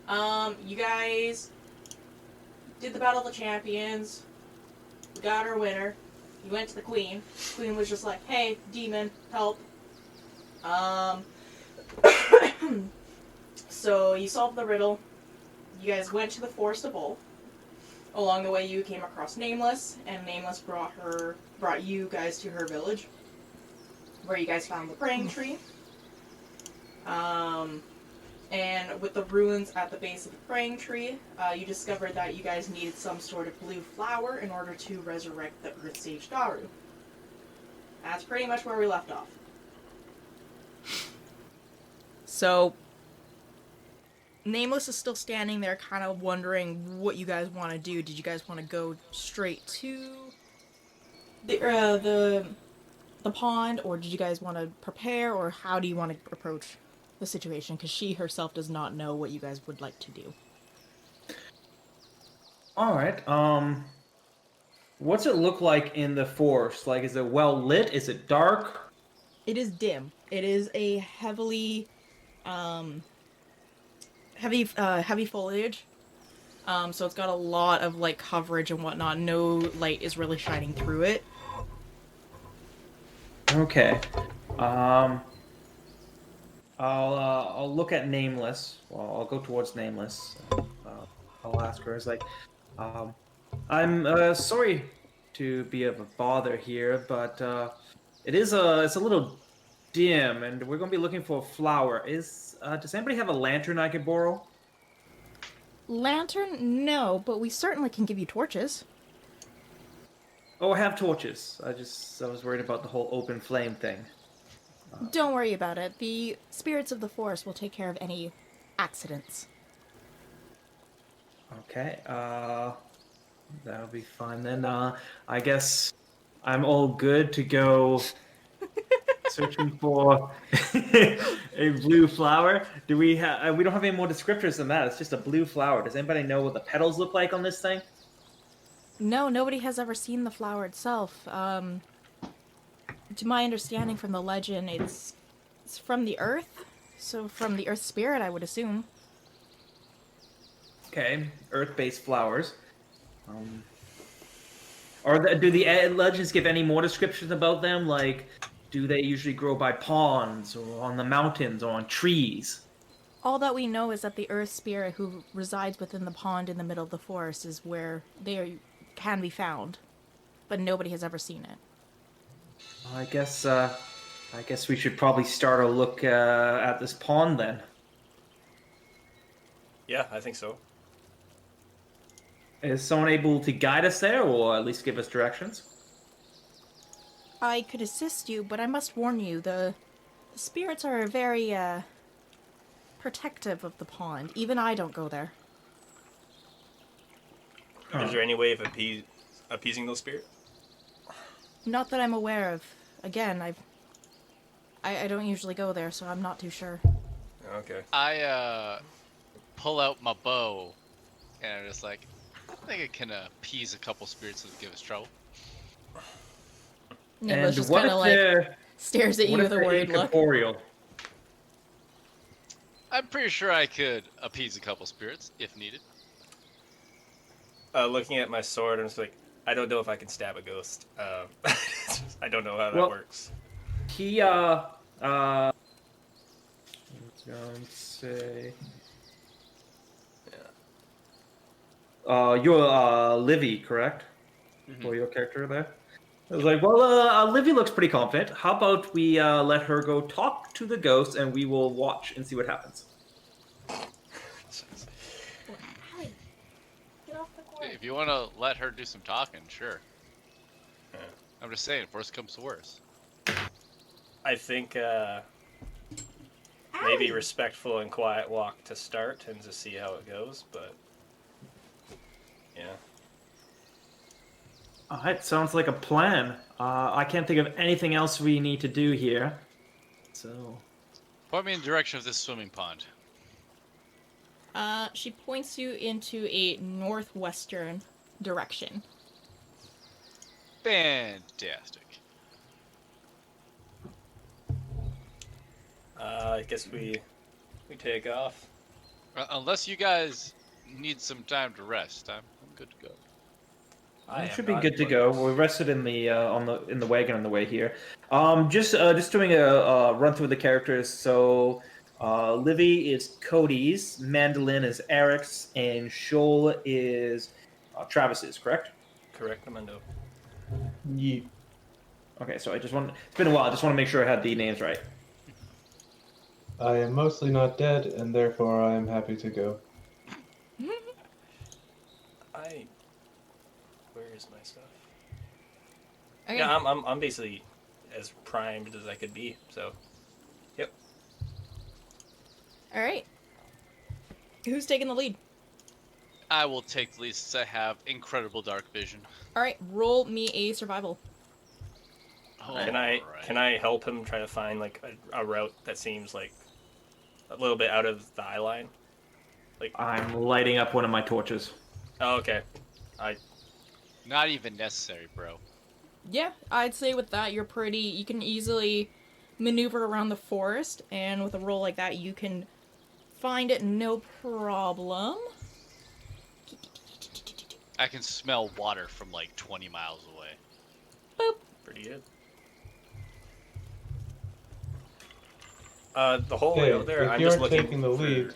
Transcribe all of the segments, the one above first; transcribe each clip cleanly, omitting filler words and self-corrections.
You guys did the Battle of the Champions. We got our winner. You went to the Queen. The Queen was just like, hey, demon, help. Um, so you solved the riddle. You guys went to the Forest of Bull. Along the way, you came across Nameless, and Nameless brought you guys to her village, where you guys found the praying tree. And with the ruins at the base of the praying tree, you discovered that you guys needed some sort of blue flower in order to resurrect the Earth Sage Daru. That's pretty much where we left off. So, Nameless is still standing there, kind of wondering what you guys want to do. Did you guys want to go straight to the pond, or did you guys want to prepare, or how do you want to approach the situation? Because she herself does not know what you guys would like to do. All right. What's it look like in the forest? Like, is it well lit? Is it dark? It is dim. It is a heavy foliage. So it's got a lot of like coverage and whatnot. No light is really shining through it. Okay. I'll look at Nameless. Well, I'll go towards Nameless. I'll ask her. It's like, I'm sorry to be of a bother here, but it's a little dim, and we're gonna be looking for a flower. Does anybody have a lantern I could borrow? Lantern? No, but we certainly can give you torches. Oh, I have torches. I was worried about the whole open flame thing. Don't worry about it. The spirits of the forest will take care of any accidents. Okay, that'll be fine then. I guess I'm all good to go searching for a blue flower. Do we have? We don't have any more descriptors than that. It's just a blue flower. Does anybody know what the petals look like on this thing? No, nobody has ever seen the flower itself. To my understanding from the legend, it's from the earth, so from the earth spirit, I would assume. Okay, earth-based flowers. Do the legends give any more descriptions about them? Like, do they usually grow by ponds or on the mountains or on trees? All that we know is that the earth spirit who resides within the pond in the middle of the forest is where can be found, but nobody has ever seen it. I guess we should probably start a look at this pond then. Yeah, I think so. Is someone able to guide us there, or at least give us directions? I could assist you, but I must warn you, the spirits are very, protective of the pond. Even I don't go there. Is there any way of appeasing those spirits? Not that I'm aware of. Again, I don't usually go there, so I'm not too sure. Okay. I pull out my bow, and I'm just like, I think it can appease a couple spirits that give us trouble. Nimbus just kind of like stares at you with a worried look. Incorporeal? I'm pretty sure I could appease a couple spirits if needed. Looking at my sword, I'm just like, I don't know if I can stab a ghost. I don't know how that works. He let's say, you're Livy, correct? Mm-hmm. For your character there. I was like, well, Livy looks pretty confident. How about we let her go talk to the ghost, and we will watch and see what happens. If you want to let her do some talking, sure. Yeah. I'm just saying, if worst comes to worst. I think maybe respectful and quiet walk to start and to see how it goes, but yeah. Alright, sounds like a plan. I can't think of anything else we need to do here. So, Point me in the direction of this swimming pond. She points you into a northwestern direction. Fantastic. I guess we take off. Unless you guys need some time to rest, I'm good to go. I It am should be not good to go. employed. We rested in the in the wagon on the way here. Just doing a run through the characters. So, Livy is Cody's, Mandolin is Eric's, and Shoal is Travis's. Correct? Correct, Amundo. Yeah. Okay, so I just want. It's been a while. I just want to make sure I had the names right. I am mostly not dead, and therefore I am happy to go. Where is my stuff? Okay. Yeah, I'm basically as primed as I could be. So, yep. All right. Who's taking the lead? I will take the lead since I have incredible dark vision. All right. Roll me a survival. Can I help him try to find like a route that seems like a little bit out of the eye line? Like, I'm lighting up one of my torches. oh, okay. Not even necessary, bro. Yeah, I'd say with that you're pretty. You can easily maneuver around the forest, and with a roll like that, you can find it no problem. I can smell water from like 20 miles away. Boop. Pretty good. The whole way Hey, out there, if I'm you're just looking taking the for- lead,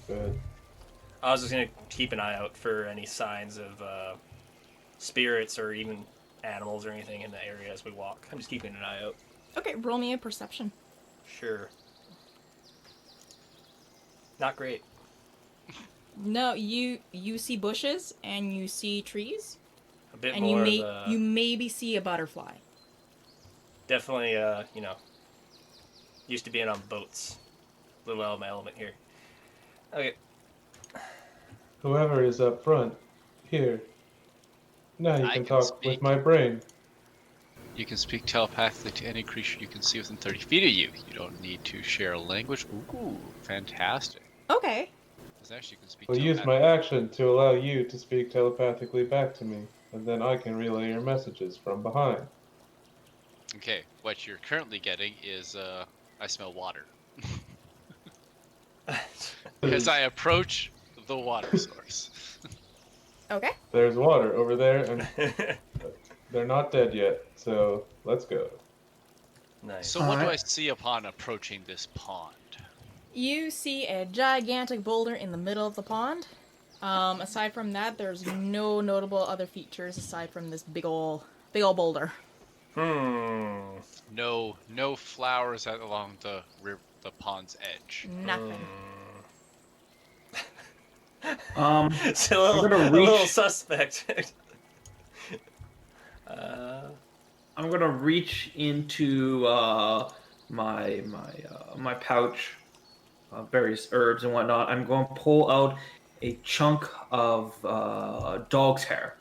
good. I was just gonna keep an eye out for any signs of spirits or even animals or anything in the area as we walk. I'm just keeping an eye out. Okay, roll me a perception. Sure. Not great. No, you see bushes and you see trees, A bit and more you maybe see a butterfly. definitely used to being on boats. A little out of my element here. Okay. Whoever is up front, here. Now you I can can talk speak. with my brain. You can speak telepathically to any creature you can see within 30 feet of you. You don't need to share a language. Ooh, fantastic. Okay. Because actually you can speak I'll use my telepathically. action to allow you to speak telepathically back to me, and then I can relay your messages from behind. Okay, what you're currently getting is, I smell water. As I approach the water source. Okay. There's water over there, and they're not dead yet, so let's go. Nice. So what do I Alright. see upon approaching this pond? You see a gigantic boulder in the middle of the pond. Aside from that, there's no notable other features aside from this big ol' boulder. No flowers along the pond's edge. Nothing. It's a little, gonna a little reach- suspect. I'm gonna reach into my pouch, various herbs and whatnot. I'm going to pull out a chunk of dog's hair,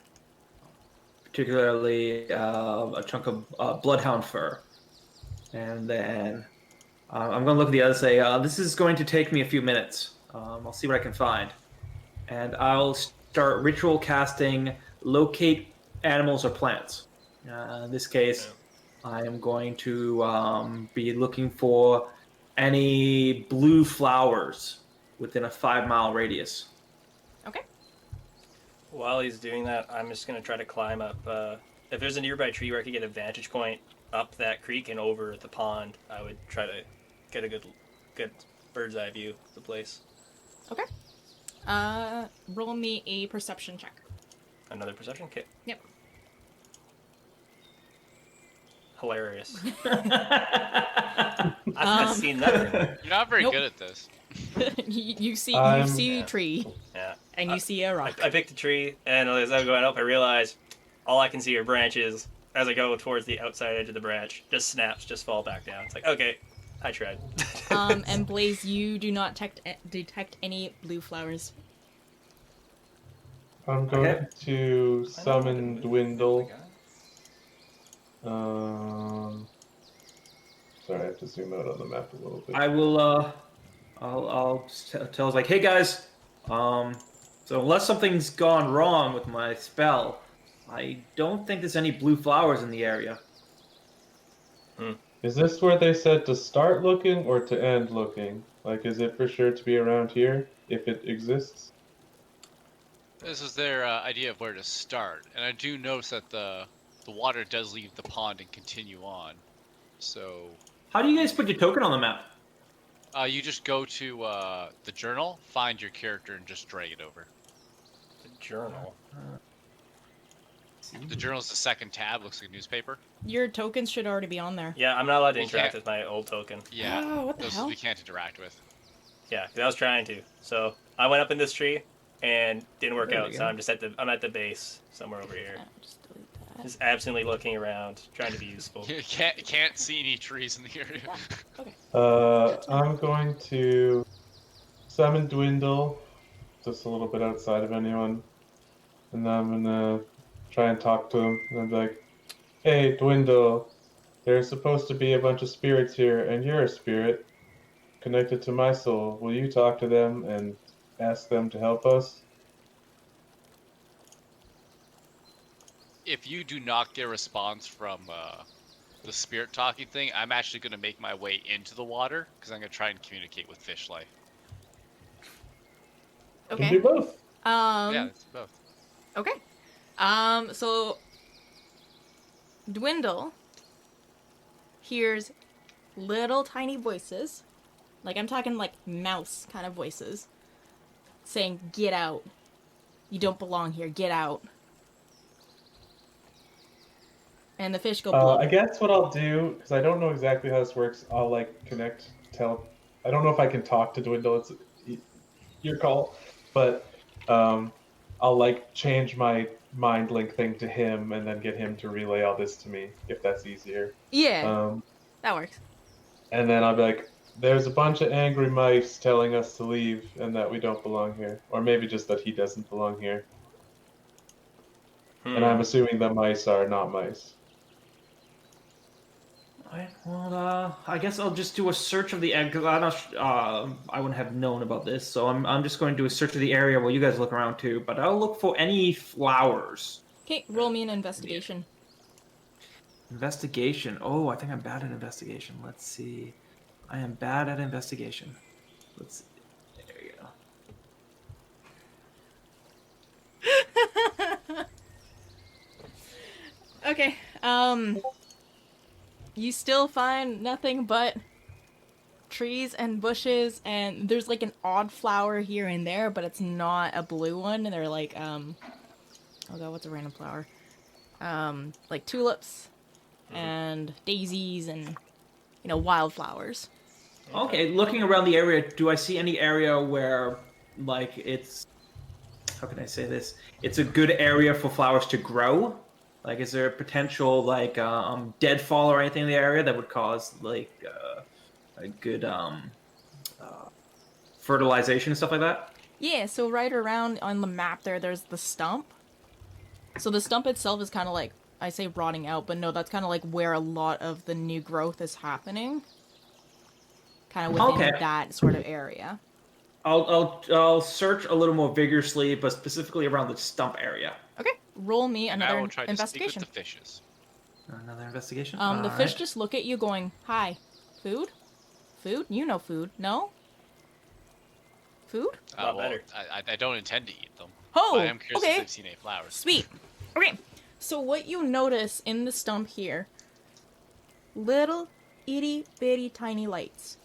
particularly a chunk of bloodhound fur, and then I'm going to look at the other. Say, this is going to take me a few minutes. I'll see what I can find, and I'll start ritual casting. Locate animals or plants. In this case, I am going to be looking for any blue flowers within a 5-mile radius. Okay. While he's doing that, I'm just gonna try to climb up. If there's a nearby tree where I could get a vantage point up that creek and over the pond, I would try to get a good bird's eye view of the place. Okay. Roll me a perception check. Another perception kit. Yep. Hilarious. I've seen nothing. You're not very Nope. good at this. you see Yeah. tree Yeah. and you see a rock. I picked a tree, and as I'm going up, I realize all I can see are branches. As I go towards the outside edge of the branch, just snaps, just fall back down. It's like, okay, I tried. And Blaze, you do not detect any blue flowers. I'm going Okay. to summon Dwindle. Oh Sorry, I have to zoom out on the map a little bit. I will. I'll just tell us like, hey guys. So unless something's gone wrong with my spell, I don't think there's any blue flowers in the area. Is this where they said to start looking or to end looking? Like, is it for sure to be around here? if it exists. This is their idea of where to start, and I do notice that the water does leave the pond and continue on. So How do you guys put your token on the map? you just go to the journal, find your character, and just drag it over. The journal. The journal's the second tab. Looks like a newspaper. Your tokens should already be on there. Yeah, I'm not allowed to You interact can't- with my old token. Yeah, Oh, what the those hell? we can't interact with. Yeah, 'cause I was trying to. So I went up in this tree and didn't work There we out. So go. I'm at the base somewhere over here. Yeah, just delete that. Just absently looking around, trying to be useful. You can't see any trees in the area. I'm going to summon Dwindle, just a little bit outside of anyone, and I'm gonna try and talk to him. And I'm like, "Hey, Dwindle, there's supposed to be a bunch of spirits here, and you're a spirit connected to my soul. Will you talk to them and ask them to help us?" If you do not get a response from the spirit talking thing, I'm actually going to make my way into the water because I'm going to try and communicate with fish life. Can Okay. do both. Yeah, it's both. Okay. So Dwindle hears little tiny voices, like I'm talking like mouse kind of voices, saying, "Get out. You don't belong here. Get out." And the fish go blub. I guess what I'll do, because I don't know exactly how this works, I'll like connect, I don't know if I can talk to Dwindle. It's your call, but I'll like change my mind link thing to him and then get him to relay all this to me if that's easier. Yeah, that works. And then I'll be like, "There's a bunch of angry mice telling us to leave and that we don't belong here, or maybe just that he doesn't belong here." And I'm assuming that mice are not mice. Alright, well, I guess I'll just do a search of the egg because I wouldn't have known about this, so I'm just going to do a search of the area while you guys look around too. But I'll look for any flowers. Okay, roll me an investigation. Investigation. Oh, I think I'm bad at investigation. Let's see. I am bad at investigation. Let's see. There you go. Okay, you still find nothing but trees and bushes, and there's like an odd flower here and there, but it's not a blue one. They're like, oh god, what's a random flower? Like tulips and daisies and, wildflowers. Okay, looking around the area, do I see any area where, like, it's... How can I say this? It's a good area for flowers to grow? Like, is there a potential, like, deadfall or anything in the area that would cause, like, a good, fertilization and stuff like that? Yeah, so right around on the map there's the stump. So the stump itself is kind of like, I say rotting out, but no, that's kind of like where a lot of the new growth is happening. Kind of within Okay. that sort of area. I'll search a little more vigorously, but specifically around the stump area. Okay, roll me And I another will try to speak investigation. with the fishes. Another investigation? The fish Alright. just look at you going, "Hi, food? Food? You know food. No? Food? A lot better. I don't intend to eat them. Oh, But I am curious okay. if they've seen any flowers. Sweet. Okay, so what you notice in the stump here, little itty bitty tiny lights.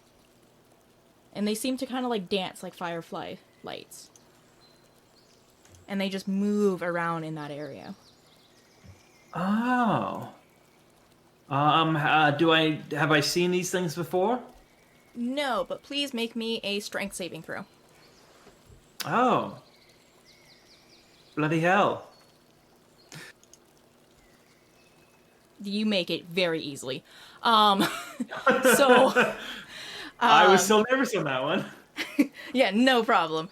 And they seem to kind of like dance like firefly lights. And they just move around in that area. Oh. Have I seen these things before? No, but please make me a strength saving throw. Oh. Bloody hell. You make it very easily. So I was so nervous on that one. yeah, no problem.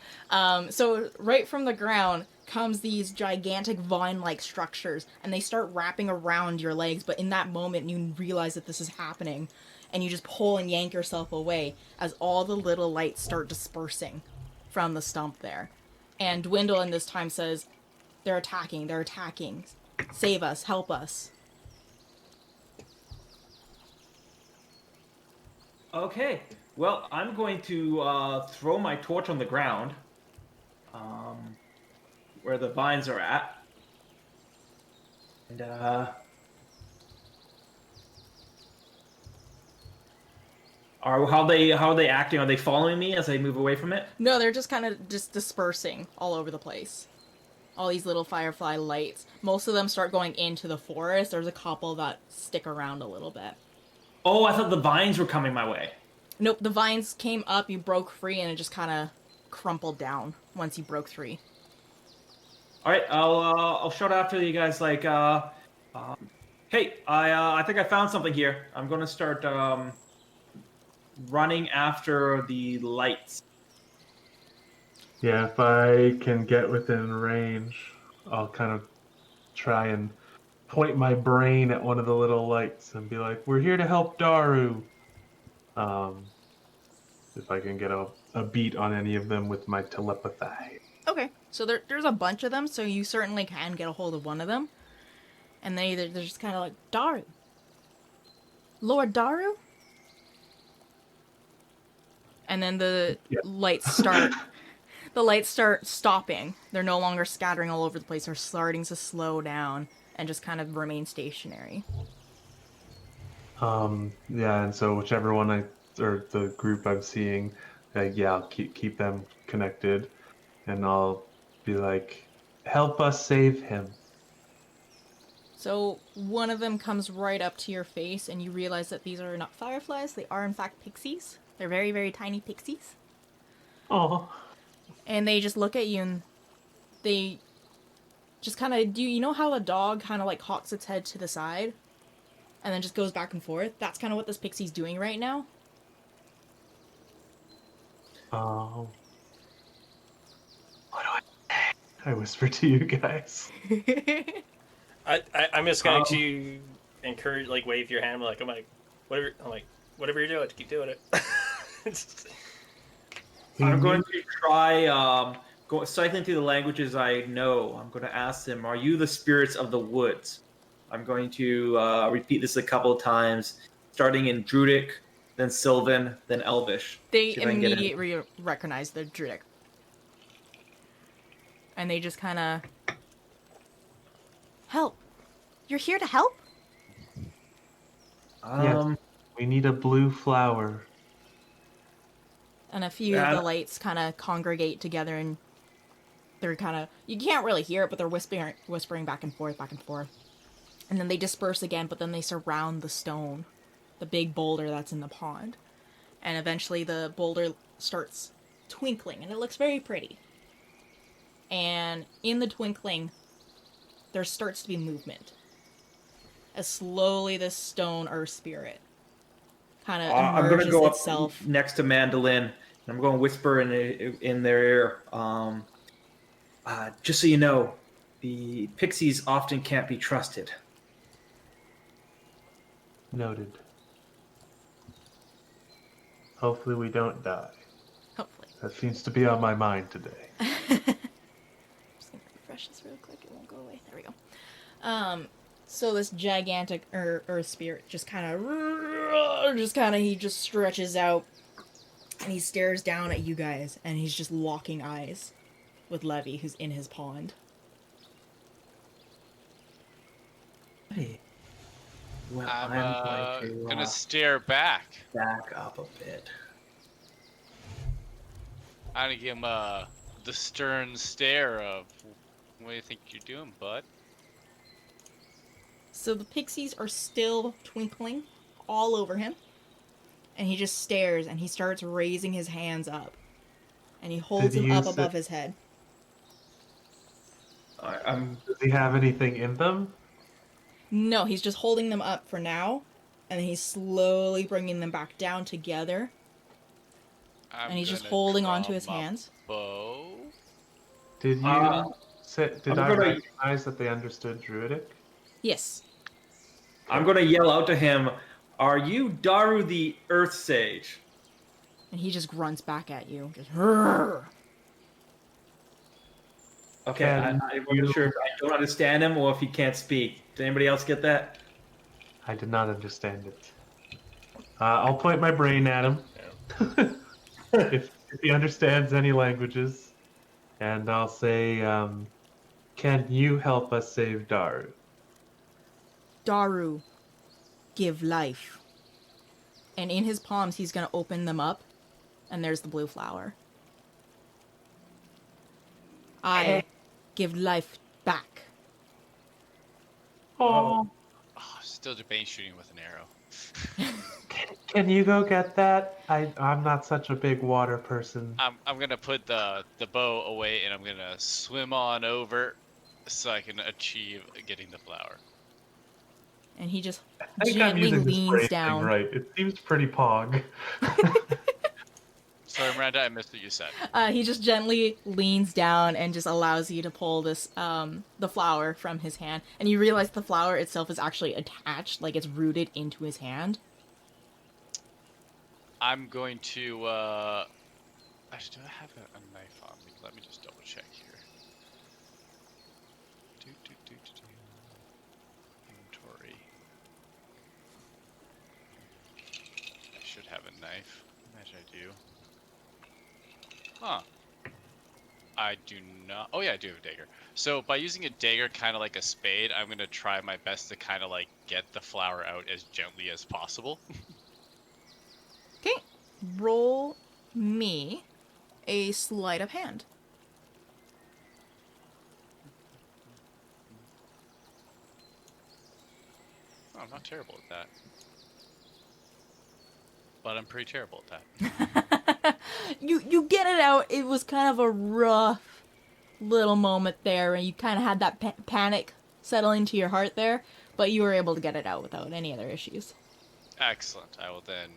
So right from the ground comes these gigantic vine-like structures, and they start wrapping around your legs, but in that moment you realize that this is happening, and you just pull and yank yourself away as all the little lights start dispersing from the stump there. And Dwindle in this time says, they're attacking. Save us, help us. Okay. Well, I'm going to throw my torch on the ground, where the vines are at, and how are they acting? Are they following me as I move away from it? No, they're just kind of just dispersing all over the place. All these little firefly lights. Most of them start going into the forest. There's a couple that stick around a little bit. Oh, I thought the vines were coming my way. Nope, the vines came up, you broke free, and it just kind of crumpled down once you broke free. All right, I'll shout after you guys like, hey, I think I found something here. I'm gonna start running after the lights. Yeah, if I can get within range, I'll kind of try and point my brain at one of the little lights and be like, "We're here to help Daru." If I can get a beat on any of them with my telepathy. Okay, so there's a bunch of them, so you certainly can get a hold of one of them. And they're just kind of like, Daru. Lord Daru? And then the lights start... The lights start stopping. They're no longer scattering all over the place. They're starting to slow down and just kind of remain stationary. Yeah, and so whichever one or the group I'm seeing, I'll keep them connected, and I'll be like, "Help us save him." So one of them comes right up to your face, and you realize that these are not fireflies. They are, in fact, pixies. They're very, very tiny pixies. Oh. And they just look at you, and they just kind of... You know how a dog kind of, like, cocks its head to the side? And then just goes back and forth? That's kind of what this pixie's doing right now. Oh. What do I say? I whisper to you guys. I'm just going to encourage, like, wave your hand, whatever you're doing, keep doing it. I'm going to try cycling through the languages I know. I'm going to ask them, are you the spirits of the woods? I'm going to repeat this a couple of times, starting in Druidic, then Sylvan, then Elvish. They immediately recognize the Druidic. And they just kind of... Help! You're here to help? Yes, we need a blue flower. And a few of the lights kind of congregate together, and they're kind of... You can't really hear it, but they're whispering back and forth, back and forth. And then they disperse again, but then they surround the stone, the big boulder that's in the pond. And eventually the boulder starts twinkling, and it looks very pretty. And in the twinkling, there starts to be movement. As slowly this stone earth spirit kind of emerges I'm going to go itself. up next to Mandolin, and I'm going to whisper in their ear. Just so you know, the pixies often can't be trusted. Noted. Hopefully we don't die. Hopefully. That seems to be on my mind today. Just gonna refresh this real quick. It won't go away. There we go. So this gigantic earth spirit just kind of he just stretches out, and he stares down at you guys, and he's just locking eyes with Levy, who's in his pond. Hey. Well, I'm gonna stare back. Back up a bit. I'm gonna give him the stern stare of, what do you think you're doing, bud? So the pixies are still twinkling all over him, and he just stares, and he starts raising his hands up, and he holds them up above his head. Does he have anything in them? No, he's just holding them up for now, and then he's slowly bringing them back down together. And he's just holding onto his hands. Bow. Did you did I recognize that they understood Druidic? Yes. I'm going to yell out to him, are you Daru the Earth Sage? And he just grunts back at you. Just, "Rrr." Okay, I'm not sure if I don't understand him or if he can't speak. Did anybody else get that? I did not understand it. I'll point my brain at him. if he understands any languages, and I'll say, "Can you help us save Daru?" Daru, give life. And in his palms, he's gonna open them up, and there's the blue flower. I give life back. Oh, Oh, still debating shooting with an arrow. can you go get that? I'm not such a big water person. I'm gonna put the bow away and I'm gonna swim on over so I can achieve getting the flower. And he just I think I'm gently using this leans phrasing down. right. It seems pretty pog. Sorry, Miranda, I missed what you said. He just gently leans down and just allows you to pull this the flower from his hand, and you realize the flower itself is actually attached, like it's rooted into his hand. I'm going to actually, do I have a knife on me? Let me just double check here. Inventory. I should have a knife. Imagine I do. Huh. I do not. Oh yeah, I do have a dagger. So by using a dagger, kind of like a spade, I'm gonna try my best to kind of like get the flower out as gently as possible. Okay, roll me a sleight of hand. Oh, I'm not terrible at that. But I'm pretty terrible at that. You get it out. It was kind of a rough little moment there, and you kind of had that panic settle into your heart there, but you were able to get it out without any other issues. Excellent. I will then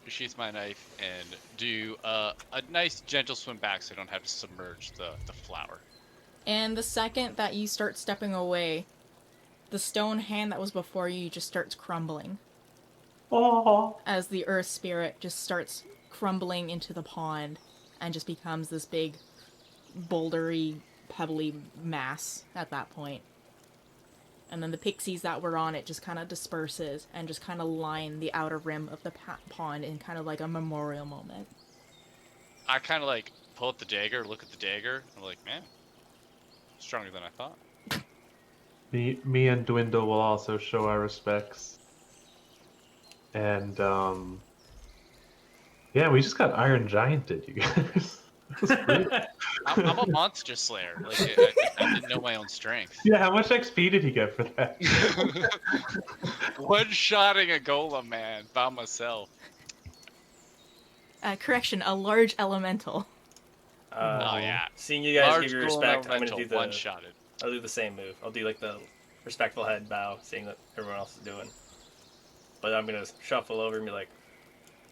sheath my knife and do a nice gentle swim back so I don't have to submerge the flower. And the second that you start stepping away, the stone hand that was before you just starts crumbling. Oh, As the earth spirit just starts crumbling into the pond and just becomes this big bouldery, pebbly mass at that point. And then the pixies that were on it just kind of disperses and just kind of line the outer rim of the pond in kind of like a memorial moment. I kind of like pull up the dagger, look at the dagger, and I'm like, man, stronger than I thought. me and Dwindle will also show our respects. And yeah, we just got Iron Gianted, you guys. I'm a monster slayer. Like I didn't know my own strength. Yeah, how much XP did he get for that? One-shotting a golem, man, by myself. Correction, a large elemental. Oh yeah. Seeing you guys Large give your golem respect, I'm gonna elemental, do the one-shotted. I'll do the same move. I'll do like the respectful head bow, seeing that everyone else is doing. But I'm gonna shuffle over and be like,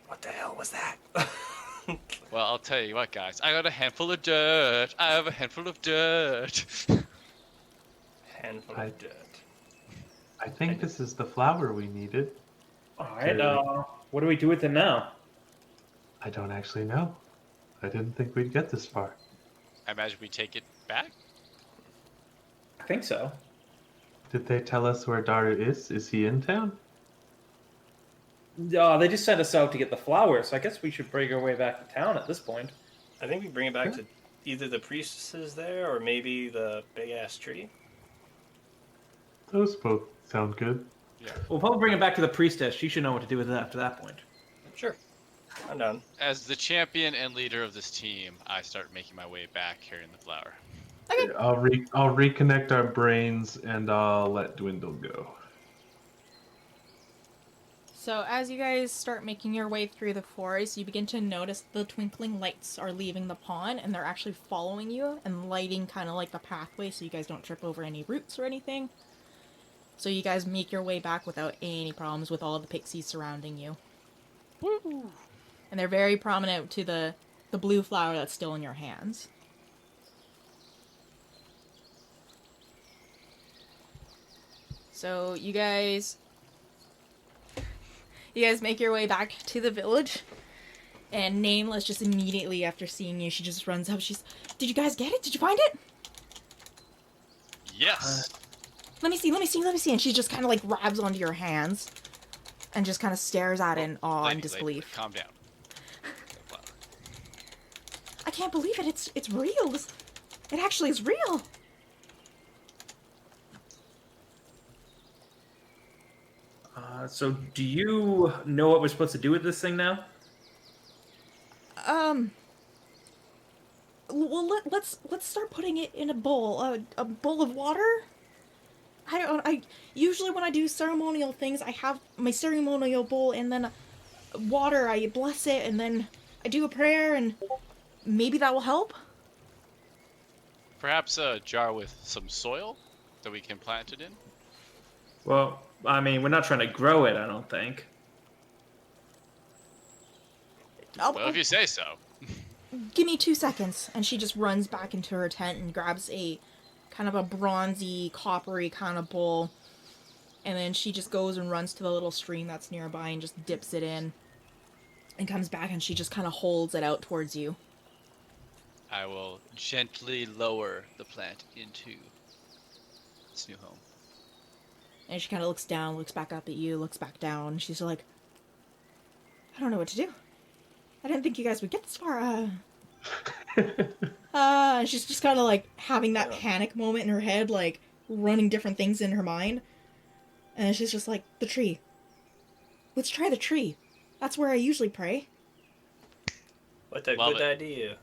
"What the hell was that?" Well, I'll tell you what, guys. I got a handful of dirt. I have a handful of dirt. Handful I- of dirt. I think this is the flower we needed. Alright, what do we do with it now? I don't actually know. I didn't think we'd get this far. I imagine we take it back. I think so. Did they tell us where Daru is? Is he in town? They just sent us out to get the flowers, so I guess we should break our way back to town at this point. I think we bring it back to either the priestesses there or maybe the big ass tree. Those both sound good. Yeah. We'll probably bring it back to the priestess. She should know what to do with it after that point. Sure. I'm done. As the champion and leader of this team, I start making my way back carrying the flower. I'll reconnect our brains and I'll let Dwindle go. So as you guys start making your way through the forest, you begin to notice the twinkling lights are leaving the pond, and they're actually following you and lighting kind of like the pathway so you guys don't trip over any roots or anything. So you guys make your way back without any problems with all of the pixies surrounding you. Woo! And they're very prominent to the blue flower that's still in your hands. So you guys make your way back to the village, and Nameless just immediately after seeing you, she just runs up. She's, "Did you guys get it? Did you find it? Yes. Let me see. And she just kind of like grabs onto your hands and just kind of stares at it in awe and Lady, disbelief. calm down. can't believe it. It's real. It actually is real. So do you know what we're supposed to do with this thing now? Well, let's start putting it in a bowl. A bowl of water. I usually when I do ceremonial things, I have my ceremonial bowl and then water. I bless it and then I do a prayer and maybe that will help. Perhaps a jar with some soil that we can plant it in. Well, I mean, we're not trying to grow it, I don't think. Well, if you say so. Give me 2 seconds. And she just runs back into her tent and grabs a kind of a bronzy, coppery kind of bowl. And then she just goes and runs to the little stream that's nearby and just dips it in. And comes back and she just kind of holds it out towards you. I will gently lower the plant into its new home. And she kind of looks down, looks back up at you, looks back down. She's like, I don't know what to do. I didn't think you guys would get this far. And she's just kind of like having that panic moment in her head, like running different things in her mind. And she's just like, the tree. Let's try the tree. That's where I usually pray. What a Love good it. idea.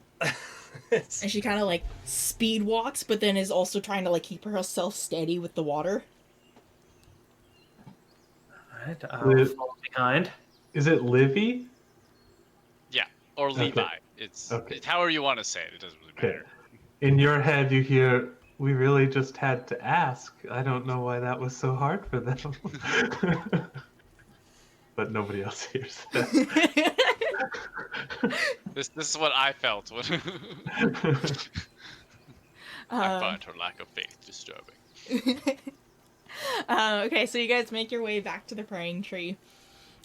And she kind of like speed walks, but then is also trying to like keep herself steady with the water. Alright, I'll fall behind. Is it Livy? Yeah, or Okay. Levi. It's however you want to say it. It doesn't really matter. In your head, you hear, we really just had to ask. I don't know why that was so hard for them. But nobody else hears that. This is what I felt when I find her lack of faith disturbing. Okay, so you guys make your way back to the praying tree.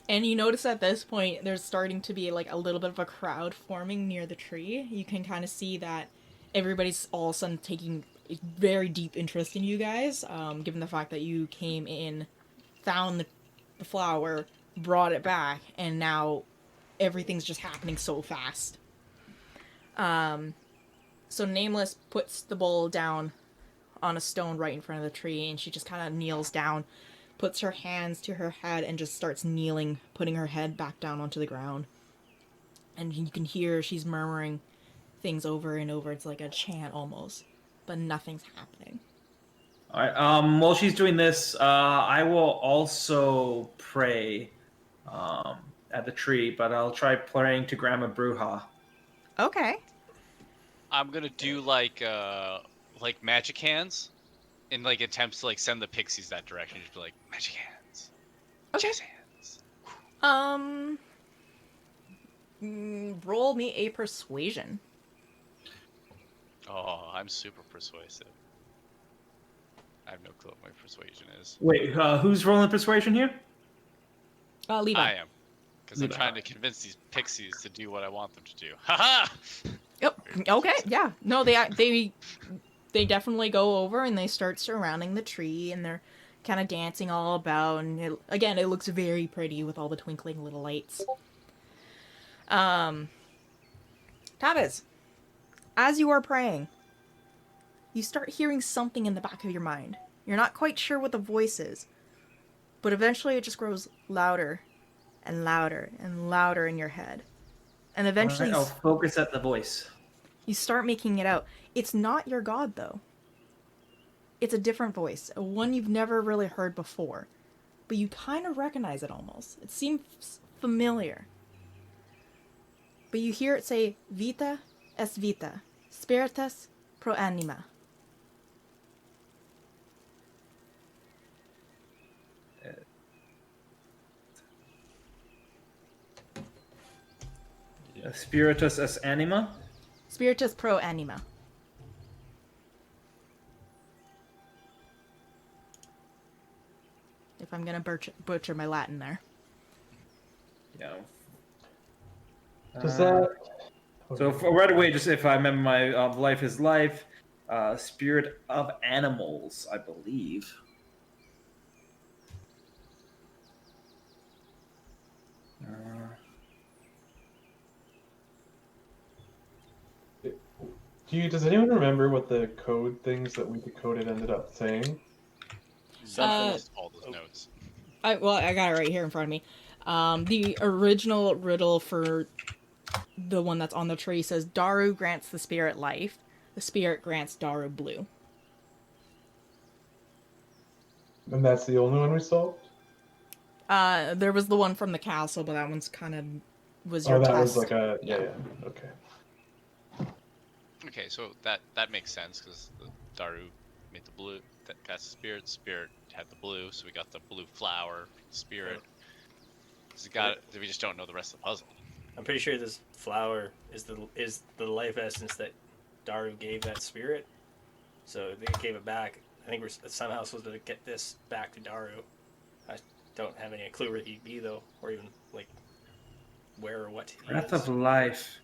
And you notice at this point, there's starting to be like a little bit of a crowd forming near the tree. You can kind of see that everybody's all of a sudden taking a very deep interest in you guys, given the fact that you came in, found the flower, brought it back, and now everything's just happening so fast. So Nameless puts the bowl down on a stone right in front of the tree, and she just kind of kneels down, puts her hands to her head, and just starts kneeling, putting her head back down onto the ground. And you can hear she's murmuring things over and over. It's like a chant almost, but nothing's happening. Alright, while she's doing this, I will also pray at the tree, but I'll try praying to Grandma Bruja. Okay. I'm gonna do like magic hands, in like attempts to like send the pixies that direction. Just be like magic hands, jazz hands. Roll me a persuasion. Oh, I'm super persuasive. I have no clue what my persuasion is. Wait, who's rolling persuasion here? Levi. I am, because I'm Levi. trying to convince these pixies to do what I want them to do. Haha! Yep. Okay. Yeah. No, they definitely go over and they start surrounding the tree and they're kind of dancing all about. And it looks very pretty with all the twinkling little lights. Tavis, as you are praying, you start hearing something in the back of your mind. You're not quite sure what the voice is, but eventually it just grows louder and louder and louder in your head. And eventually Alright, I'll focus at the voice. you start making it out. It's not your god, though. It's a different voice, one you've never really heard before. But you kind of recognize it almost. It seems familiar. But you hear it say, Vita est vita, spiritus pro anima. Spiritus es anima? Spiritus pro anima. If I'm gonna butcher my Latin there. Yeah. Does that? So right away, just if I remember my life is life, spirit of animals, I believe. Does anyone remember what the code things that we decoded ended up saying? Something. Lost all those notes. I got it right here in front of me. The original riddle for the one that's on the tree says Daru grants the spirit life. The spirit grants Daru blue. And that's the only one we solved? There was the one from the castle, but that one's kind of was your Oh, that test. was like a yeah. Okay. Okay, so that makes sense because the Daru made the blue. That's the spirit. Spirit had the blue, so we got the blue flower. Spirit. So we just don't know the rest of the puzzle. I'm pretty sure this flower is the life essence that Daru gave that spirit. So they gave it back. I think we're somehow supposed to get this back to Daru. I don't have any clue where he'd be though, or even like where or what he Breath is. of life.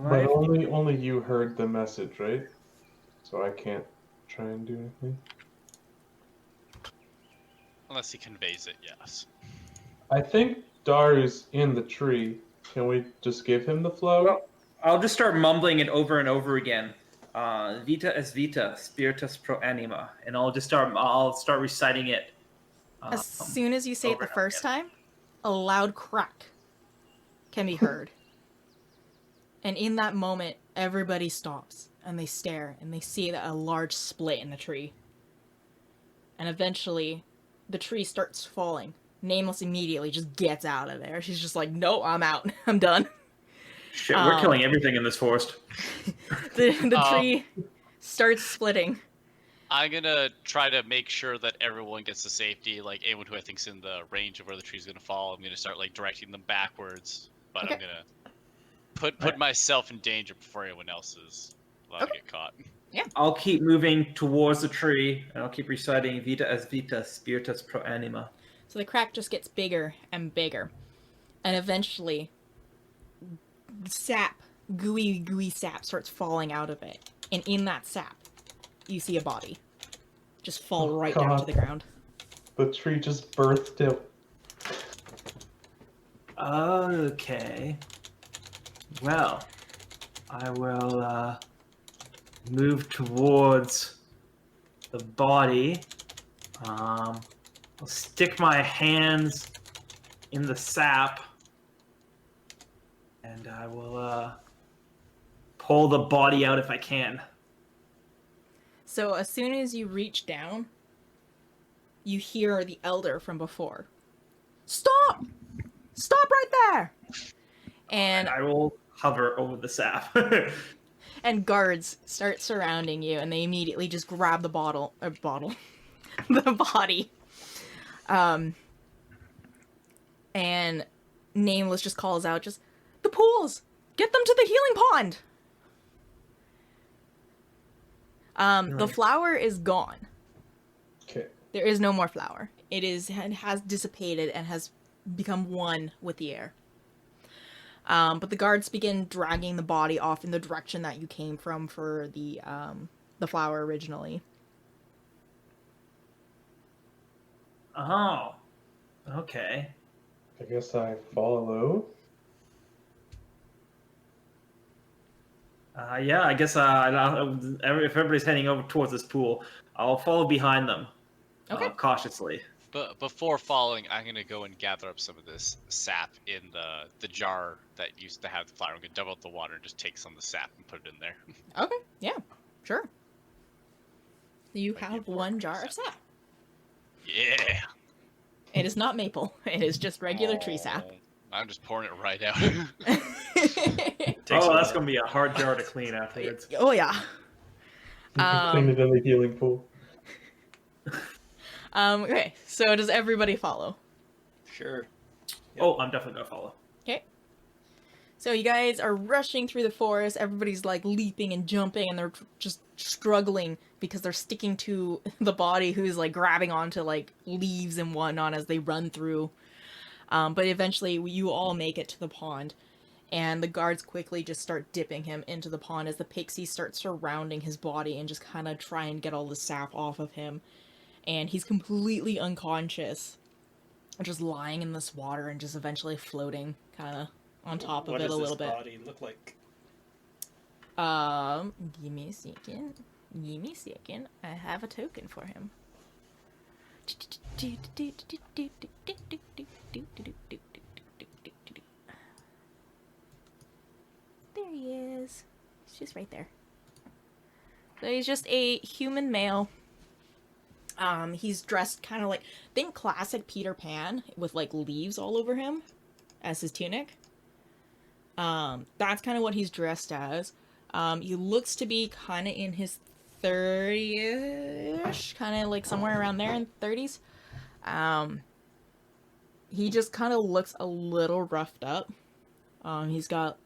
But Life. only you heard the message, right? So I can't try and do anything. Unless he conveys it, yes. I think Daru's in the tree. Can we just give him the flower? Well, I'll just start mumbling it over and over again. Vita es vita, spiritus pro anima, and I'll start reciting it. As soon as you say it over the and first again. time, a loud crack can be heard. And in that moment, everybody stops and they stare and they see a large split in the tree. And eventually, the tree starts falling. Nameless immediately just gets out of there. She's just like, no, I'm out. I'm done. Shit, we're killing everything in this forest. The tree starts splitting. I'm gonna try to make sure that everyone gets to safety. Like anyone who I think's in the range of where the tree's gonna fall, I'm gonna start like directing them backwards. But Okay. I'm gonna put myself in danger before anyone else is allowed to get caught. I'll keep moving towards the tree, and I'll keep reciting Vita es vita, spiritus pro anima. So the crack just gets bigger and bigger. And eventually, sap, gooey sap starts falling out of it. And in that sap, you see a body just fall right down to God. the ground. The tree just birthed it. Okay. Well, I will move towards the body. I'll stick my hands in the sap, and I will pull the body out if I can. So as soon as you reach down, you hear the elder from before. Stop! Stop right there! And I will hover over the sap. and guards start surrounding you, and they immediately just grab the the body. And Nameless just calls out, just, the pools! Get them to the healing pond! The flower is gone. Okay. There is no more flower. It has dissipated and has become one with the air. But the guards begin dragging the body off in the direction that you came from for the flower originally. Oh. Okay. I guess I follow. Yeah, I guess if everybody's heading over towards this pool, I'll follow behind them. Okay. Cautiously. But before following, I'm gonna go and gather up some of this sap in the jar that used to have the flower. I'm gonna double up the water and just take some of the sap and put it in there. Okay, yeah, sure. You Like have the one jar of sap. Yeah. It is not maple. It is just regular tree sap. Oh, I'm just pouring it right out. Takes Oh, a that's while. gonna be a hard jar to clean afterwards. Oh yeah. You can clean it in the healing pool. Okay, so does everybody follow? Sure. Oh, I'm definitely gonna follow. Okay. So you guys are rushing through the forest. Everybody's like leaping and jumping, and they're just struggling because they're sticking to the body, who's like grabbing onto like leaves and whatnot as they run through. But eventually, you all make it to the pond, and the guards quickly just start dipping him into the pond as the pixies start surrounding his body and just kind of try and get all the sap off of him. And he's completely unconscious, just lying in this water and just eventually floating kind of on top of What it does a little this bit. body look like? Give me a second. Give me a second. I have a token for him. There he is. He's just right there. So he's just a human male. He's dressed kind of like, think classic Peter Pan with like leaves all over him as his tunic. That's kind of what he's dressed as. He looks to be kind of in his 30-ish, kind of like somewhere around there in 30s. He just kind of looks a little roughed up. He's got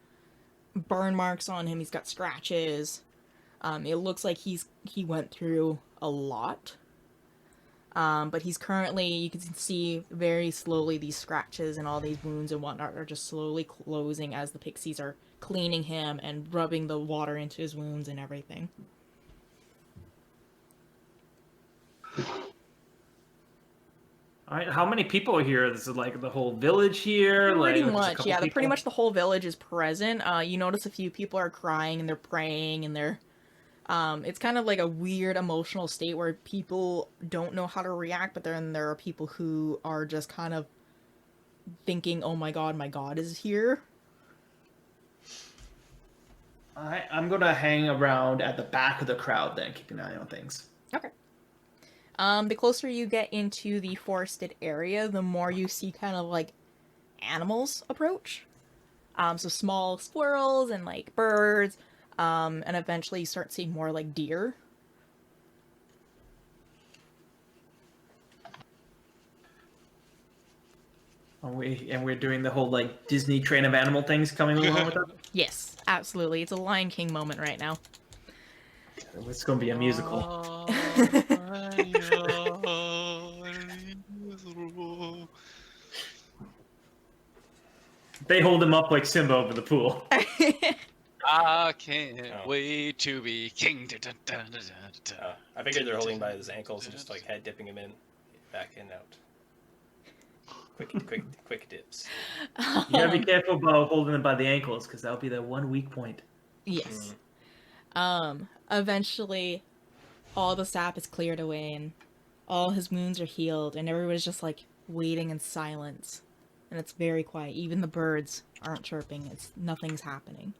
burn marks on him. He's got scratches. It looks like he went through a lot. But he's currently, you can see very slowly these scratches and all these wounds and whatnot are just slowly closing as the pixies are cleaning him and rubbing the water into his wounds and everything. All right, how many people are here? This is like the whole village here. Pretty like, just a much, couple yeah. people? Pretty much the whole village is present. You notice a few people are crying and they're praying and they're... it's kind of like a weird emotional state where people don't know how to react, but then there are people who are just kind of thinking, oh my god is here. All right, I'm gonna hang around at the back of the crowd then, keep an eye on things. Okay. The closer you get into the forested area, the more you see kind of like animals approach. So small squirrels and like birds, and eventually you start seeing more like deer. We're doing the whole like Disney Train of Animal things coming along with that. Yes, absolutely. It's a Lion King moment right now. It's gonna be a musical. They hold him up like Simba over the pool. I can't wait to be king. I figured they're holding by his ankles and just like head dipping him in, back and out. Quick dips. You gotta be careful about holding him by the ankles, because that'll be their one weak point. Yes. Eventually, all the sap is cleared away and all his wounds are healed, and everybody's just like waiting in silence. And it's very quiet. Even the birds aren't chirping. Nothing's happening.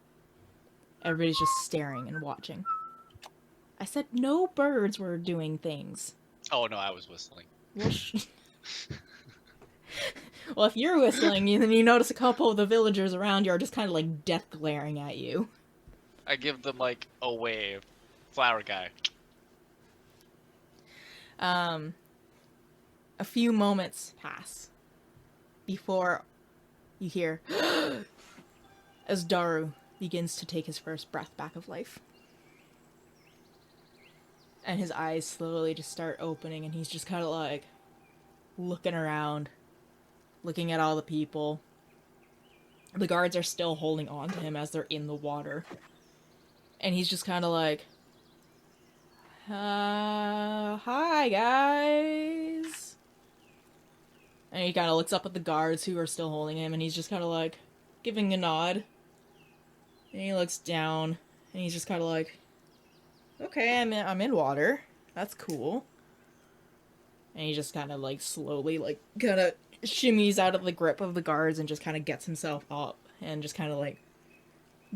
Everybody's just staring and watching. I said no birds were doing things. Oh no, I was whistling. Well, if you're whistling, then you notice a couple of the villagers around you are just kind of like death glaring at you. I give them like a wave. Flower guy. A few moments pass before you hear as Daru begins to take his first breath back of life. And his eyes slowly just start opening, and he's just kind of like looking around, looking at all the people. The guards are still holding on to him as they're in the water. And he's just kind of like, hi guys. And he kind of looks up at the guards who are still holding him, and he's just kind of like giving a nod. And he looks down, and he's just kind of like, okay, I'm in water. That's cool. And he just kind of like slowly like kind of shimmies out of the grip of the guards and just kind of gets himself up and just kind of like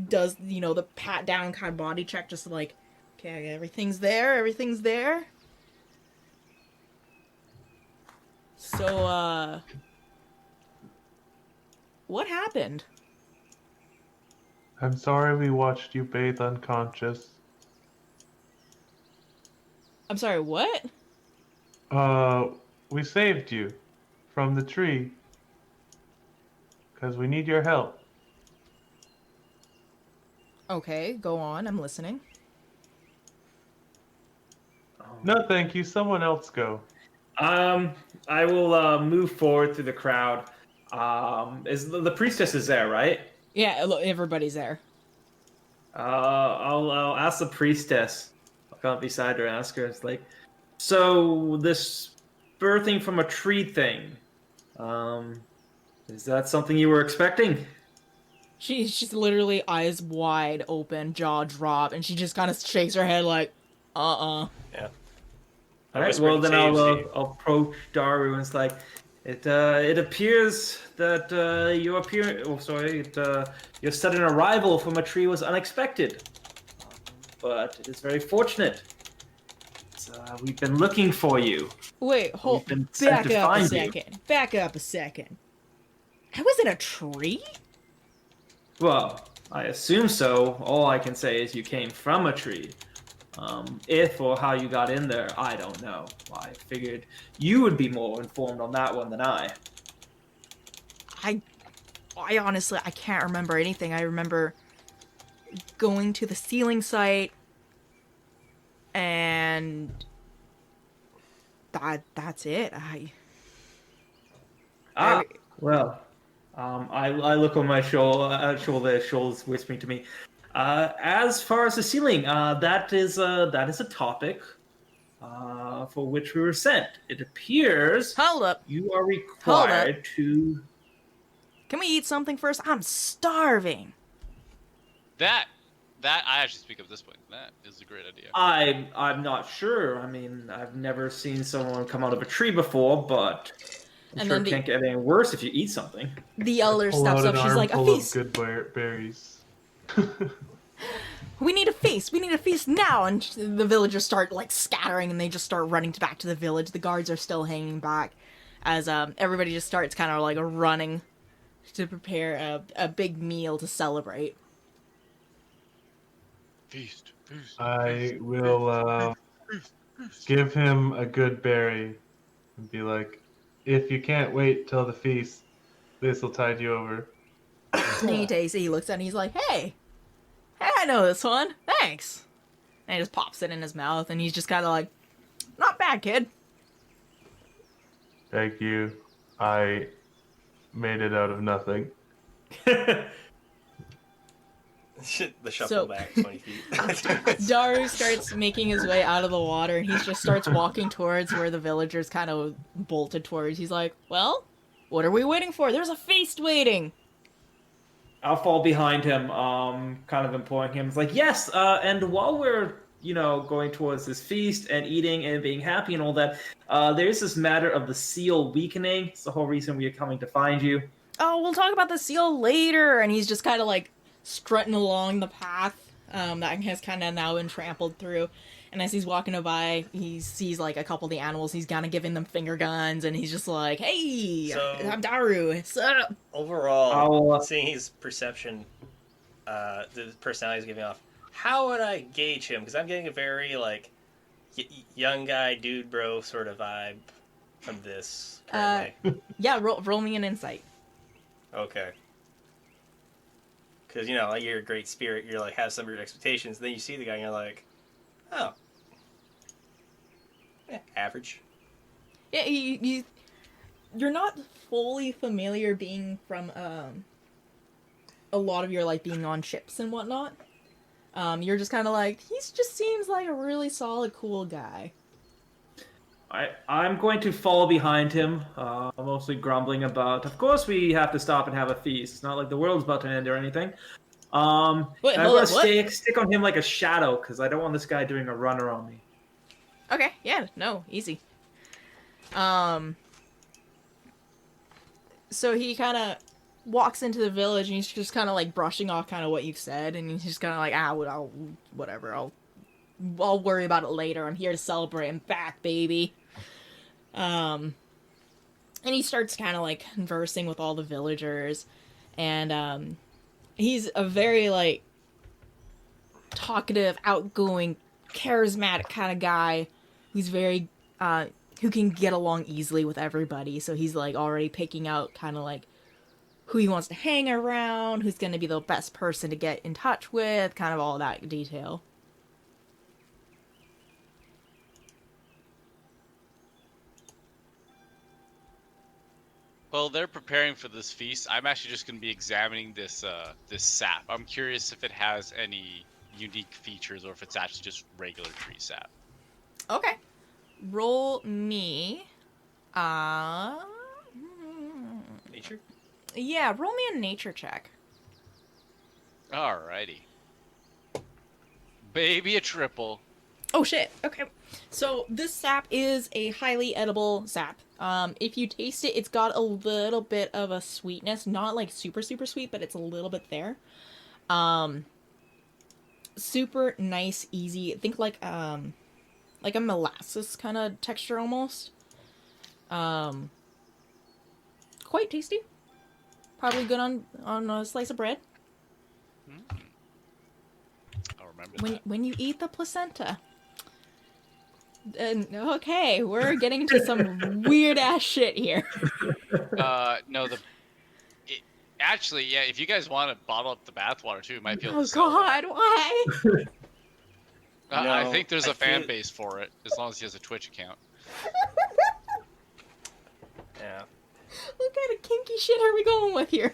does, you know, the pat down kind of body check, just like, okay, everything's there. So, what happened? I'm sorry we watched you bathe unconscious. I'm sorry, what? We saved you from the tree. Because we need your help. Okay, go on, I'm listening. No, thank you. Someone else go. I will move forward through the crowd. Is the priestess is there, right? Yeah, look, everybody's there. I'll ask the priestess. I'll come up beside her and ask her. It's like, so this birthing from a tree thing. Is that something you were expecting? She's literally eyes wide open, jaw drop, and she just kind of shakes her head like, Yeah. All right. whisper Well, to then Taves, I'll approach Daru and it's like, it appears that your appear. Oh, sorry. Your sudden arrival from a tree was unexpected, but it is very fortunate. We've been looking for you. Wait, We've been sent to find you. Back up a second. I was in a tree? Well, I assume so. All I can say is you came from a tree. If or how you got in there, I don't know. I figured you would be more informed on that one than I. I honestly, I can't remember anything. I remember going to the ceiling site, and that's it. Well, I look on my shoulder, Shoal's whispering to me. As far as the ceiling, that is a topic for which we were sent. It appears Hold up. you are required to. Can we eat something first? I'm starving. That I actually speak up this point. That is a great idea. I'm not sure. I mean, I've never seen someone come out of a tree before, but I'm And sure then it can't get any worse if you eat something. The elder Pull steps out up. an She's like, a armful feast. of good berries. We need a feast. We need a feast now. And the villagers start like scattering, and they just start running back to the village. The guards are still hanging back, as everybody just starts kind of like running to prepare a big meal to celebrate. Feast. I will give him a good berry and be like, if you can't wait till the feast, this will tide you over. And he takes it. He looks at it. And he's like, hey, I know this one. Thanks. And he just pops it in his mouth, and he's just kind of like, not bad, kid. Thank you. I made it out of nothing. The shuffle So- back 20 feet. Daru starts making his way out of the water, and he just starts walking towards where the villagers kind of bolted towards. He's like, well, what are we waiting for? There's a feast waiting. I'll fall behind him, kind of imploring him. It's like, yes, and while we're, going towards this feast and eating and being happy and all that, there's this matter of the seal weakening. It's the whole reason we are coming to find you. Oh, we'll talk about the seal later. And he's just kind of like strutting along the path that has kind of now been trampled through. And as he's walking by, he sees like a couple of the animals. He's kind of giving them finger guns, and he's just like, hey, So- I'm Daru. What's up? Overall, seeing his perception, the personality he's giving off, how would I gauge him? Because I'm getting a very, like, young guy, dude bro sort of vibe from this currently. Yeah, roll me an insight. Okay. Because, like, you're a great spirit, you're like, have some of your expectations, then you see the guy and you're like, oh. Yeah, average. Yeah, you're not fully familiar being from a lot of your like being on ships and whatnot. You're just kind of like, he just seems like a really solid, cool guy. I'm going to follow behind him, mostly grumbling about, of course we have to stop and have a feast. It's not like the world's about to end or anything. Wait, I'm hold going up, to what? stick on him like a shadow, because I don't want this guy doing a runner on me. Okay, yeah, no, easy. So he kind of walks into the village, and he's just kind of like brushing off kind of what you've said, and he's just kind of like, whatever, I'll worry about it later. I'm here to celebrate. I'm back, baby. And he starts kind of like conversing with all the villagers, and he's a very like talkative, outgoing, charismatic kind of guy who's very who can get along easily with everybody. So he's like already picking out kind of like who he wants to hang around, who's going to be the best person to get in touch with, kind of all that detail. Well, they're preparing for this feast. I'm actually just going to be examining this this sap. I'm curious if it has any unique features or if it's actually just regular tree sap. Okay. Roll me Nature? yeah, roll me a nature check. Alrighty. Baby a triple. Oh shit. Okay. So this sap is a highly edible sap. If you taste it, it's got a little bit of a sweetness, not like super super sweet, but it's a little bit there. Super nice, easy. Think like a molasses kind of texture almost. Quite tasty. Probably good on a slice of bread. I'll remember that. When you eat the placenta. Okay, we're getting into some weird ass shit here. No, actually, yeah. If you guys want to bottle up the bathwater too, you might be able Oh to sell that. God, why? I No, think there's I a fan feel- base for it, as long as he has a Twitch account. Yeah. What kind of kinky shit are we going with here?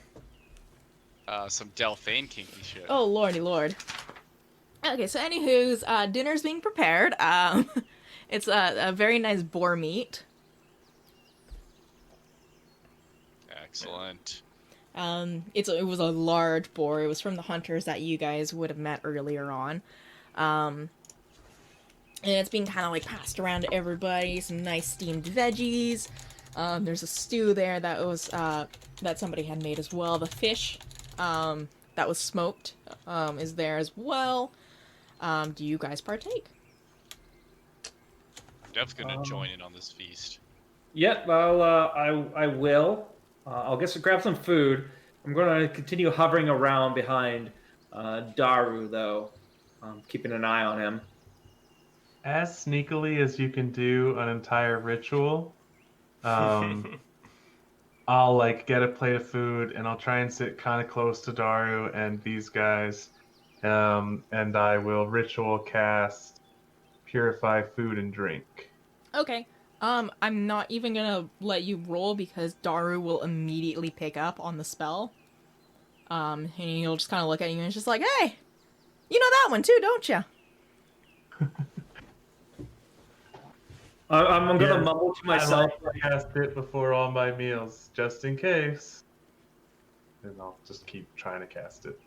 Some Delphine kinky shit. Oh lordy lord. Okay, so anywho's dinner's being prepared. It's a very nice boar meat. Excellent. It was a large boar. It was from the hunters that you guys would have met earlier on. And it's being kind of like passed around to everybody. Some nice steamed veggies. There's a stew there that was that somebody had made as well. The fish that was smoked is there as well. Do you guys partake? Dev's gonna join in on this feast. Yep, I will. I'll grab some food. I'm going to continue hovering around behind Daru, though, keeping an eye on him. As sneakily as you can do an entire ritual, I'll like get a plate of food and I'll try and sit kind of close to Daru and these guys, and I will ritual cast purify food and drink. Okay. I'm not even gonna let you roll because Daru will immediately pick up on the spell. And he'll just kind of look at you and it's just like, hey, you know that one too, don't you? I'm going to mumble to myself. I like to cast it before all my meals, just in case. And I'll just keep trying to cast it.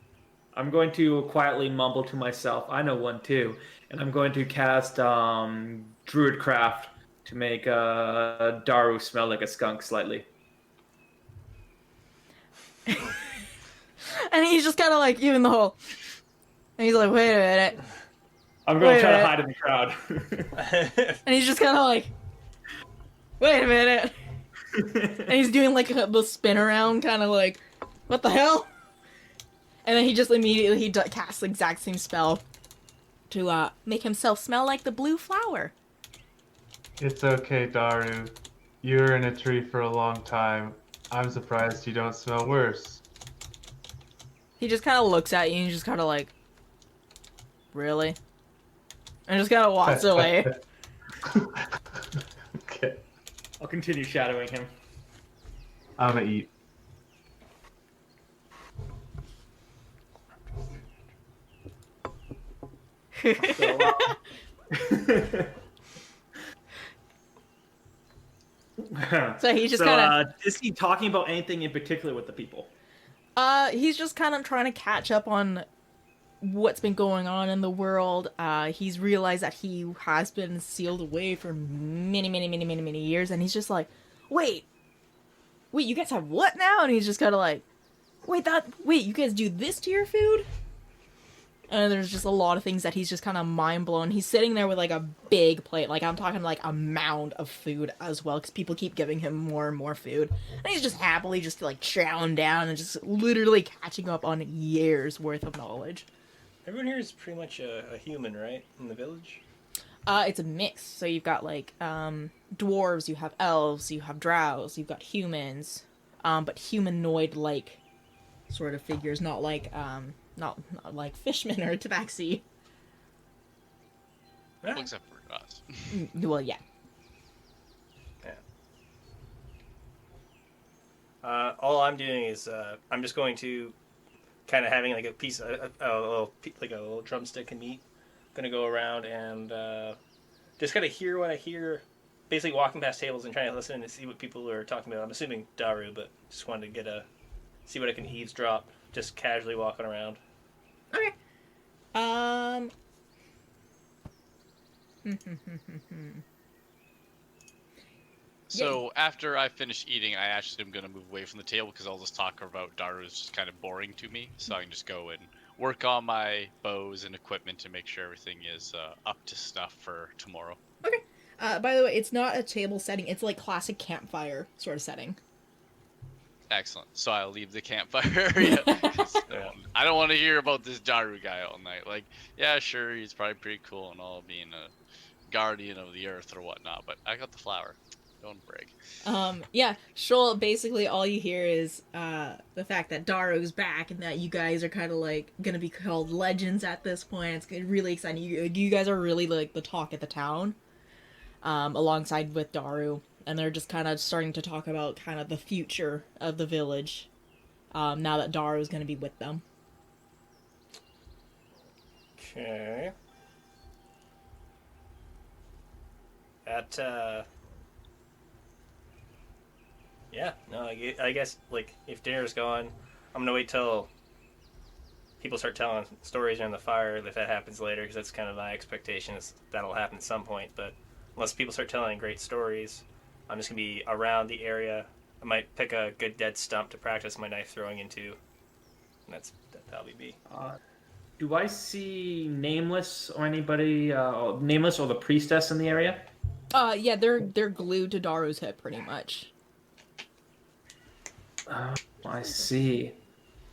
I'm going to quietly mumble to myself. I know one too. And I'm going to cast Druidcraft to make Daru smell like a skunk slightly. And he's just kind of like, even the whole. And he's like, wait a minute. I'm going Wait to a try to minute. hide in the crowd. And he's just kind of like, wait a minute. And he's doing like the spin around, kind of like, what the hell? And then he just immediately casts the exact same spell to make himself smell like the blue flower. It's okay, Daru. You were in a tree for a long time. I'm surprised you don't smell worse. He just kind of looks at you and just kind of like, really? And just kind of walks away. Okay, I'll continue shadowing him. I'm gonna eat. So he's just So, kind of, is he talking about anything in particular with the people? he's just kind of trying to catch up on what's been going on in the world. He's realized that he has been sealed away for many years, and he's just like, wait, you guys have what now? And he's just kind of like, wait, you guys do this to your food? And there's just a lot of things that he's just kind of mind blown. He's sitting there with like a big plate, like I'm talking like a mound of food as well, because people keep giving him more and more food, and he's just happily just like chowing down and just literally catching up on years worth of knowledge. Everyone here is pretty much a human, right? In the village? It's a mix. So you've got like dwarves, you have elves, you have drows, you've got humans, but humanoid like sort of figures, not like not like fishmen or tabaxi. Yeah. Well, except for us. Well, yeah. All I'm doing is I'm just going to kind of having like a piece, a little drumstick of meat. Gonna go around and just kind of hear what I hear. Basically, walking past tables and trying to listen and see what people are talking about. I'm assuming Daru, but just wanted to see what I can eavesdrop. Just casually walking around. Okay. So after I finish eating, I actually am gonna move away from the table because all this talk about Daru is just kind of boring to me. So I can just go and work on my bows and equipment to make sure everything is up to snuff for tomorrow. Okay. By the way, it's not a table setting. It's like classic campfire sort of setting. Excellent. So I'll leave the campfire area. 'Cause Yeah. I don't want to hear about this Daru guy all night. Like, yeah, sure, he's probably pretty cool and all, being a guardian of the earth or whatnot. But I got the flower. Don't break. Yeah, Shoal, basically all you hear is the fact that Daru's back and that you guys are kind of like gonna be called legends at this point. It's really exciting. You guys are really like the talk at the town, alongside with Daru, and they're just kind of starting to talk about kind of the future of the village, now that Daru's gonna be with them. Okay. Yeah, no, I guess, like, if dinner's gone, I'm gonna wait till people start telling stories around the fire, if that happens later, because that's kind of my expectation, is that'll happen at some point, but unless people start telling great stories, I'm just gonna be around the area. I might pick a good dead stump to practice my knife throwing into, and that'll be me. Do I see Nameless or anybody, Nameless or the priestess in the area? Yeah, they're glued to Daru's hip pretty much. I see.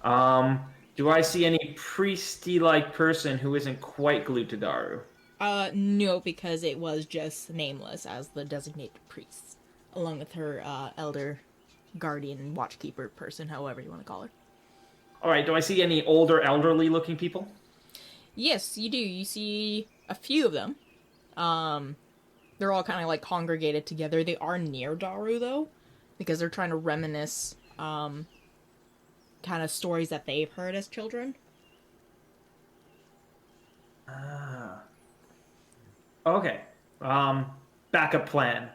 Do I see any priesty-like person who isn't quite glued to Daru? No, because it was just Nameless as the designated priest, along with her elder guardian watchkeeper person, however you want to call her. All right. Do I see any older, elderly-looking people? Yes, you do. You see a few of them. They're all kind of like congregated together. They are near Daru though, because they're trying to reminisce kind of stories that they've heard as children. Okay. Backup plan.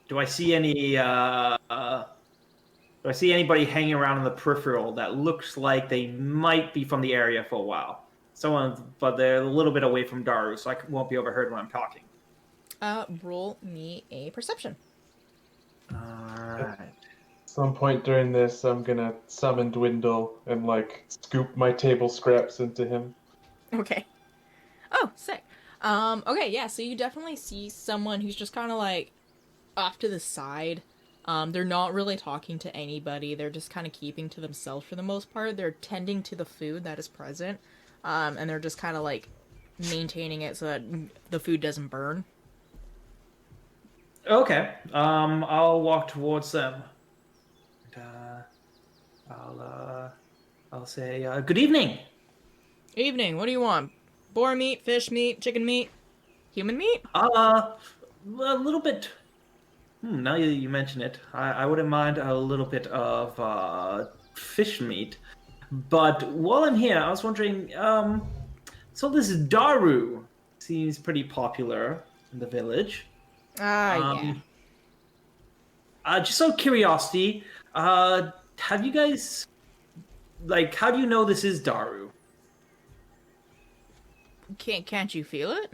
Do I see any? Do I see anybody hanging around in the peripheral that looks like they might be from the area for a while? Someone, but they're a little bit away from Daru, so I won't be overheard when I'm talking. Roll me a perception. Alright. Some point during this, I'm gonna summon Dwindle and like scoop my table scraps into him. Okay. Oh, sick. Okay, yeah, so you definitely see someone who's just kind of like off to the side. They're not really talking to anybody. They're just kind of keeping to themselves for the most part. They're tending to the food that is present. And they're just kind of like maintaining it so that the food doesn't burn. Okay. I'll walk towards them. I'll say, good evening. Evening, what do you want? Boar meat, fish meat, chicken meat, human meat? A little bit. Now you mention it, I wouldn't mind a little bit of fish meat. But while I'm here, I was wondering, so this Daru seems pretty popular in the village. Yeah. Just out of curiosity, have you guys, like, how do you know this is Daru? Can't you feel it?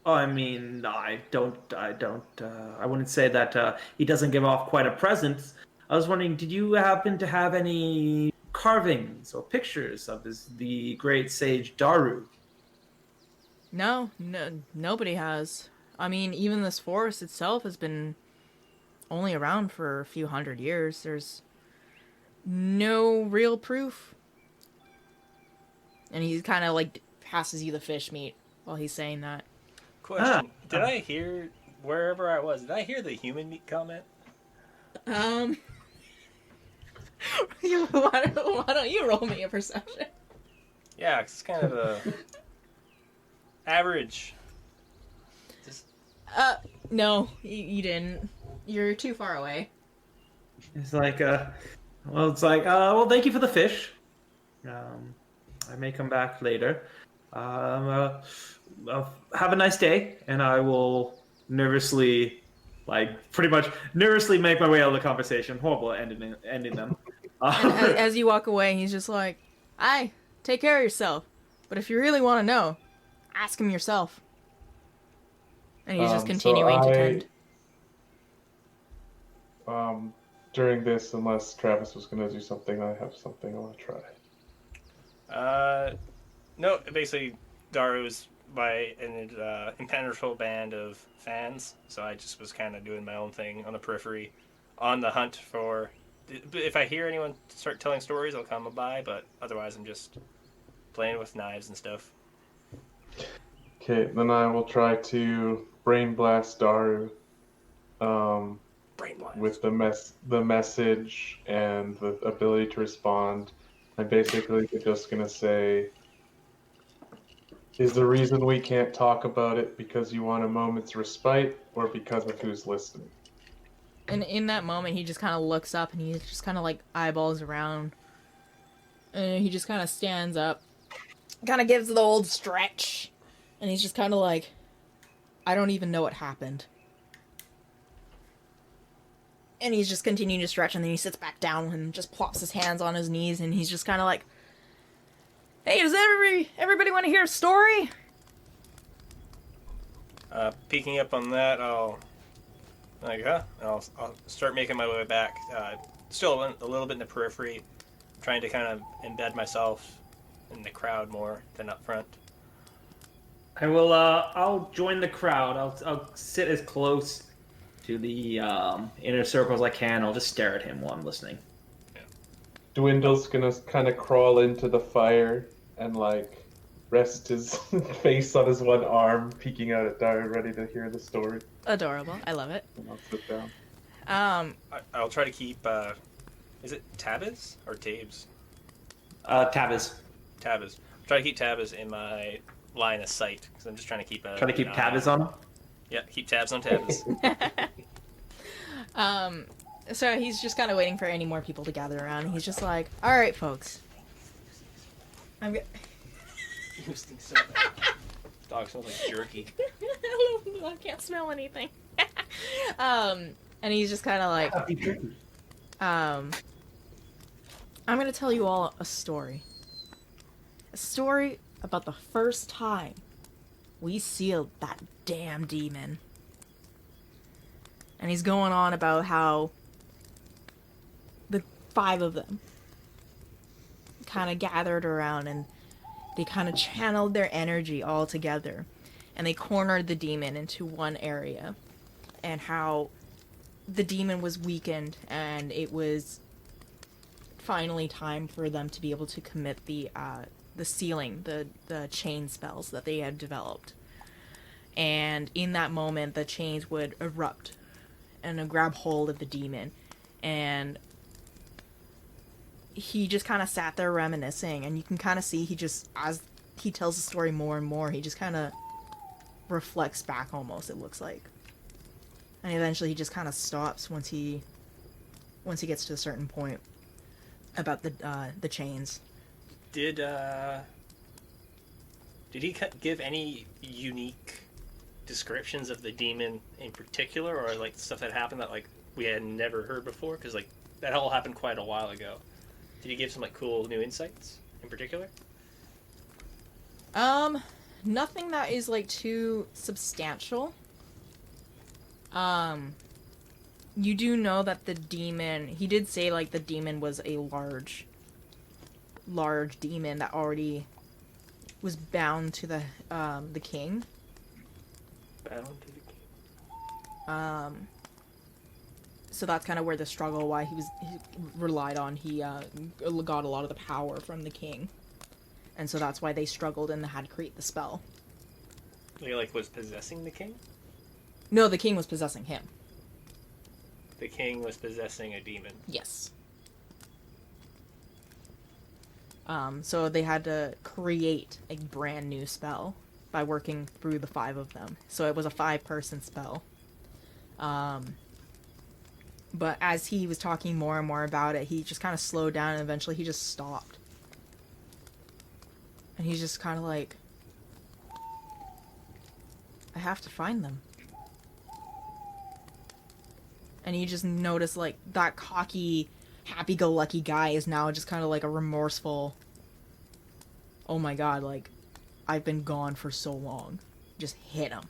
I mean, I wouldn't say that he doesn't give off quite a presence. I was wondering, did you happen to have any carvings or pictures of the great sage Daru? No, nobody has. I mean, even this forest itself has been only around for a few hundred years. There's no real proof. And he kind of like passes you the fish meat while he's saying that. Question: did I hear, wherever I was, did I hear the human meat comment? Why don't you roll me a perception? Yeah, 'cause it's kind of a average. Just No, you didn't. You're too far away. It's like, well, thank you for the fish. I may come back later. Have a nice day, and I will nervously, pretty much nervously make my way out of the conversation. Horrible at ending them. And as you walk away, he's just like, "Hi, take care of yourself. But if you really want to know, ask him yourself. And he's just continuing to tend. During this, unless Travis was going to do something, I have something I want to try. No, basically, Daru's by an impenetrable band of fans, so I just was kind of doing my own thing on the periphery, on the hunt for. If I hear anyone start telling stories, I'll come by, but otherwise, I'm just playing with knives and stuff. Okay, then I will try to brain blast Daru. Brain blast. With the message and the ability to respond. I'm basically just gonna say, is the reason we can't talk about it because you want a moment's respite, or because of who's listening? And in that moment, he just kind of looks up and he just kind of like eyeballs around. And he just kind of stands up, kind of gives the old stretch. And he's just kind of like, I don't even know what happened. And he's just continuing to stretch, and then he sits back down and just plops his hands on his knees, and he's just kind of like, hey, does everybody want to hear a story? Peeking up on that, I'll start making my way back. Still a little bit in the periphery, trying to kind of embed myself in the crowd more than up front. I will. I'll join the crowd. I'll sit as close to the inner circle as I can. I'll just stare at him while I'm listening. Dwindle's gonna kind of crawl into the fire and like rest his face on his one arm, peeking out at Daru, ready to hear the story. Adorable. I love it. And I'll sit down. I'll try to keep. Is it Tabiz or Tabes? Tabiz. Tabiz. Try to keep Tabiz in my line of sight because I'm just trying to keep. Try to keep Tabiz on him. Yeah, keep tabs on Tabiz. So he's just kind of waiting for any more people to gather around. He's just like, all right, folks. You stink so bad. Dog smells like jerky. I can't smell anything. And he's just kind of like, I'm gonna tell you all a story. A story about the first time we sealed that damn demon. And he's going on about how the 5 of them kind of gathered around and they kind of channeled their energy all together. And they cornered the demon into one area. And how the demon was weakened and it was finally time for them to be able to commit the sealing, the chain spells that they had developed. And in that moment, the chains would erupt and grab hold of the demon. And he just kind of sat there reminiscing, and you can kind of see he just, as he tells the story more and more, he just kind of reflects back almost, it looks like. And eventually he just kind of stops once he gets to a certain point about the chains. Did he give any unique descriptions of the demon in particular, or like stuff that happened that like we had never heard before? Because like that all happened quite a while ago. Did he give some like cool new insights in particular? Nothing that is like too substantial. You do know that the demon, he did say like the demon was a large demon that already was bound to the king. Bound to the king. So that's kind of where the struggle, why he relied on, he got a lot of the power from the king. And so that's why they struggled and had to create the spell. He like was possessing the king? No, the king was possessing him. The king was possessing a demon. Yes. So they had to create a brand new spell by working through the 5 of them. So it was a 5-person spell. But as he was talking more and more about it, he just kind of slowed down and eventually he just stopped. And he's just kind of like, I have to find them. And you just notice, like, that cocky, happy-go-lucky guy is now just kind of like a remorseful oh my god, like, I've been gone for so long. Just hit him.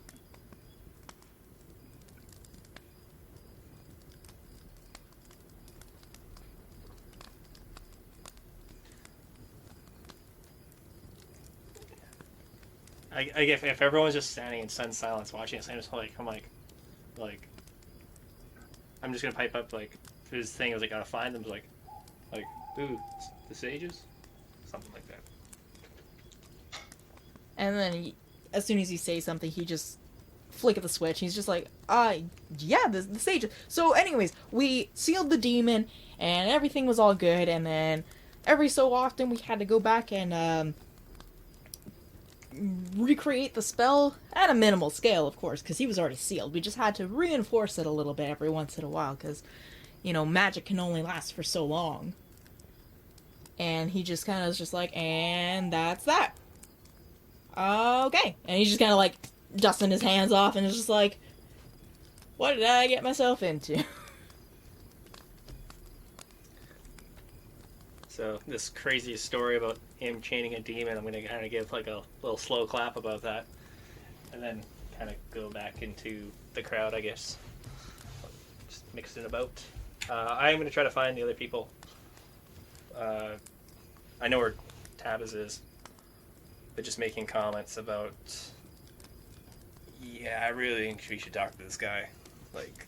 I guess if everyone's just standing in stunned silence watching it, I'm just gonna pipe up like his thing. I was like, gotta find them. Like, ooh, the sages, something like that. And then, as soon as you say something, he just flick of the switch. He's just like, yeah, the sages. So, anyways, we sealed the demon, and everything was all good. And then, every so often, we had to go back and recreate the spell at a minimal scale, of course, because he was already sealed. We just had to reinforce it a little bit every once in a while, because, you know, magic can only last for so long. And he just kind of was just like, and that's that. Okay. And he's just kind of like dusting his hands off and is just like, what did I get myself into? So this crazy story about him chaining a demon, I'm gonna kind of give like a little slow clap about that, and then kind of go back into the crowd, I guess. Just mix it about. I'm gonna try to find the other people. I know where Tabas is, but just making comments about. Yeah, I really think we should talk to this guy. Like,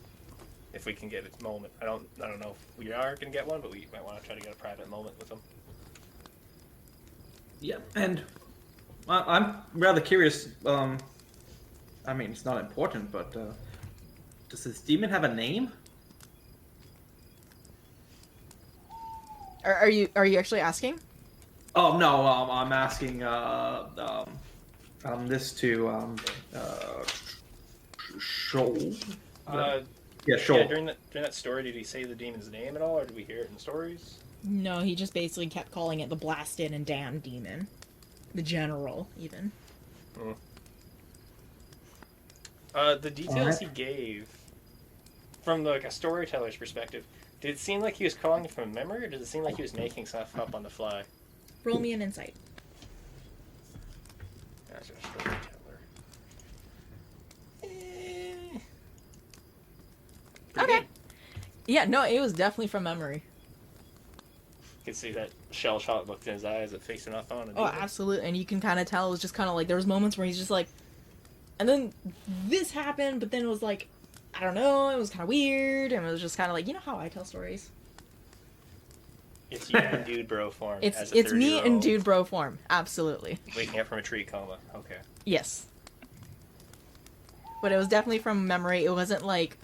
if we can get a moment. I don't know if we are gonna get one, but we might want to try to get a private moment with him. Yeah, and I'm rather curious. I mean, it's not important, but does this demon have a name? Are you actually asking? Oh no, I'm asking this to Shoal. Yeah, Shoal. Yeah, during that story, did he say the demon's name at all, or did we hear it in stories? No, he just basically kept calling it the blasted and damned demon. The general, even. The details he gave, from like a storyteller's perspective, did it seem like he was calling it from memory, or does it seem like he was making stuff up on the fly? Roll me an insight. That's a storyteller. Pretty Okay. good. Yeah, no, it was definitely from memory. You can see that shell shot looked in his eyes that facing off on it. Oh, absolutely. And you can kind of tell it was just kind of like, there was moments where he's just like, and then this happened, but then it was like, I don't know, it was kind of weird, and it was just kind of like, you know how I tell stories? It's you in dude bro form. It's me in dude bro form, absolutely. Waking up from a tree coma. Okay. Yes. But it was definitely from memory. It wasn't like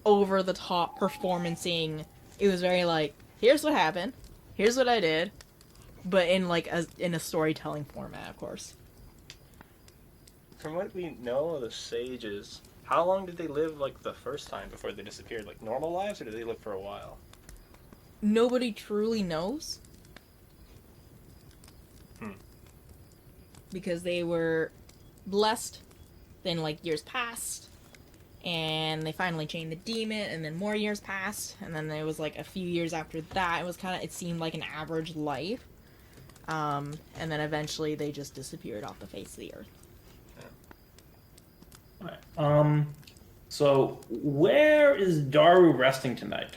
over the top performancing. It was very like, here's what happened, here's what I did, but in like in a storytelling format, of course. From what we know of the sages, how long did they live like the first time before they disappeared? Like normal lives, or did they live for a while? Nobody truly knows. Because they were blessed, then like years passed, and they finally chained the demon, and then more years passed, and then there was like a few years after that, it seemed like an average life. And then eventually they just disappeared off the face of the earth. So where is Daru resting tonight?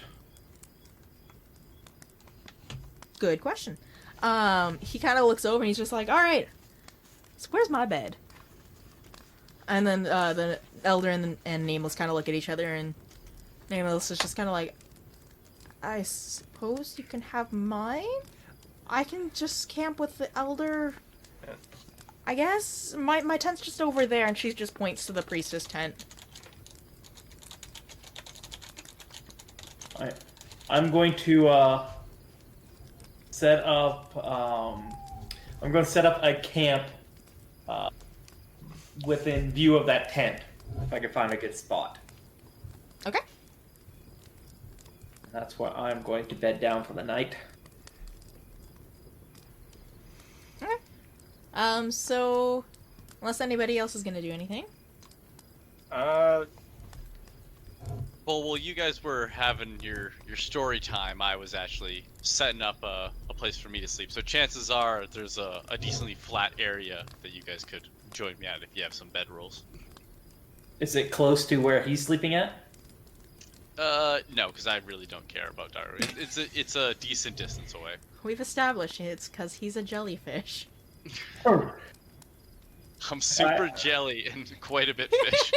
Good question. He kind of looks over and he's just like, all right, so where's my bed? And then the Elder and Nameless kind of look at each other, and Nameless is just kind of like, I suppose you can have mine? I can just camp with the Elder, I guess? My tent's just over there, and she just points to the priestess tent. Alright. I'm going to set up a camp within view of that tent, if I can find a good spot. Okay. That's where I'm going to bed down for the night. Okay. So, unless anybody else is gonna do anything. Well, Well, while you guys were having your story time, I was actually setting up a place for me to sleep. So chances are there's a decently flat area that you guys could join me at if you have some bedrolls. Is it close to where he's sleeping at? No, because I really don't care about Daru. It's a decent distance away. We've established it's because he's a jellyfish. I'm super jelly and quite a bit fish.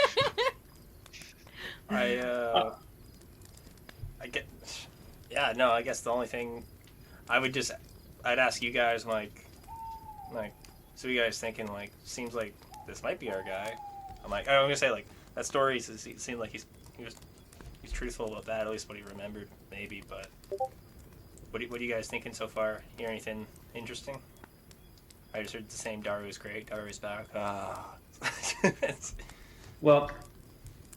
I get. Yeah, no. I guess the only thing I'd ask you guys like, so you guys thinking like, seems like this might be our guy. I'm gonna say like that story. It seemed like he's truthful about that. At least what he remembered, maybe. But what are you guys thinking so far? Hear anything interesting? I just heard the same. Daru's great. Daru's back. Well,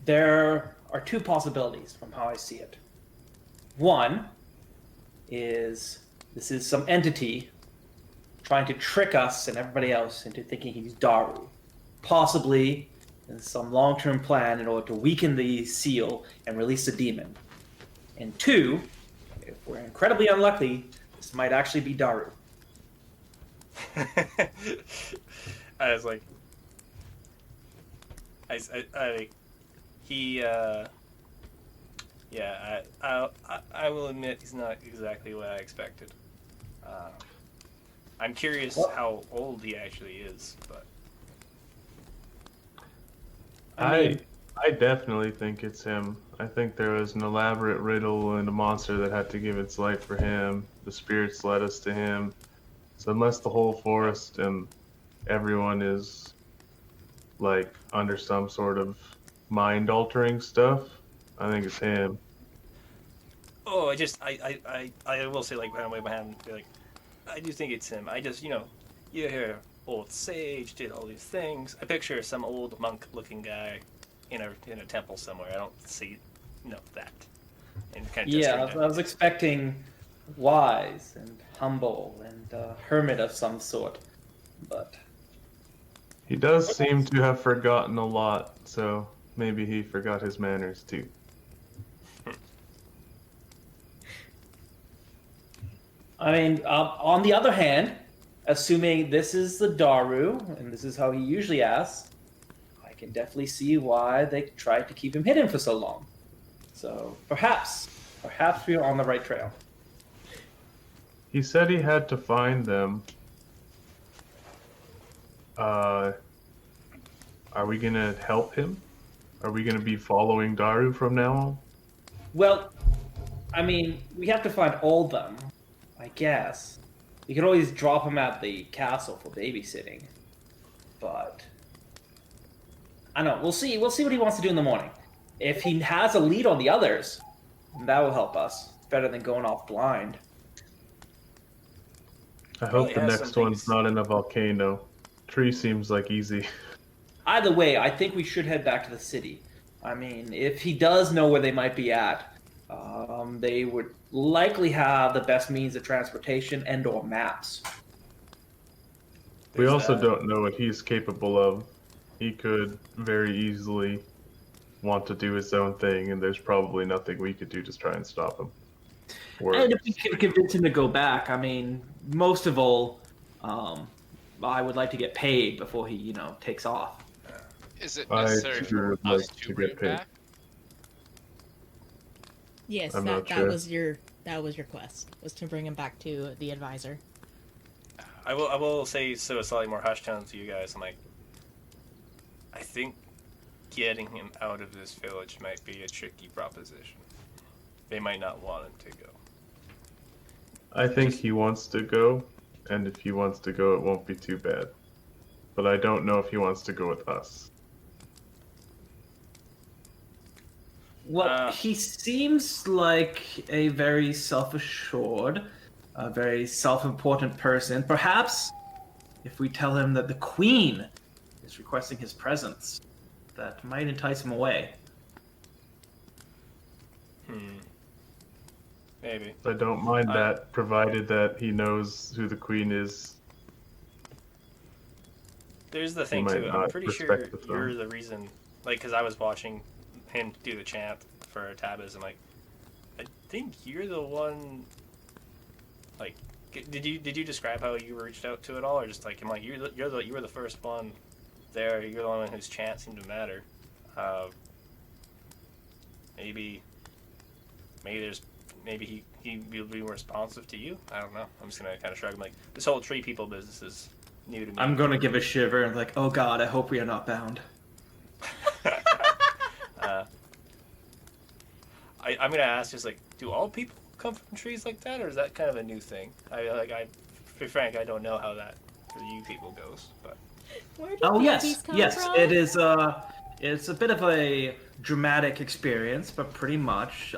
there are two possibilities from how I see it. One is this is some entity trying to trick us and everybody else into thinking he's Daru. Possibly in some long-term plan in order to weaken the seal and release the demon. And two, if we're incredibly unlucky, this might actually be Daru. I was like, I will admit he's not exactly what I expected. I'm curious how old he actually is, but I definitely think it's him. I think there was an elaborate riddle and a monster that had to give its life for him. The spirits led us to him. So unless the whole forest and everyone is like under some sort of mind altering stuff, I think it's him. oh, I will say like when I wave my hand, be like, I do think it's him. I just you hear old sage did all these things. I picture some old monk-looking guy in a temple somewhere. I don't see that. And kind of Yeah, I was expecting wise and humble and a hermit of some sort, but He does seem to have forgotten a lot, so maybe he forgot his manners too. I mean, on the other hand, assuming this is the Daru and this is how he usually asks, I can definitely see why they tried to keep him hidden for so long. So perhaps we're on the right trail. He said he had to find them. Are we gonna help him? Are we gonna be following Daru from now on? Well, I mean, we have to find all of them, I guess. We could always drop him at the castle for babysitting, but I don't know. We'll see. We'll see what he wants to do in the morning. If he has a lead on the others, that will help us. It's better than going off blind. I hope he the has next some one's things- not in a volcano. Tree seems like easy. Either way, I think we should head back to the city. I mean, if he does know where they might be at, they would likely have the best means of transportation and/or maps. We There's also that. don't know what he's capable of. He could very easily want to do his own thing, and there's probably nothing we could do to try and stop him. Or And if we could convince him to go back, I mean, most of all, I would like to get paid before he, takes off. Is it I necessary too for would us like to to bring get paid. back? Yes, I'm that not sure. was your quest, was to bring him back to the advisor. I will say so. It's slightly more hushed tone to you guys. I'm like, I think getting him out of this village might be a tricky proposition. They might not want him to go. I think he wants to go, and if he wants to go, it won't be too bad. But I don't know if he wants to go with us. Well, he seems like a very self-assured, a very self-important person. Perhaps if we tell him that the Queen is requesting his presence, that might entice him away. Maybe. I don't mind that, provided that he knows who the Queen is. There's the thing might too. I'm not pretty respect sure the throne. you're the reason. Like, because I was watching him do the chant for Tabas. I'm like, I think you're the one. Like, did you describe how you reached out to it all, or just like I'm like you were the first one there. You're the one whose chant seemed to matter. Maybe he will be more responsive to you. I don't know. I'm just gonna kind of shrug. I'm like, this whole tree people business is new to me. I'm gonna give a shiver and like, oh god, I hope we are not bound. I'm gonna ask, just like, do all people come from trees like that, or is that kind of a new thing? To be frank, I don't know how that for you people goes, but. Where did Oh babies yes, come yes, from? it is. It's a bit of a dramatic experience, but pretty much,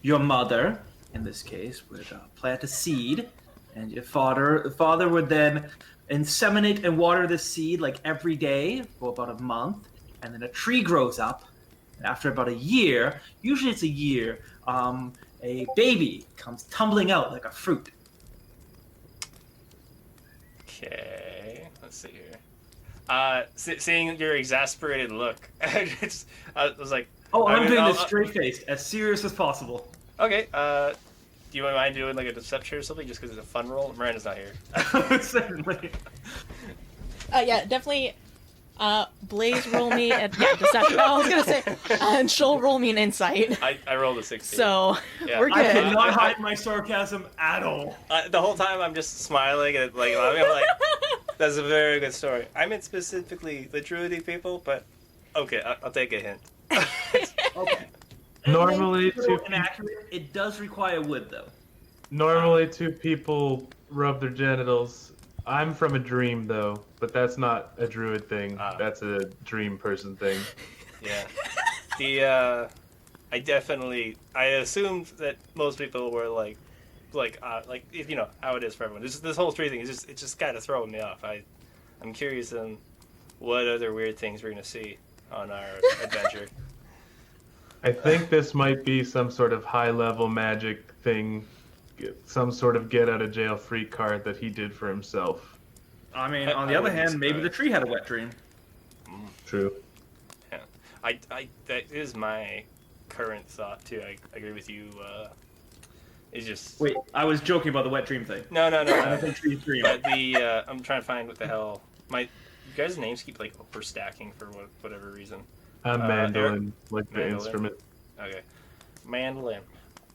your mother, in this case, would plant a seed, and the father would then inseminate and water the seed like every day for about a month, and then a tree grows up. And after about a year, usually it's a year, a baby comes tumbling out like a fruit. Okay, let's see here. Seeing your exasperated look, I was like, Oh, I'm doing I'll- this straight faced, as serious as possible. okay. Do you mind doing like a deception or something, just because it's a fun roll? Miranda's not here. Certainly. Yeah, definitely. Blaze roll me and yeah, deception. I was gonna say, and she'll roll me an insight. I rolled a 16. So Yeah. we're I good. cannot hide my sarcasm at all. The whole time I'm just smiling and like laughing. I'm like, that's a very good story. I meant specifically the Druidy people, but okay, I'll take a hint. Okay. Normally, True and accurate. It does require wood, though. Normally, two people rub their genitals. I'm from a dream, though, but that's not a druid thing. Ah. That's a dream person thing. Yeah. I assumed that most people were like you know how it is for everyone. This whole tree thing it's just kind of throwing me off. I'm curious on what other weird things we're gonna see on our adventure. I think this might be some sort of high-level magic thing, some sort of get-out-of-jail-free card that he did for himself. I mean, I on the other wouldn't be hand, maybe the surprised. tree had a wet dream. True. Yeah, that is my current thought too. I agree with you. It's just Wait, I was joking about the wet dream thing. no. I don't think trees dream. But I'm trying to find what the hell you guys' names keep like overstacking for whatever reason. Mandolin, like the Mandolin. instrument. Okay, mandolin.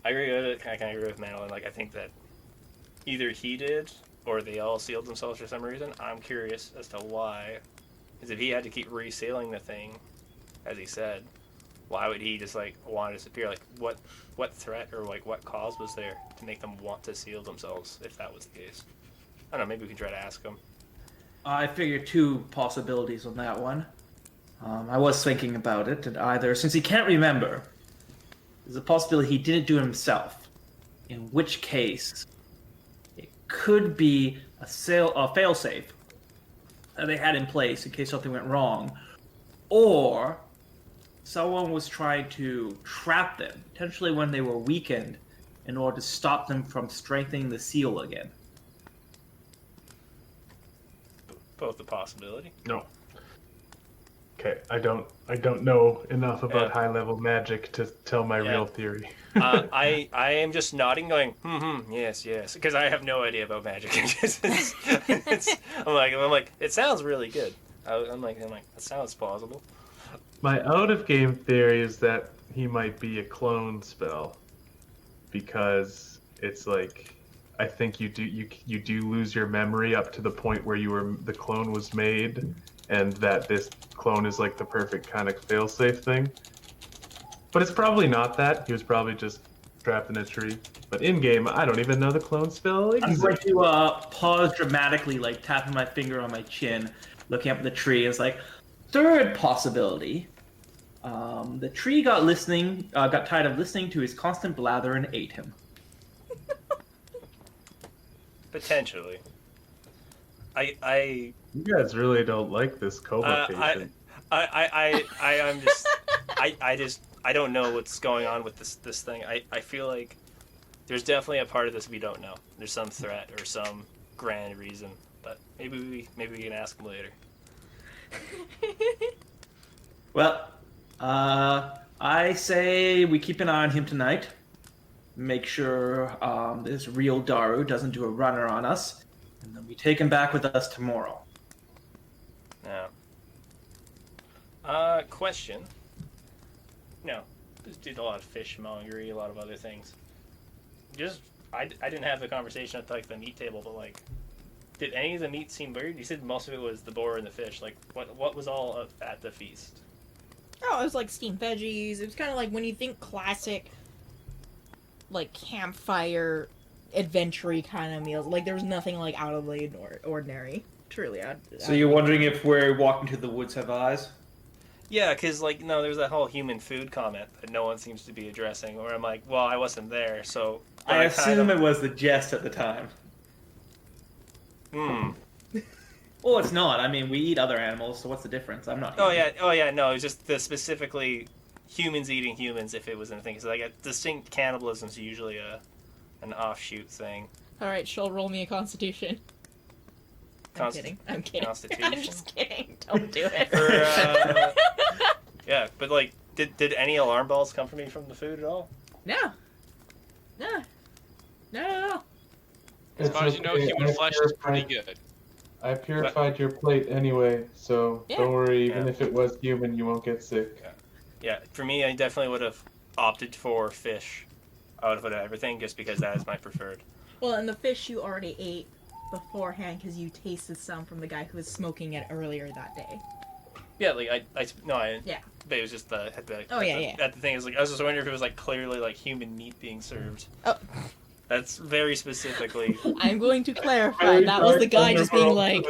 I agree with it. I kind of agree with mandolin. Like I think that either he did or they all sealed themselves for some reason. I'm curious as to why. Because if he had to keep resealing the thing, as he said, why would he just like want to disappear? Like what threat or like what cause was there to make them want to seal themselves if that was the case? I don't know. Maybe we can try to ask him. I figure two possibilities on that one. I was thinking about it, and either, since he can't remember, there's a possibility he didn't do it himself, in which case it could be a failsafe that they had in place in case something went wrong, or someone was trying to trap them, potentially when they were weakened, in order to stop them from strengthening the seal again. Both a possibility. No. Okay, I don't know enough about Yeah. high-level magic to tell my Yeah. real theory. I am just nodding, going, yes, because I have no idea about magic. I'm like, it sounds really good. I'm like, that sounds plausible. My out-of-game theory is that he might be a clone spell, because it's like I think you do lose your memory up to the point where the clone was made, and that this clone is like the perfect kind of failsafe thing. But it's probably not that. He was probably just trapped in a tree. But in game, I don't even know the clone spell I'm exists. going to pause dramatically, like tapping my finger on my chin, looking up at the tree. It's like, third possibility. The tree got tired of listening to his constant blather and ate him. Potentially. I You guys really don't like this coma patient. I'm just I don't know what's going on with this thing. I feel like there's definitely a part of this we don't know. There's some threat or some grand reason, but maybe we can ask him later. Well, I say we keep an eye on him tonight. Make sure this real Daru doesn't do a runner on us, and then we take him back with us tomorrow. Yeah. Question. No, just did a lot of fishmongery, a lot of other things. I didn't have the conversation at like the meat table, but like, did any of the meat seem weird? You said most of it was the boar and the fish. Like, what was all at the feast? Oh, it was like steamed veggies. It was kind of like when you think classic, like campfire, adventure kind of meals. Like there was nothing like out of the ordinary. Truly, So you're wondering if we're walking to the woods have eyes? Yeah, because like no, there's that whole human food comment that no one seems to be addressing. Where I'm like, well, I wasn't there, so I assume it was the jest at the time. Hmm. Well, it's not. I mean, we eat other animals, so what's the difference? I'm not. Oh yeah. No, it's just the specifically humans eating humans. If it was a thing, so like a distinct cannibalism is usually an offshoot thing. All right, she'll roll me a Constitution. I'm kidding. I'm kidding. Constitution. I'm just kidding. Don't do it. Or, yeah, but like, did any alarm bells come from me from the food at all? No. No. As far as you know, human flesh is pretty good. I purified your plate anyway, so Yeah. don't worry. Even Yeah. if it was human, you won't get sick. Yeah, for me, I definitely would have opted for fish out of everything, just because that is my preferred. Well, and the fish you already ate beforehand because you tasted some from the guy who was smoking it earlier that day. Yeah, like I Yeah. But it was just the yeah. That the thing is like I was just wondering if it was like clearly like human meat being served. Oh. That's very specifically. I'm going to clarify. That was the guy just being like.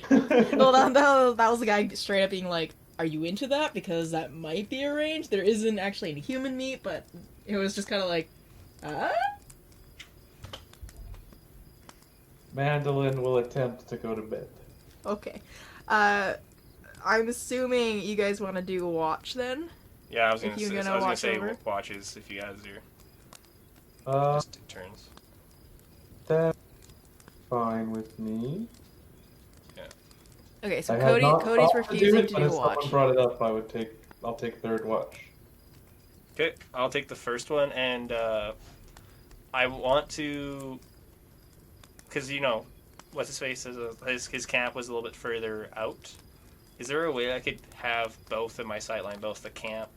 Well, that was the guy straight up being like, "Are you into that? Because that might be arranged. There isn't actually any human meat, but it was just kind of like, Mandolin will attempt to go to bed. Okay. I'm assuming you guys want to do a watch then. Yeah, I was If gonna you're say, gonna I was gonna watch say over. watches if you guys are Uh, just take turns. that's fine with me. Okay, so I had not Cody's thought to refusing it, to but do if a watch. someone brought it up, I'll take third watch. Okay, I'll take the first one, and I want to, because you know, what's his face is his camp was a little bit further out. Is there a way I could have both in my sightline, both the camp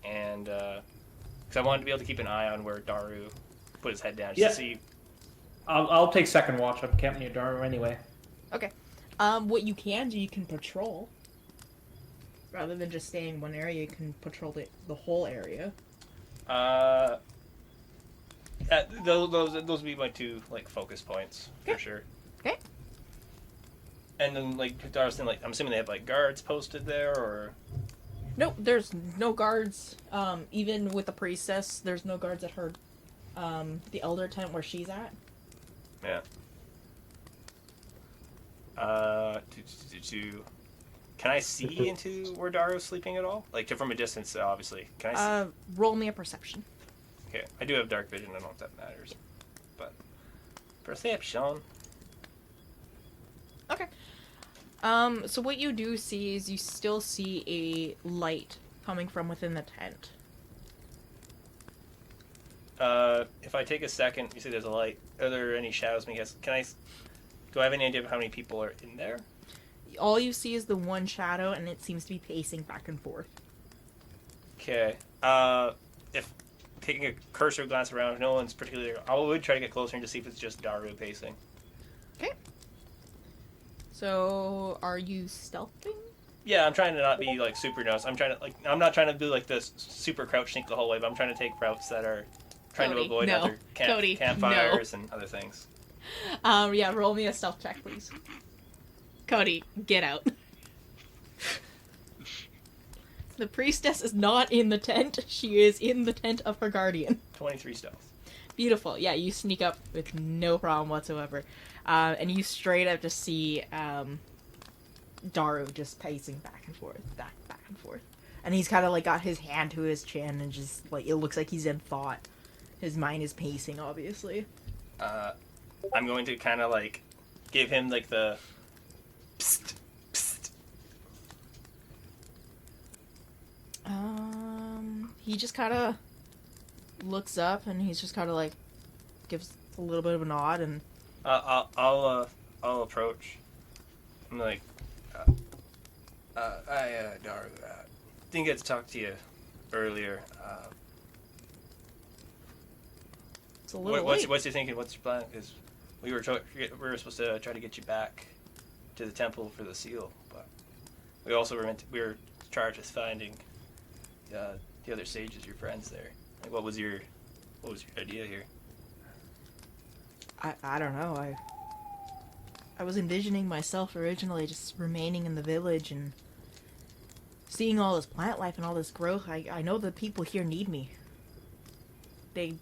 and because I wanted to be able to keep an eye on where Daru put his head down, just to see. I'll take second watch. I'm camping near Daru anyway. Okay. What you can do, you can patrol. Rather than just staying in one area, you can patrol the whole area. Those would be my two like focus points for sure. Okay. And then like Darcy, like I'm assuming they have like guards posted there, or Nope, there's no guards. Even with the priestess, there's no guards at her, the elder tent where she's at. yeah. Can I see into where Daru's sleeping at all? Like from a distance, obviously. Can I see? Roll me a perception. Okay, I do have dark vision. I don't know if that matters, but perception. Okay. So what you do see is you still see a light coming from within the tent. If I take a second, you see there's a light. Are there any shadows? Do I have any idea of how many people are in there? All you see is the one shadow, and it seems to be pacing back and forth. Okay. If taking a cursory glance around, if no one's particularly, I would try to get closer and to see if it's just Daru pacing. Okay. So, are you stealthing? Yeah, I'm trying to not be like super nose. I'm not trying to do like this super crouch sneak the whole way, but I'm trying to take routes that are trying Cody, to avoid no. other Cody, campfires and other things. Yeah, roll me a stealth check, please. Cody, get out. The priestess is not in the tent. She is in the tent of her guardian. 23 stealth. Beautiful. Yeah, you sneak up with no problem whatsoever. And you straight up just see Daru just pacing back and forth, back and forth. And he's kind of like got his hand to his chin and just like it looks like he's in thought. His mind is pacing, obviously. I'm going to kind of like give him like the psst, psst. he just kind of looks up and he's just kind of like gives a little bit of a nod and I'll approach. I'm like, Daru, didn't get to talk to you earlier. it's a little late. What's you thinking? What's your plan? Because we were supposed to try to get you back to the temple for the seal, but we also we were charged with finding the other sages, your friends there. Like, what was your idea here? I don't know. I was envisioning myself originally just remaining in the village and seeing all this plant life and all this growth. I know the people here need me. They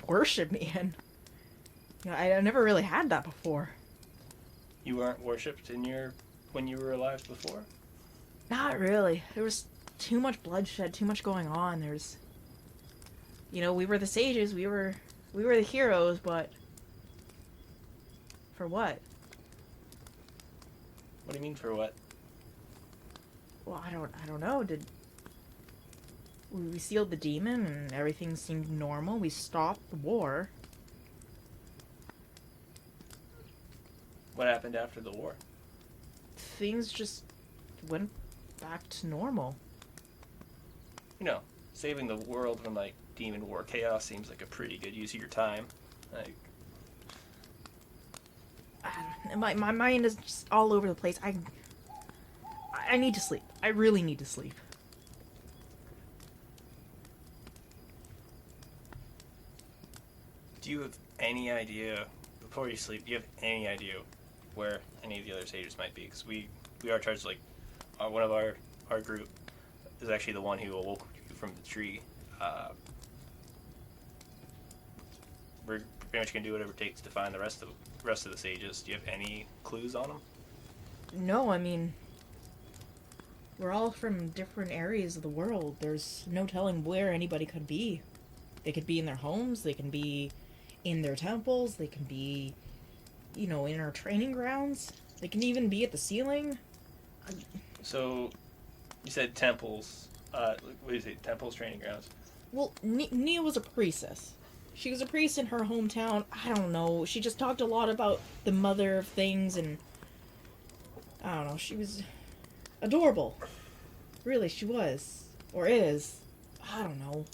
worship me, and I never really had that before. You weren't worshipped when you were alive before? Not really. There was too much bloodshed, too much going on. There's, we were the sages, we were the heroes, but for what? What do you mean for what? Well, I don't know. We sealed the demon and everything seemed normal. We stopped the war. What happened after the war? Things just went back to normal. Saving the world from like demon war chaos seems like a pretty good use of your time. Like, My mind is just all over the place. I need to sleep. I really need to sleep. do you have any idea, before you sleep, do you have any idea where any of the other sages might be? Because we are charged, like, one of our group is actually the one who awoke you from the tree. We're pretty much going to do whatever it takes to find the rest of the sages. Do you have any clues on them? No, I mean, we're all from different areas of the world. There's no telling where anybody could be. They could be in their homes, they can be in their temples, they can be, in our training grounds. They can even be at the ceiling. So, you said temples. What do you say? Temples, training grounds. Well, Nia was a priestess. She was a priest in her hometown. I don't know. She just talked a lot about the mother of things, and I don't know. She was adorable. Really, she was. Or is. I don't know.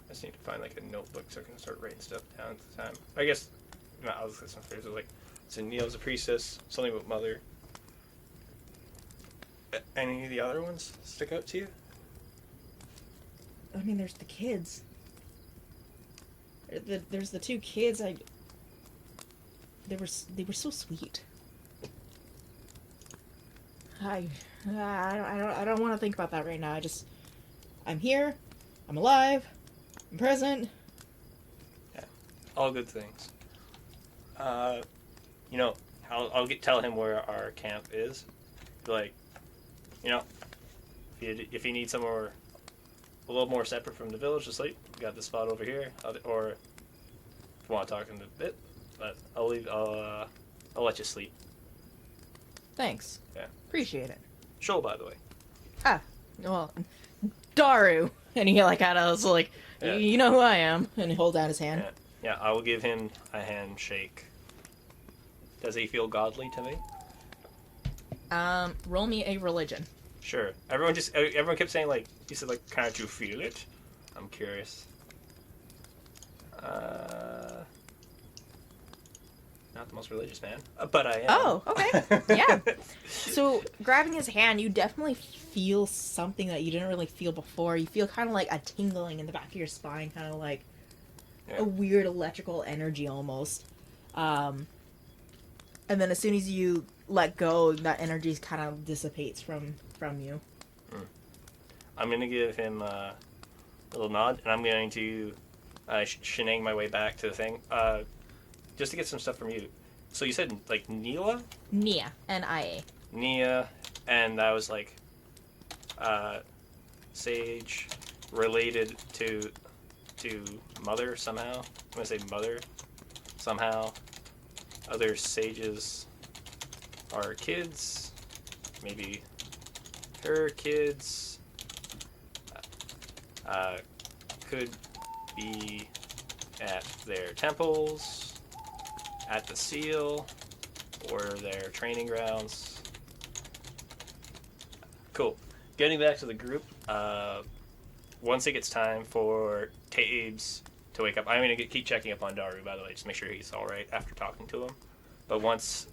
I just need to find like a notebook so I can start writing stuff down at the time. I guess I'll just get some phrases like, so Neil's a priestess, something about mother. Any of the other ones stick out to you? I mean, there's the kids. There's the two kids. They were so sweet. I don't want to think about that right now. I'm here. I'm alive. I'm present. Yeah, all good things. I'll tell him where our camp is. Like, if you need somewhere a little more separate from the village to sleep, we got this spot over here. Or if you want to talk in a bit, but I'll let you sleep. Thanks. Yeah. Appreciate it. Show, by the way. Well, Daru. And he kind of was like, Yeah. you know who I am. And he holds out his hand. Yeah, I will give him a handshake. Does he feel godly to me? Roll me a religion. Sure. Everyone kept saying, like, he said, like, can't you feel it? I'm curious. Not the most religious man, but I am. Oh, okay. Yeah. So, grabbing his hand, you definitely feel something that you didn't really feel before. You feel kind of like a tingling in the back of your spine, kind of like a weird electrical energy almost. And then as soon as you let go, that energy kind of dissipates from you. I'm going to give him a little nod, and I'm going to shenang my way back to the thing, just to get some stuff from you. So you said, like, Neela? Nia. N-I-A. Nia, and that was, like, sage related to mother somehow. I'm going to say mother somehow. Other sages are kids. Maybe her kids. Could be at their temples, at the seal, or their training grounds. Cool. Getting back to the group, once it gets time for Tabes to wake up, I'm going to keep checking up on Daru, by the way, just make sure he's alright after talking to him. But once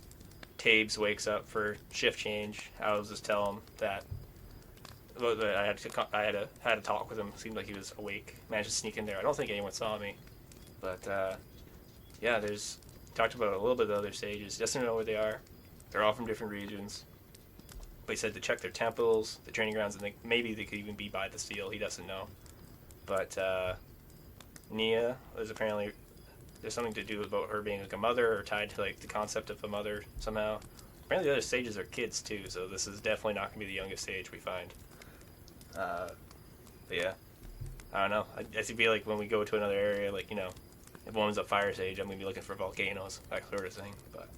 Tabes wakes up for shift change, I'll just tell him that I had to talk with him. It seemed like he was awake. Managed to sneak in there. I don't think anyone saw me. But, yeah, talked about a little bit of the other stages. Doesn't know where they are. They're all from different regions. But he said to check their temples, the training grounds, and maybe they could even be by the seal. He doesn't know. But, Nia is apparently... There's something to do about her being like a mother or tied to like the concept of a mother somehow. Apparently the other stages are kids too, so this is definitely not going to be the youngest stage we find. But yeah, I don't know. I feel like when we go to another area, like, you know, if one's a fire stage, I'm going to be looking for volcanoes, that sort of thing. But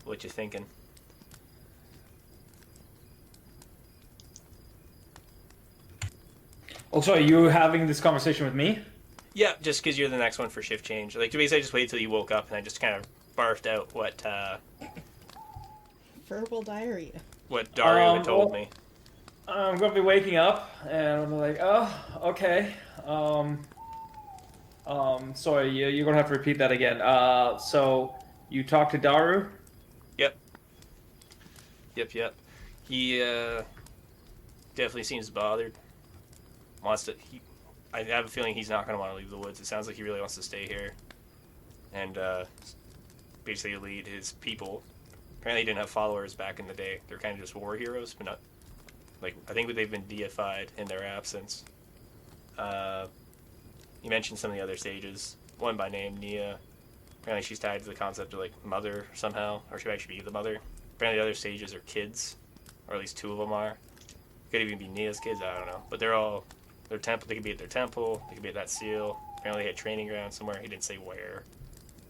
what you thinking? Oh, sorry, you were having this conversation with me? Yeah, just because you're the next one for shift change. Like, to be, I just waited till you woke up and I just kind of barfed out what Verbal diarrhea. what Daru had told me. I'm gonna be waking up and I'm like, oh, okay. Sorry, you're gonna have to repeat that again. So you talked to Daru? Yep. He definitely seems bothered. I have a feeling he's not going to want to leave the woods. It sounds like he really wants to stay here and basically lead his people. Apparently he didn't have followers back in the day. They're kind of just war heroes, but not... Like, I think they've been deified in their absence. You mentioned some of the other sages. One by name, Nia. Apparently she's tied to the concept of, like, mother somehow, or she might actually be the mother. Apparently the other sages are kids, or at least two of them are. Could even be Nia's kids, I don't know. But they're all... Their temple, they could be at their temple, they could be at that seal. Apparently they had training ground somewhere, he didn't say where.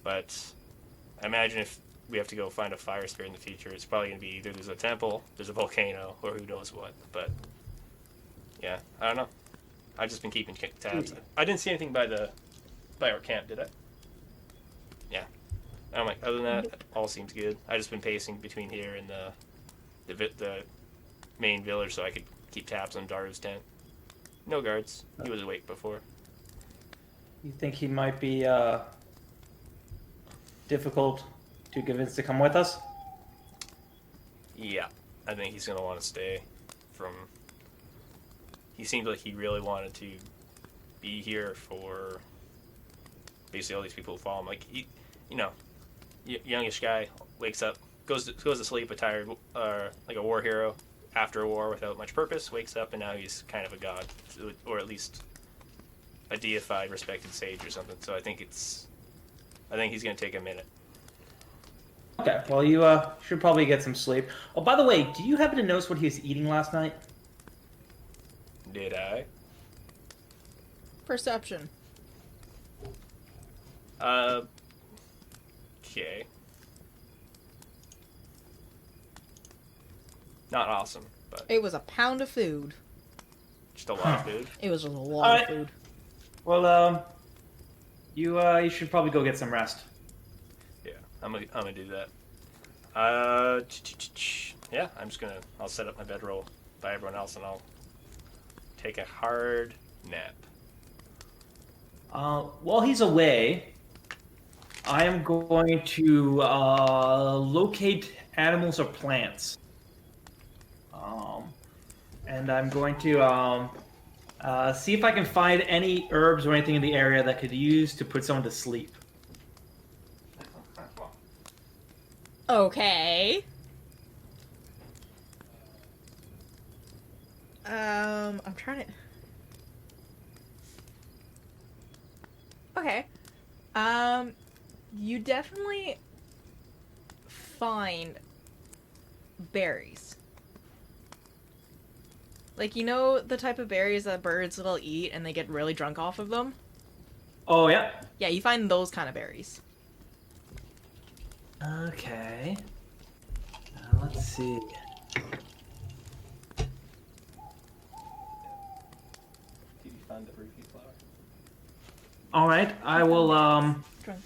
But I imagine if we have to go find a fire spirit in the future, it's probably going to be either there's a temple, there's a volcano, or who knows what. But, yeah, I don't know. I've just been keeping tabs. I didn't see anything by our camp, did I? Yeah. I'm like, other than that, all seems good. I've just been pacing between here and the main village so I could keep tabs on Daru's tent. No guards. He was awake before. You think he might be difficult to convince to come with us? Yeah. I think he's going to want to stay He seemed like he really wanted to be here for basically all these people who follow him. Like, youngish guy, wakes up, goes to sleep a tired, like a war hero, after a war without much purpose, wakes up, and now he's kind of a god, or at least a deified, respected sage or something. So I think he's going to take a minute. Okay, well, you should probably get some sleep. Oh, by the way, do you happen to notice what he was eating last night? Did I? Perception. Okay. Not awesome, but It was a pound of food. just a lot of food. It was just a lot of food. Well, you should probably go get some rest. Yeah, I'm gonna do that. Yeah, I'll set up my bedroll by everyone else, and I'll take a hard nap. While he's away, I am going to locate animals or plants. And I'm going to see if I can find any herbs or anything in the area that could use to put someone to sleep. Okay. I'm trying to... Okay. You definitely find berries. Like, you know the type of berries that birds will eat and they get really drunk off of them? Oh, yeah? Yeah, you find those kind of berries. Okay. Let's see. find the rookie flower. All right, I will. Drunk berries.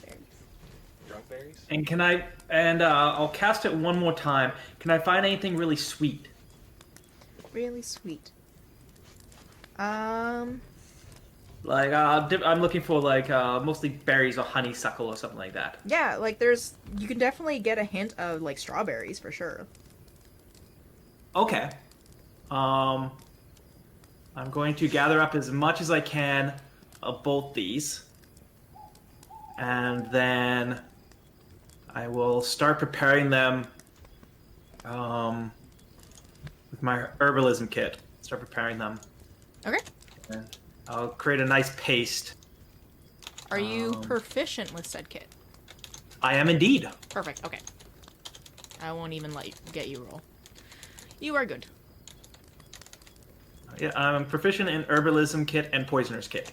Drunk berries? And can I? And I'll cast it one more time. Can I find anything really sweet? Really sweet. Like I'm looking for like mostly berries or honeysuckle or something like that. Yeah, like you can definitely get a hint of like strawberries for sure. Okay. I'm going to gather up as much as I can of both these, and then I will start preparing them with my herbalism kit. Start preparing them. Okay. And I'll create a nice paste. Are you proficient with said kit? I am indeed. Perfect. Okay. I won't even let you get you roll. You are good. Yeah, I'm proficient in herbalism kit and poisoner's kit.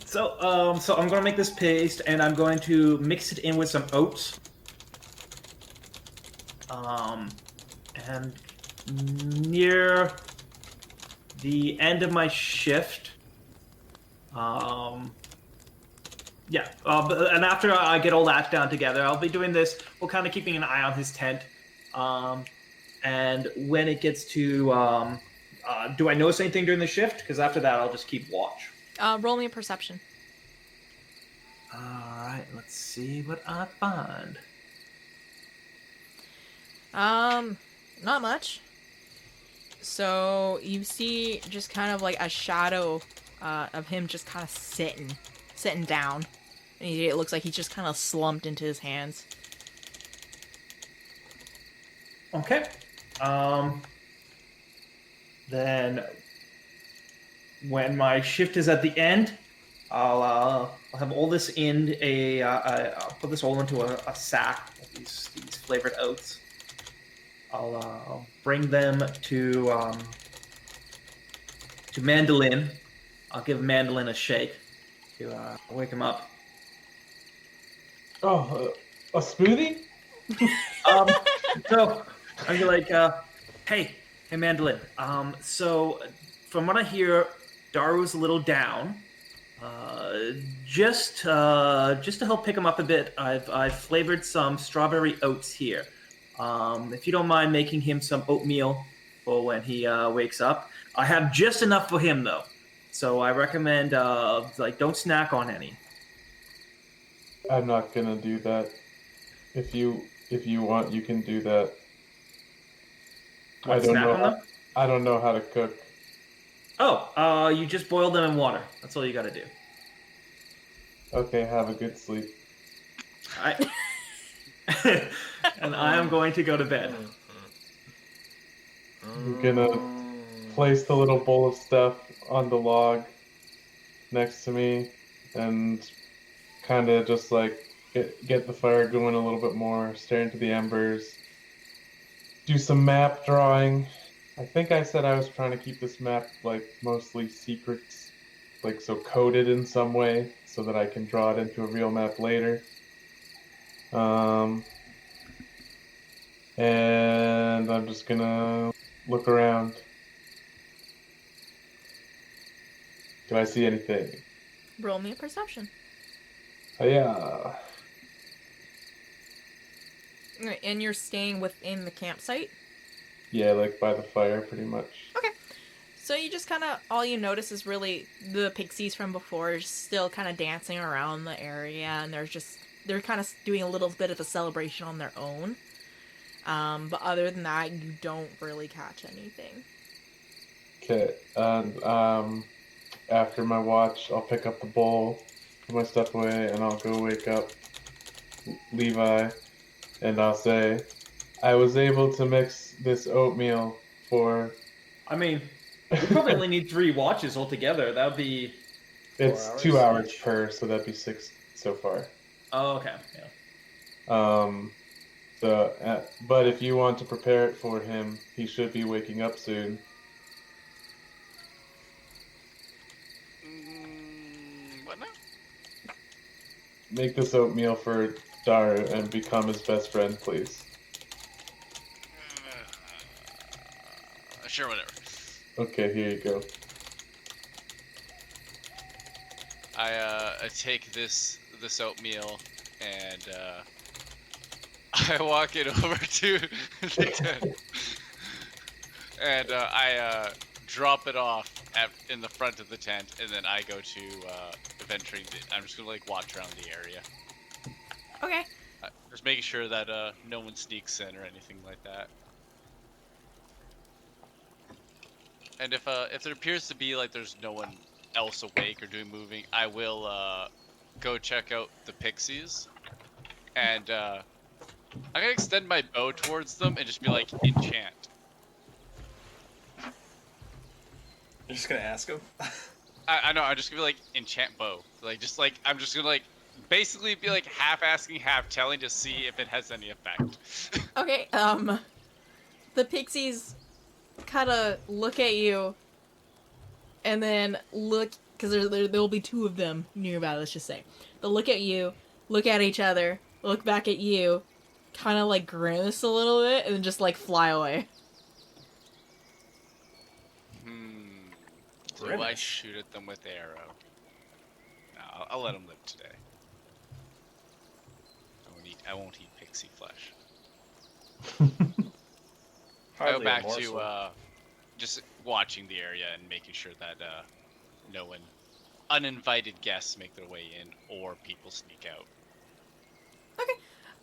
So I'm going to make this paste, and I'm going to mix it in with some oats. And near the end of my shift, and after I get all that down together, I'll be doing this. We're kind of keeping an eye on his tent. And when it gets to, do I notice anything during the shift? Because after that, I'll just keep watch. Roll me a perception. All right, let's see what I find. Not much. So you see just kind of like a shadow of him just kind of sitting down. And it looks like he's just kind of slumped into his hands. Okay. Then when my shift is at the end, I'll have all this in I'll put this all into a sack of these flavored oats. I'll bring them to Mandolin. I'll give Mandolin a shake to wake him up. Oh, a smoothie? So I'll be like, hey, Mandolin. So from what I hear, Daru's a little down. Just to help pick him up a bit, I've flavored some strawberry oats here. If you don't mind making him some oatmeal for when he wakes up. I have just enough for him though, so I recommend don't snack on any. I'm not gonna do that. If you want, you can do that. What, snack on them? I don't know how to cook. Oh, you just boil them in water. That's all you got to do. Okay, have a good sleep. And I am going to go to bed. I'm gonna place the little bowl of stuff on the log next to me and kind of just like get the fire going a little bit more, stare into the embers, do some map drawing. I think I said I was trying to keep this map like mostly secrets, like so coded in some way so that I can draw it into a real map later. And I'm just gonna look around. Do I see anything? Roll me a perception. Yeah. And you're staying within the campsite? Yeah, like by the fire, pretty much. Okay. So you just kind of, all you notice is really the pixies from before still kind of dancing around the area, and they're kind of doing a little bit of a celebration on their own. But other than that, you don't really catch anything. Okay, and after my watch, I'll pick up the bowl, put my stuff away, and I'll go wake up Levi, and I'll say, I was able to mix this oatmeal for... I mean, we probably only need 3 watches altogether. That would be... It's 4 hours? 2 hours per, so that'd be 6 so far. Oh, okay. Yeah. But if you want to prepare it for him, he should be waking up soon. What now? Make this oatmeal for Daru and become his best friend, please. Sure, whatever. Okay, here you go. I take this oatmeal and I walk it over to the tent and I drop it off in the front of the tent, and then I go to venturing. I'm just gonna like watch around the area, Okay. just making sure that no one sneaks in or anything like that. And if there appears to be like there's no one else awake or doing moving, I will go check out the pixies, and I'm gonna extend my bow towards them and just be like, enchant. You're just gonna ask him. I know. I'm just gonna be like enchant bow. Like just like I'm just gonna like basically be like half asking, half telling to see if it has any effect. Okay. The pixies kind of look at you, and then look, because there'll be two of them nearby. Let's just say they'll look at you, look at each other, look back at you, kind of like grimace a little bit, and then just like fly away. Do I Grimace. shoot at them with arrow? No, I'll let them live today. I won't eat pixie flesh. I go Hardly a back morsel. to just watching the area and making sure that no one uninvited guests make their way in or people sneak out.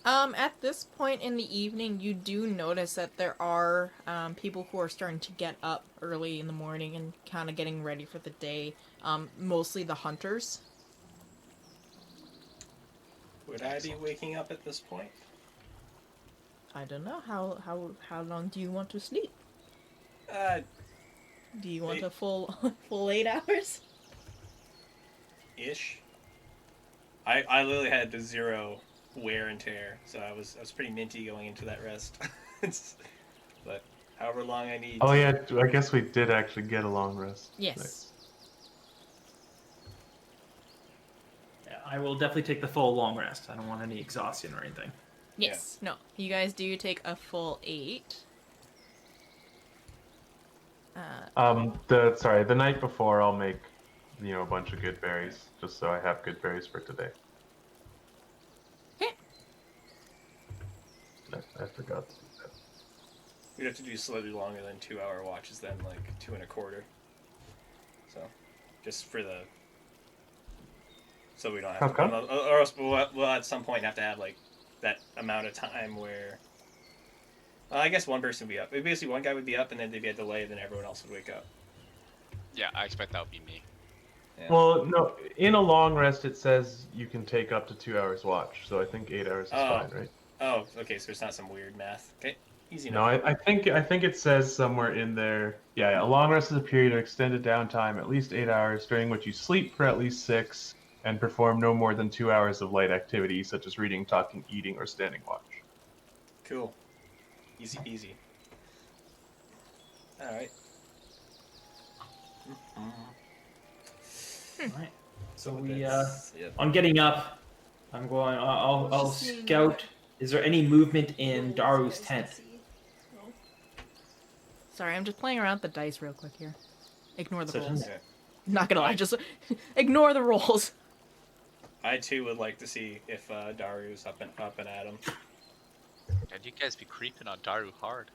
At this point in the evening, you do notice that there are people who are starting to get up early in the morning and kind of getting ready for the day. Mostly the hunters. Would I be waking up at this point? I don't know how long do you want to sleep? Do you want a full 8 hours? Ish. I literally had the 0 wear and tear, so I was pretty minty going into that rest. But however long I need. Oh yeah, I guess we did actually get a long rest. Yes. Nice. Yeah, I will definitely take the full long rest. I don't want any exhaustion or anything. Yes. No. You guys do take a full 8. The night before I'll make, a bunch of good berries, just so I have good berries for today. Okay. I forgot to do that. We'd have to do slightly longer than 2-hour watches then, like 2 1/4. So, just for the. So we don't have How to. come? Or else we'll at some point have to have like that amount of time where. Well, I guess one person would be up. Basically, one guy would be up, and then there'd be a delay, and then everyone else would wake up. Yeah, I expect that would be me. Yeah. Well, no, in a long rest it says you can take up to 2 hours watch, so I think 8 hours is fine, right? Oh, okay. So it's not some weird math. Okay, easy No, enough. I think it says somewhere in there. Yeah, a long rest is a period of extended downtime, at least 8 hours, during which you sleep for at least 6, and perform no more than 2 hours of light activity, such as reading, talking, eating, or standing watch. Cool. Easy peasy. All right. Alright. So we Yep. on getting up, I'm going. I'll scout. Is there any movement in Daru's tent? Sorry, I'm just playing around with the dice real quick here. Ignore the Such rolls. as- Okay. Not gonna lie, just ignore the rolls. I too would like to see if Daru's up and at him. And you guys be creeping on Daru hard.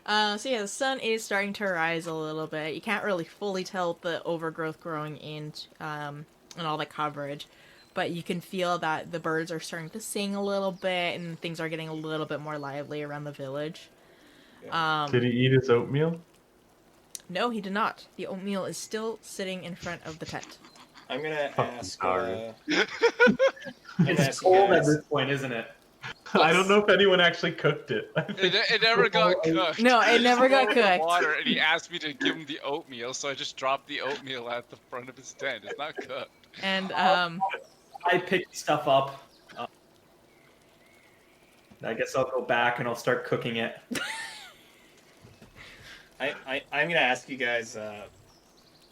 So yeah, the sun is starting to rise a little bit. You can't really fully tell the overgrowth growing in, and all the coverage, but you can feel that the birds are starting to sing a little bit, and things are getting a little bit more lively around the village. Did he eat his oatmeal? No, he did not. The oatmeal is still sitting in front of the tent. I'm gonna Fucking ask. Daru. I'm gonna It's ask you cold at guys. this point, isn't it? I don't know if anyone actually cooked it. It never got cooked. No, it never got Poured the cooked. Water, and he asked me to give him the oatmeal, so I just dropped the oatmeal at the front of his tent. It's not cooked. And I picked stuff up. I guess I'll go back and I'll start cooking it. I'm gonna ask you guys,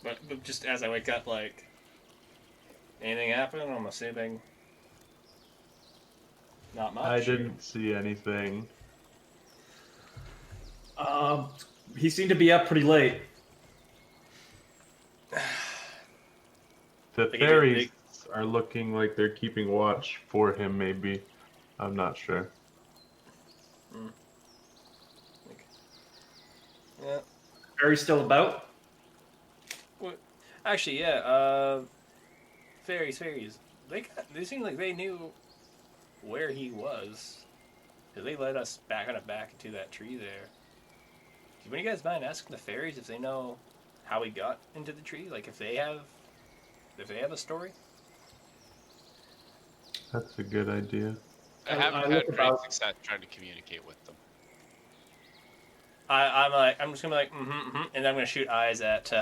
but just as I wake up, like, anything happen? I'm assuming not much. I didn't see anything. He seemed to be up pretty late. The They give you a fairies are looking like they're keeping watch for him, maybe. I'm not sure. Yeah. Are you still about? Actually, fairies. They seem like they knew where he was, because they led us back into that tree there. Do you guys mind asking the fairies if they know how he got into the tree? Like if they have a story? That's a good idea. I I haven't look had great about- success trying to communicate with them. I'm just gonna be like and I'm gonna shoot eyes at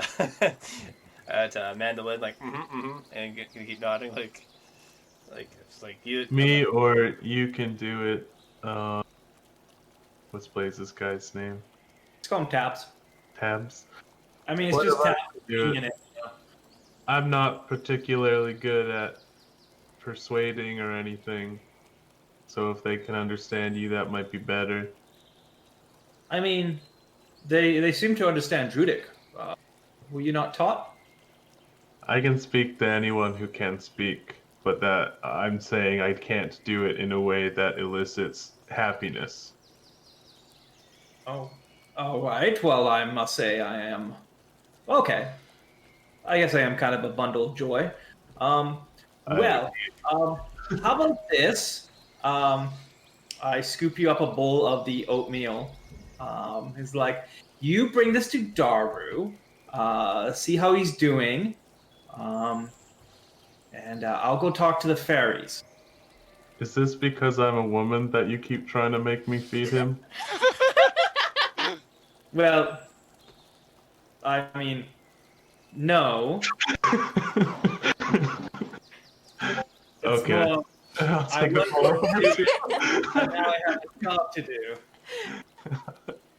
at Mandolin like and keep nodding like it's like you. Me or you can do it. What's Blaze's guy's name? Let's call him Tabs. Tabs. I mean, it's What just if I Tabs could do being it? in it. I'm not particularly good at persuading or anything, so if they can understand you, that might be better. I mean, they seem to understand Druidic. Were you not taught? I can speak to anyone who can speak, but that I'm saying I can't do it in a way that elicits happiness. Oh, all right. Well, I must say I am. Okay. I guess I am kind of a bundle of joy. Well, how about this? I scoop you up a bowl of the oatmeal. It's like, you bring this to Daru, see how he's doing, and I'll go talk to the fairies. Is this because I'm a woman that you keep trying to make me feed him? Well, I mean, no. It's Okay. more, I'll I take the was bowl. going to, and now I have a job to do.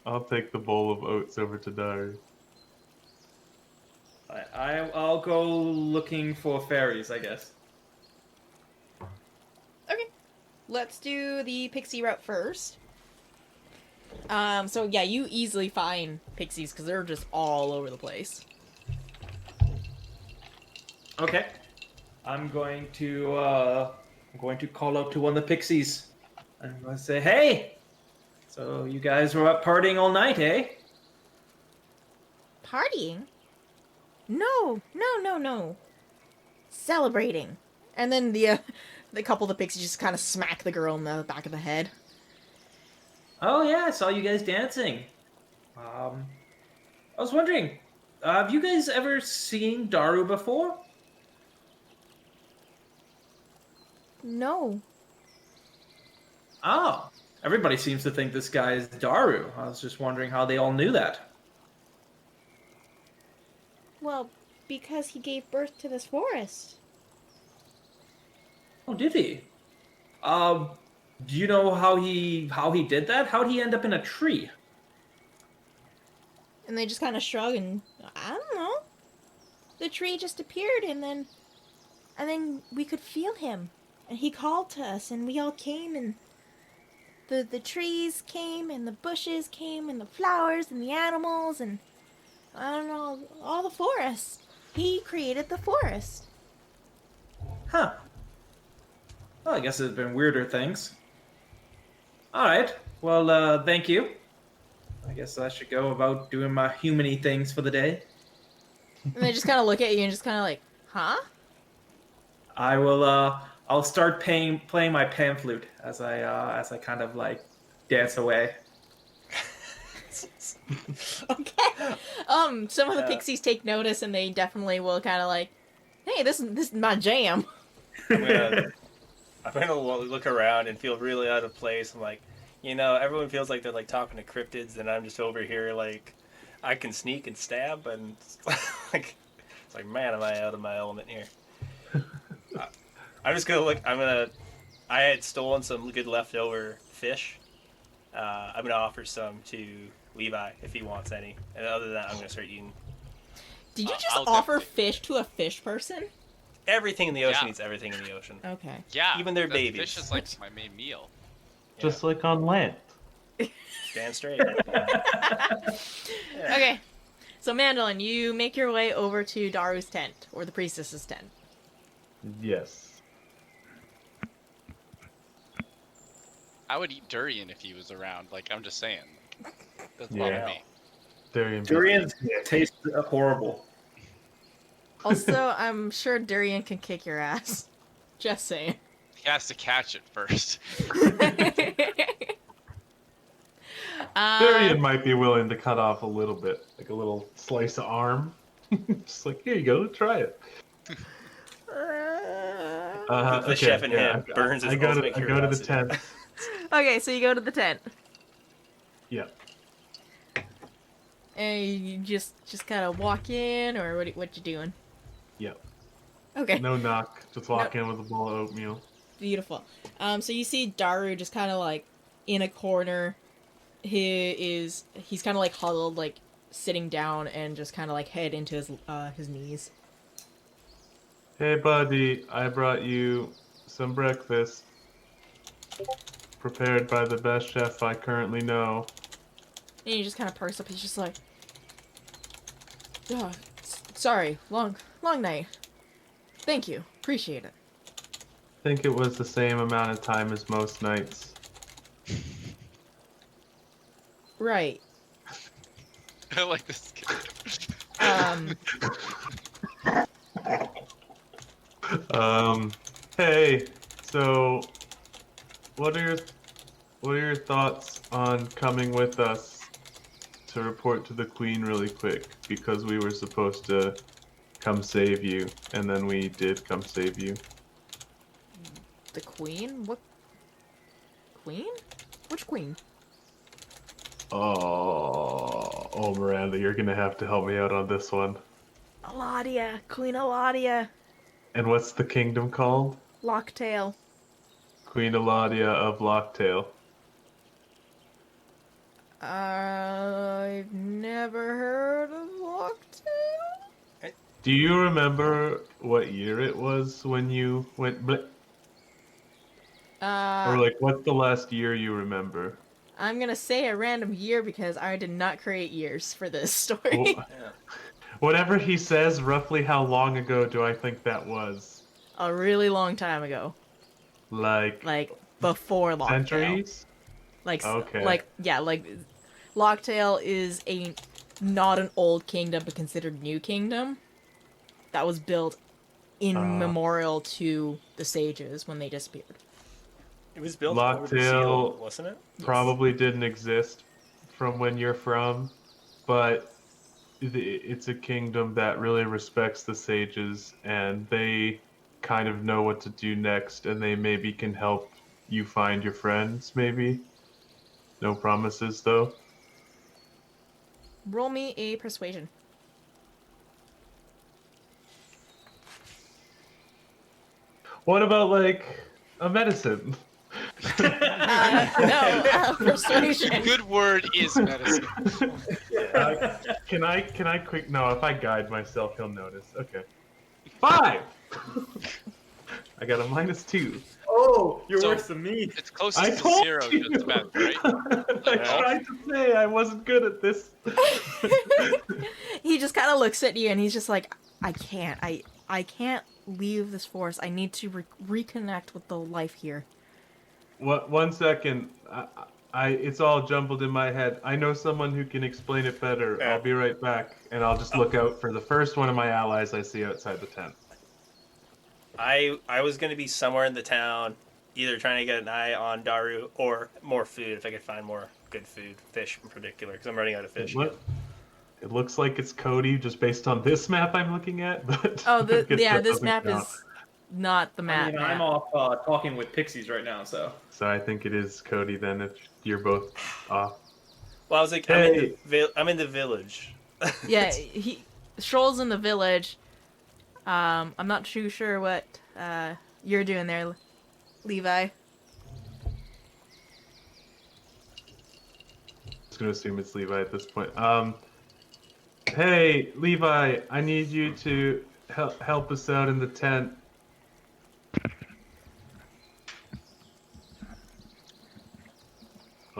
I'll take the bowl of oats over to Daru. I'll go looking for fairies, I guess. Okay. Let's do the pixie route first. So yeah, you easily find pixies because they're just all over the place. Okay. I'm going to call out to one of the pixies. I'm going to say, "Hey, so you guys were up partying all night, eh?" Partying? No. Celebrating. And then the couple of the pixies just kind of smack the girl in the back of the head. Oh yeah, I saw you guys dancing. I was wondering, have you guys ever seen Daru before? No. Oh, everybody seems to think this guy is Daru. I was just wondering how they all knew that. Well, because he gave birth to this forest. Oh, did he? Do you know how he did that? How did he end up in a tree? And they just kind of shrug and, I don't know. The tree just appeared and then we could feel him. And he called to us and we all came and the trees came and the bushes came and the flowers and the animals and I don't know, all the forest. He created the forest. Huh. Well, I guess there's been weirder things. All right. Well, thank you. I guess I should go about doing my human-y things for the day. And they just kind of look at you and just kind of like, huh? I will. I'll start playing my pan flute as I kind of like dance away. Okay. Some of the pixies take notice and they definitely will kind of like, hey, this is my jam. I'm gonna look around and feel really out of place. I'm like, everyone feels like they're like talking to cryptids, and I'm just over here like, I can sneak and stab, and like, it's like, man, am I out of my element here? I'm just gonna look. I had stolen some good leftover fish. I'm gonna offer some to Levi if he wants any, and other than that, I'm gonna start eating. Did you just I'll offer definitely- fish to a fish person? Everything in the ocean Yeah. eats everything in the ocean. Okay. Yeah, Even their the babies. Fish is like my main meal. Just like on land. Stand straight. Okay. So, Mandolin, you make your way over to Daru's tent, or the priestess's tent. Yes. I would eat durian if he was around. Like, I'm just saying. Doesn't Yeah. bother me. Durians taste horrible. Also, I'm sure Durian can kick your ass. Just saying. He has to catch it first. Darian might be willing to cut off a little bit, like a little slice of arm. Just like, here you go, try it. The chef in him burns his I go to ultimate the curiosity. tent. Okay, so you go to the tent. Yeah. And you just kind of walk in, or what you doing? Yeah. Okay. No knock. Just walk in with a bowl of oatmeal. Beautiful. So you see Daru just kind of like in a corner. He's kind of like huddled, like sitting down, and just kind of like head into his knees. Hey, buddy, I brought you some breakfast. Prepared by the best chef I currently know. And he just kind of perks up. He's just like, oh, sorry, long night. Thank you, appreciate it. I think it was the same amount of time as most nights. Right. I like this kid. Hey, so what are your thoughts on coming with us to report to the Queen really quick? Because we were supposed to come save you, and then we did come save you. The Queen? What? Queen? Which Queen? Oh, Miranda, you're gonna have to help me out on this one. Eladia, Queen Eladia, And what's the kingdom called? Lochtale. Queen Eladia of Lochtale. I've never heard of Lochtale. Do you remember what year it was when you went or like what's the last year you remember? I'm gonna say a random year because I did not create years for this story. Wh- Whatever he says, roughly how long ago do I think that was? A really long time ago. Like Before Lochtale. centuries? Okay. Like Lochtale is not an old kingdom but considered new kingdom that was built in memorial to the sages when they disappeared. It was built over the seal, wasn't it? Probably didn't exist from when you're from, but it's a kingdom that really respects the sages, and they kind of know what to do next, and they maybe can help you find your friends, maybe. No promises, though. Roll me a persuasion. What about, like, a medicine? No, persuasion. Good word is medicine. Can I quick... No, if I guide myself, he'll notice. Okay. 5! I got a -2. Oh, you're So- worse than me. It's closest I to told 0, you! just about, right? I tried to say I wasn't good at this. He just kind of looks at you and he's just like, I can't leave this forest. I need to reconnect with the life here. What? 1 second. It's all jumbled in my head. I know someone who can explain it better. Yeah. I'll be right back, and I'll just look out for the first one of my allies I see outside the tent. I was going to be somewhere in the town, either trying to get an eye on Daru or more food, if I could find more good food, fish in particular, because I'm running out of fish. What? It looks like it's Cody, just based on this map I'm looking at. But Oh, I guess that this doesn't map count. is not the map. I mean, I'm off talking with pixies right now, so. So I think it is Cody then, if you're both off. Well, I was like, Hey. I'm in the village. Yeah, he strolls in the village. I'm not too sure what you're doing there, Levi. Just gonna assume it's Levi at this point. Hey, Levi, I need you to help us out in the tent.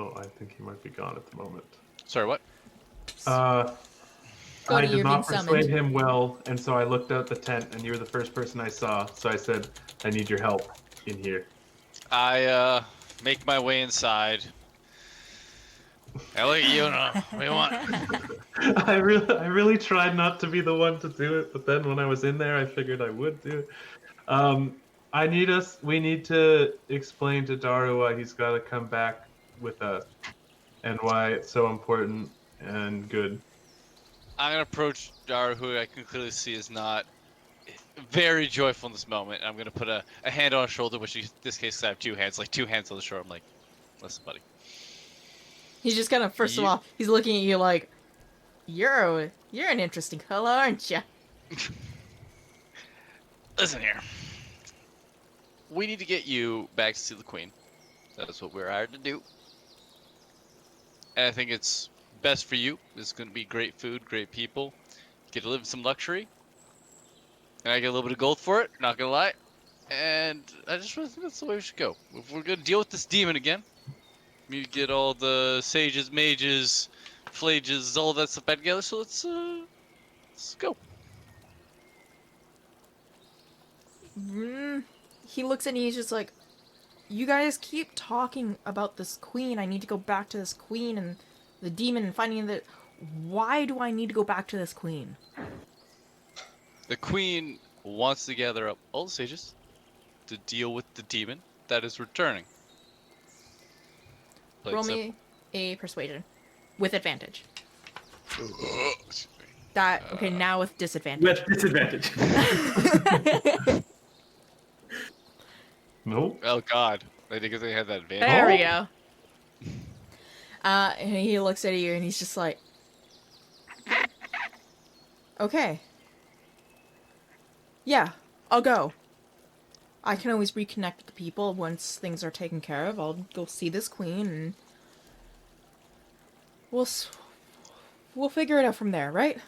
Oh, I think he might be gone at the moment. Sorry, what? I Cody, did you're being not persuade summoned. him well, and so I looked out the tent, and you were the first person I saw. So I said, "I need your help in here." I make my way inside. I look at you and what do you want? I really tried not to be the one to do it, but then when I was in there, I figured I would do it. We need to explain to Daru why he's got to come back with us, and why it's so important and good. I'm gonna approach Daru, who I can clearly see is not very joyful in this moment. I'm gonna put a hand on his shoulder, which in this case I have two hands, like two hands on the shoulder. I'm like, listen, buddy. He's just kind of, first of all, he's looking at you like, you're an interesting color, aren't you? Listen here. We need to get you back to see the Queen. That's what we're hired to do. And I think it's best for you. It's going to be great food, great people. You get to live in some luxury. And I get a little bit of gold for it, not going to lie. And I just really think that's the way we should go. If we're going to deal with this demon again, you get all the sages, mages, phlages, all that stuff back together. So let's go. He looks at me, he's just like, you guys keep talking about this queen. I need to go back to this queen and the demon and finding the... Why do I need to go back to this queen? The Queen wants to gather up all the sages to deal with the demon that is returning. Plain Roll simple. me a persuasion. With advantage. Excuse me. That, okay, now with disadvantage. With disadvantage. Nope. Oh God, I think they had that advantage. There we go. And he looks at you and he's just like, okay. Yeah, I'll go. I can always reconnect with the people once things are taken care of. I'll go see this queen and we'll figure it out from there, right?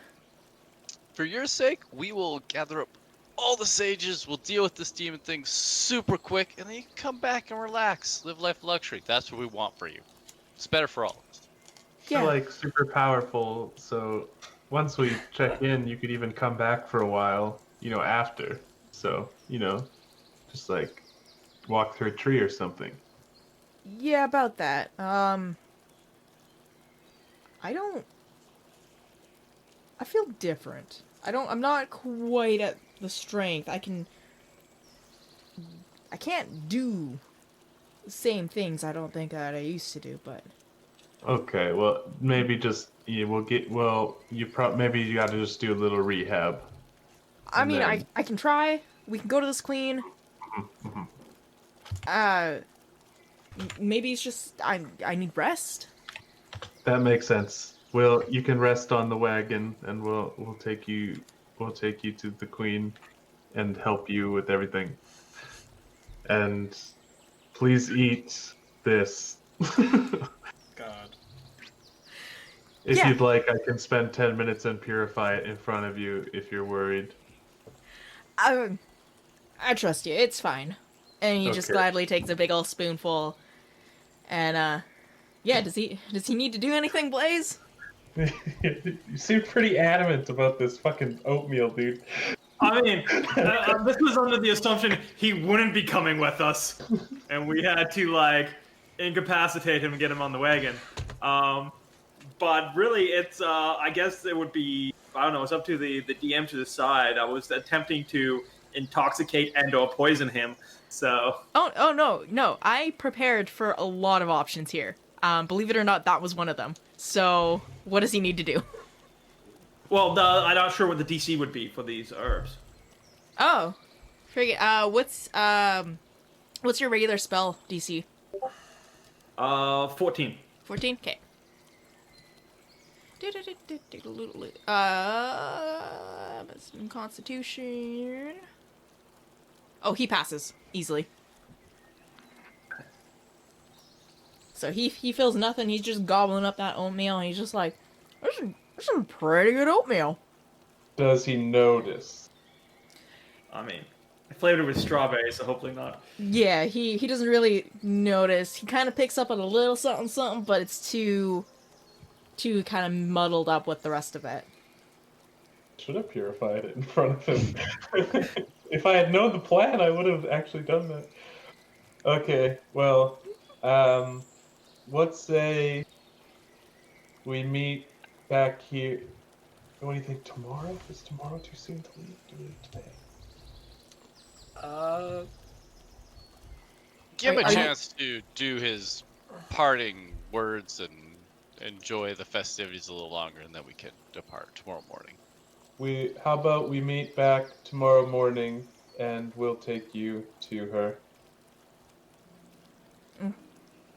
For your sake, we will gather up all the sages. We'll deal with this demon thing super quick, and then you can come back and relax, live life of luxury. That's what we want for you. It's better for all of us. You're like super powerful, so once we check in, you could even come back for a while, after. So, just like walk through a tree or something. Yeah, about that. I feel different. I'm not quite at the strength. I can't do the same things I don't think that I used to do, but... Okay, well, maybe just, maybe you gotta just do a little rehab. I mean, I can try. We can go to this queen. Maybe it's just, I need rest. That makes sense. Well, you can rest on the wagon, and we'll take you to the queen, and help you with everything. And please eat this. God. If Yeah. you'd like, I can spend 10 minutes and purify it in front of you if you're worried. I trust you. It's fine. And he just Okay. gladly takes a big old spoonful. And, yeah, does he need to do anything, Blaze? You seem pretty adamant about this fucking oatmeal, dude. I mean, this was under the assumption he wouldn't be coming with us, and we had to incapacitate him and get him on the wagon. But really, it's I guess it would be, I don't know, it's up to the DM to decide. I was attempting to intoxicate and/or poison him, so. Oh no! I prepared for a lot of options here. Believe it or not, that was one of them. So, what does he need to do? Well, I'm not sure what the DC would be for these herbs. Oh, forget. What's your regular spell DC? 14. 14. Okay. Constitution. Oh, he passes easily. So he feels nothing. He's just gobbling up that oatmeal, and he's just like, "This is some pretty good oatmeal." Does he notice? I mean, if flavored with strawberry, so hopefully not. Yeah, he doesn't really notice. He kind of picks up on a little something something, but it's too kind of muddled up with the rest of it. Should have purified it in front of him. If I had known the plan, I would have actually done that. Okay, well, let's say we meet back here. What do you think, tomorrow? Is tomorrow too soon to leave? Do we leave today? Give him a Are you- chance to do his parting words and enjoy the festivities a little longer, and then we can depart tomorrow morning. How about we meet back tomorrow morning, and we'll take you to her.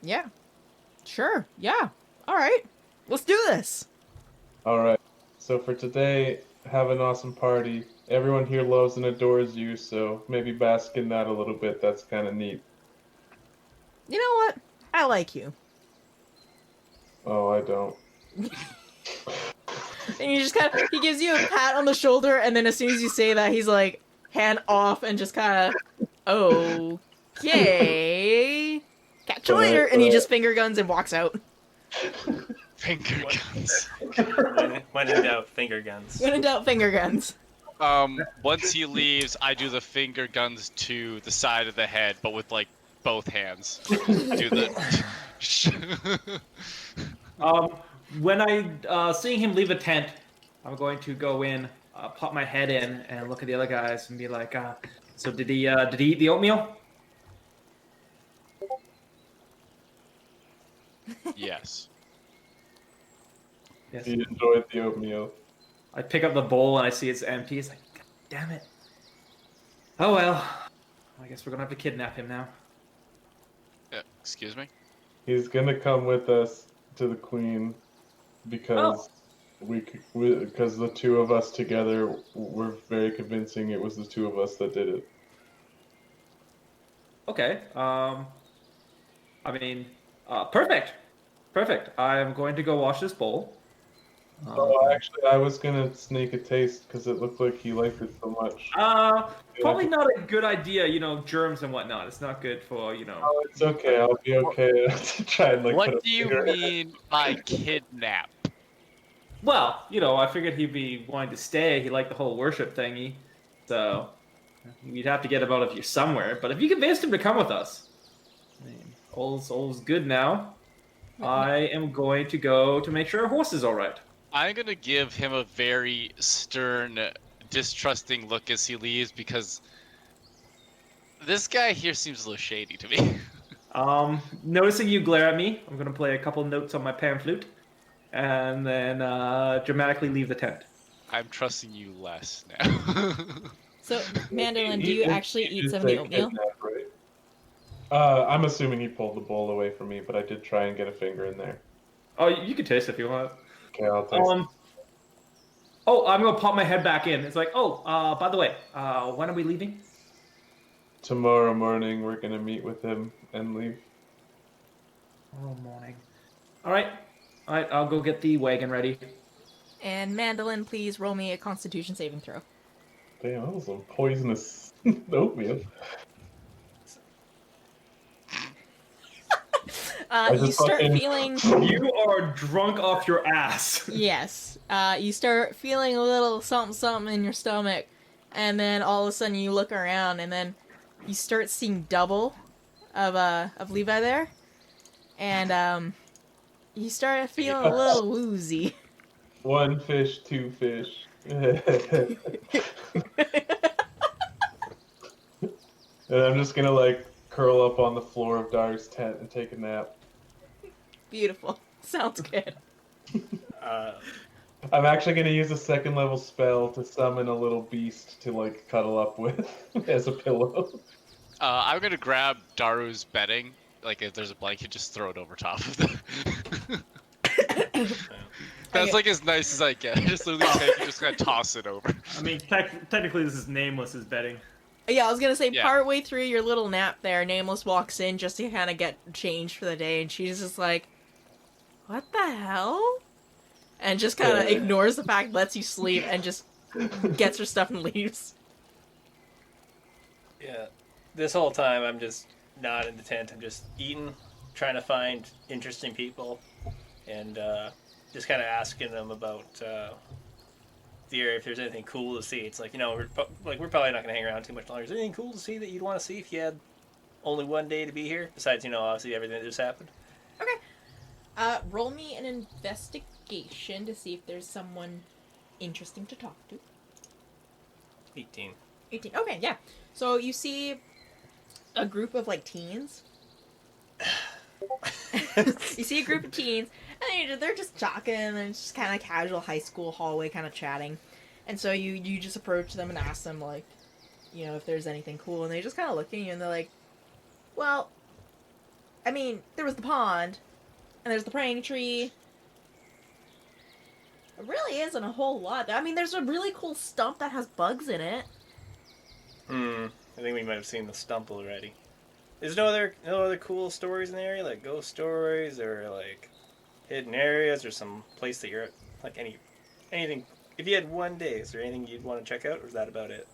Yeah. Sure. Yeah. All right. Let's do this. All right. So for today, have an awesome party. Everyone here loves and adores you, so maybe bask in that a little bit. That's kind of neat. You know what? I like you. Oh, I don't. And you just kind of, he gives you a pat on the shoulder, and then as soon as you say that, he's like, hand off, and just kind of, okay. Catch you later. And he just finger guns and walks out. Finger guns. When in doubt, finger guns. When in doubt, finger guns. Once he leaves, I do the finger guns to the side of the head, but with like both hands. Do the. When I seeing him leave the tent, I'm going to go in, pop my head in, and look at the other guys and be like, "So did he eat the oatmeal?" Yes. Yes. He enjoyed the oatmeal. I pick up the bowl and I see it's empty. It's like, God damn it. Oh well. I guess we're gonna have to kidnap him now. Excuse me? He's gonna come with us to the queen because because the two of us together were very convincing. It was the two of us that did it. Okay. I mean, perfect. Perfect. I'm going to go wash this bowl. Oh, actually, I was gonna sneak a taste because it looked like he liked it so much. Probably not a good idea, germs and whatnot. It's not good for, Oh, it's okay. I'll be okay to try and like. put What a do you finger in it. mean by kidnap? Well, I figured he'd be wanting to stay. He liked the whole worship thingy. So, we'd have to get him out of here somewhere. But if you convinced him to come with us, I mean, all's good now. I am going to go to make sure our horse is all right. I'm gonna give him a very stern, distrusting look as he leaves because this guy here seems a little shady to me. Noticing you glare at me, I'm going to play a couple notes on my pan flute, and then dramatically leave the tent. I'm trusting you less now. So, Mandolin, do you actually eat some of the oatmeal? Kidnap, right? I'm assuming he pulled the bowl away from me, but I did try and get a finger in there. Oh, you can taste it if you want. Okay, I'll taste it. Oh, I'm gonna pop my head back in. It's like, by the way, when are we leaving? Tomorrow morning, we're gonna meet with him and leave. Tomorrow morning. All right, I'll go get the wagon ready. And Mandolin, please roll me a Constitution saving throw. Damn, that was some poisonous oatmeal. You just start fucking- feeling... You are drunk off your ass. Yes. You start feeling a little something in your stomach, and then all of a sudden you look around, and then you start seeing double of Levi there, and you start feeling a little woozy. One fish, two fish. And I'm just gonna like curl up on the floor of Daru's tent and take a nap. Beautiful. Sounds good. I'm actually gonna use a second level spell to summon a little beast to like cuddle up with as a pillow. I'm gonna grab Daru's bedding. Like if there's a blanket, just throw it over top of the. That's like as nice as I get. I just literally take it, just gonna toss it over. I mean, technically this is Nameless's bedding. Yeah, I was gonna say, Yeah. partway through your little nap there, Nameless walks in just to kind of get changed for the day, and she's just like, what the hell? And just kind of ignores the fact, lets you sleep, and just gets her stuff and leaves. Yeah. This whole time, I'm just not in the tent. I'm just eating, trying to find interesting people, and just kind of asking them about the area if there's anything cool to see. It's like we're probably not gonna hang around too much longer. Is there anything cool to see that you'd want to see if you had only one day to be here? Besides, obviously everything that just happened. Okay. Roll me an investigation to see if there's someone interesting to talk to. 18. 18. Okay, yeah. So you see a group of like teens. You see a group of teens, and they're just talking, and it's just kind of casual high school hallway kind of chatting. And so you just approach them and ask them like, if there's anything cool, and they just kind of look at you and they're like, well, I mean, there was the pond, and there's the praying tree. It really isn't a whole lot. I mean, there's a really cool stump that has bugs in it. I think we might have seen the stump already. There's no other cool stories in the area, like ghost stories or like hidden areas or some place that you're at, like anything. If you had one day, is there anything you'd want to check out, or is that about it?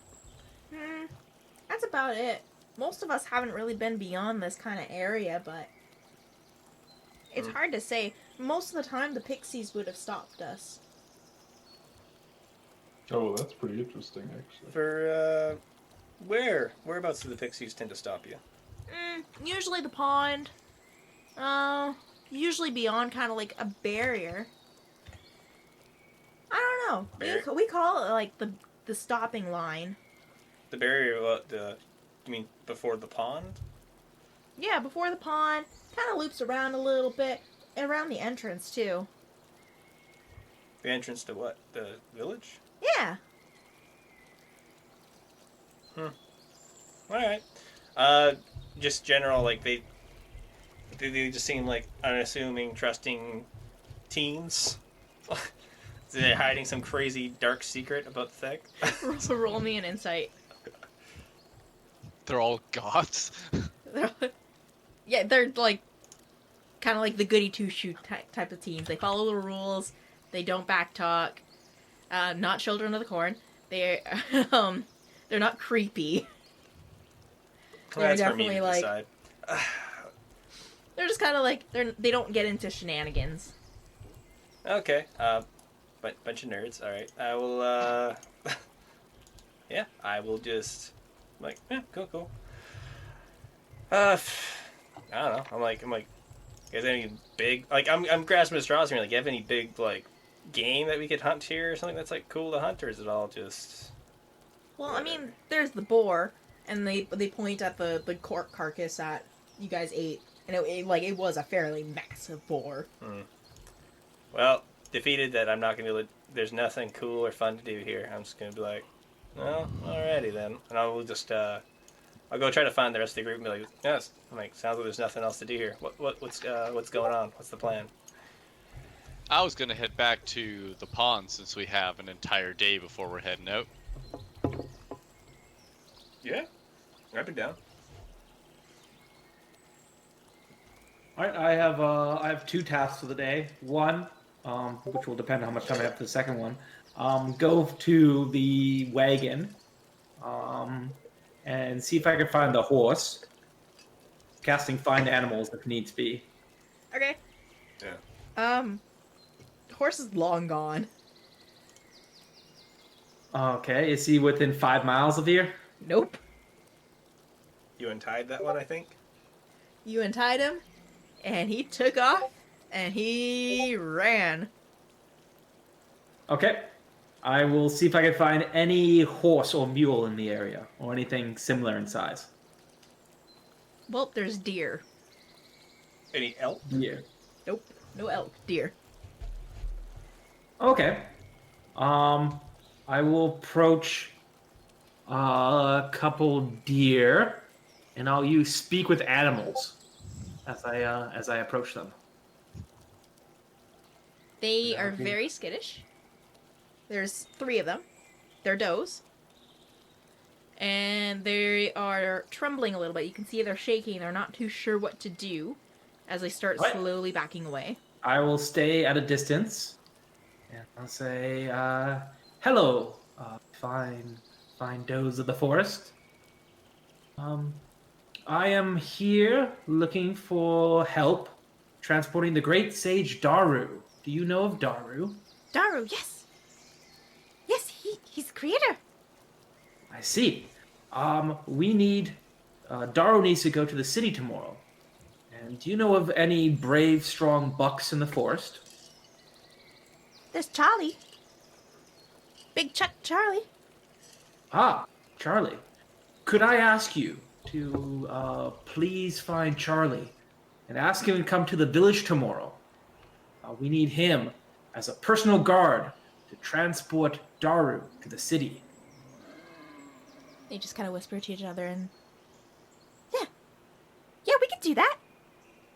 That's about it. Most of us haven't really been beyond this kind of area, but it's hard to say. Most of the time, the pixies would have stopped us. Oh, that's pretty interesting, actually. For whereabouts do the pixies tend to stop you? Usually the pond. Usually beyond kind of like a barrier. I don't know. We call it like the stopping line. The barrier, you mean before the pond? Yeah, before the pond. Kind of loops around a little bit. Around the entrance, too. The entrance to what? The village? Yeah. Alright. Just general, like, they just seem like unassuming, trusting teens. They're hiding some crazy dark secret about the thing. So roll me an insight. They're all goths. Yeah, they're like kind of like the goody two shoe type of teens. They follow the rules. They don't backtalk. Not children of the corn. They're they're not creepy. They're That's for me definitely to like decide. they're just kind of like they don't get into shenanigans. Okay. Bunch of nerds. All right. I will. Yeah. I will just. Like, yeah, cool. I don't know. I'm like, you guys have any big like I'm grasping at straws here. Like, you have any big like game that we could hunt here or something that's like cool to hunt, or is it all just? Well, I mean, there's the boar, and they point at the carcass that you guys ate, and it was a fairly massive boar. Well, defeated that I'm not gonna be able to, there's nothing cool or fun to do here. I'm just gonna be like, well, alrighty then, and I will just I'll go try to find the rest of the group and be like, yes. I'm like, sounds like there's nothing else to do here. What's going on? What's the plan? I was gonna head back to the pond since we have an entire day before we're heading out. Yeah, I've been down. All right, I have 2 tasks for the day. One, which will depend on how much time I have for the second one. Go to the wagon, and see if I can find the horse. Casting find animals if needs be. Okay. Yeah. The horse is long gone. Okay, is he within 5 miles of here? Nope. You untied that one, I think. You untied him, and he took off, and he ran. Okay. I will see if I can find any horse or mule in the area, or anything similar in size. Well, there's deer. Any elk? Yeah. Nope. No elk. Deer. Okay. I will approach a couple deer, and I'll use speak with animals as I approach them. They are very skittish. There's 3 of them. They're does. And they are trembling a little bit. You can see they're shaking. They're not too sure what to do as they start What? slowly backing away. I will stay at a distance, and I'll say, "Hello, fine does of the forest. I am here looking for help transporting the great sage Daru. Do you know of Daru? Daru, yes. Yes, he's the creator. I see. We need. Daru needs to go to the city tomorrow. And do you know of any brave, strong bucks in the forest? There's Charlie. Big Chuck Charlie. Ah, Charlie. Could I ask you to please find Charlie and ask him to come to the village tomorrow? We need him as a personal guard to transport Daru to the city. They just kind of whisper to each other and... Yeah, we could do that.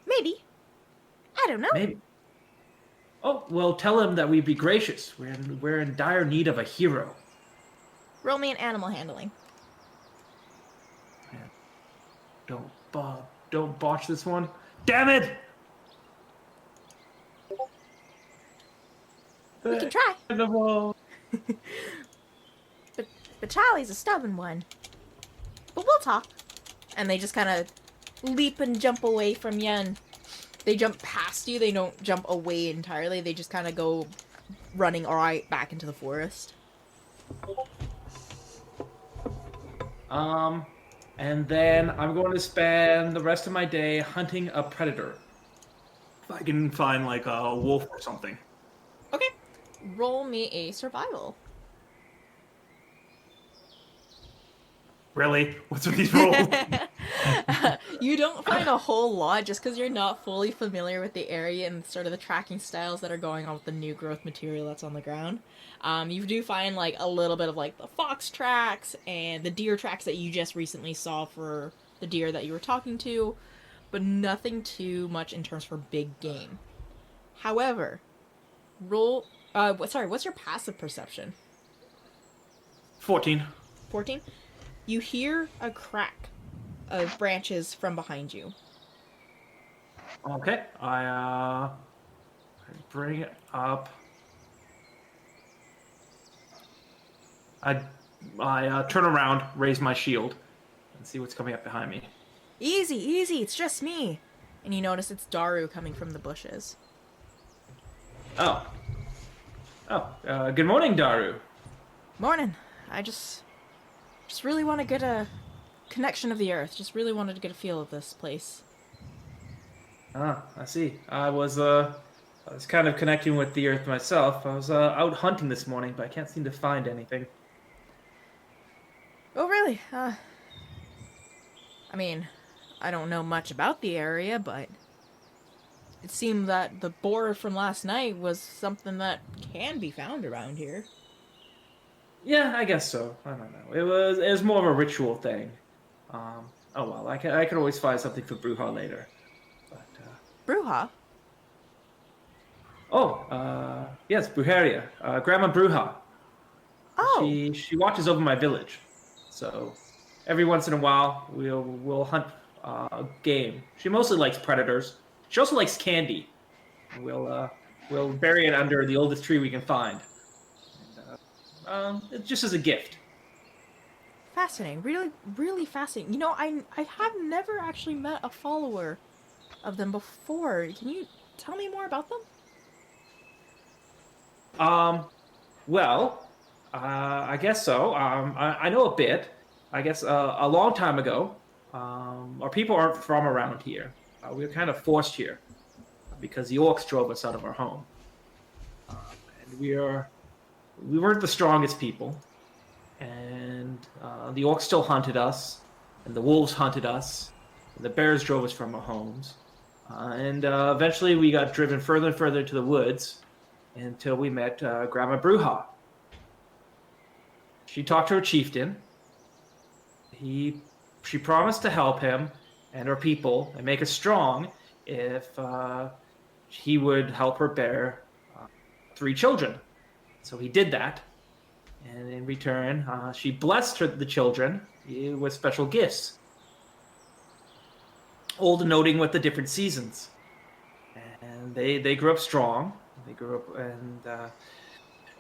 Maybe. I don't know. Maybe. Oh, well, tell him that we'd be gracious. We're in dire need of a hero. Roll me an animal handling. Don't botch this one. Damn it! We can try. Animal. But Charlie's a stubborn one. But we'll talk. And they just kind of leap and jump away from you, and they jump past you. They don't jump away entirely. They just kind of go running right back into the forest. And then I'm going to spend the rest of my day hunting a predator. If I can find, like, a wolf or something. Okay. Roll me a survival. Really? What's with these rolls? You don't find a whole lot just because you're not fully familiar with the area and sort of the tracking styles that are going on with the new growth material that's on the ground. You do find like a little bit of like the fox tracks and the deer tracks that you just recently saw for the deer that you were talking to, but nothing too much in terms for big game. However, what's your passive perception? 14. 14? You hear a crack of branches from behind you. Okay, I bring it up. I turn around, raise my shield, and see what's coming up behind me. Easy, it's just me. And you notice it's Daru coming from the bushes. Good morning, Daru. Morning. I just really want to get a connection of the earth. Just really wanted to get a feel of this place. Ah, I see. I was kind of connecting with the earth myself. I was out hunting this morning, but I can't seem to find anything. Oh, really? I mean, I don't know much about the area, but it seemed that the boar from last night was something that can be found around here. Yeah, I guess so. I don't know. It was more of a ritual thing. Oh well, I could always find something for Bruja later. But Bruja? yes, Brujeria. Grandma Bruja. Oh. She watches over my village. So every once in a while we'll hunt game. She mostly likes predators. She also likes candy. We'll bury it under the oldest tree we can find. It's just as a gift. Fascinating. Really, really fascinating. You know, I have never actually met a follower of them before. Can you tell me more about them? I guess so. I know a bit. I guess a long time ago, our people aren't from around here. We were kind of forced here because the orcs drove us out of our home. And we weren't the strongest people. And the orcs still hunted us, and the wolves hunted us, and the bears drove us from our homes. And eventually we got driven further and further into the woods until we met Grandma Bruja. She talked to her chieftain. She promised to help him and her people and make us strong if he would help her bear 3 children. So he did that. And in return, she blessed the children with special gifts. All denoting with the different seasons. And they grew up strong. They grew up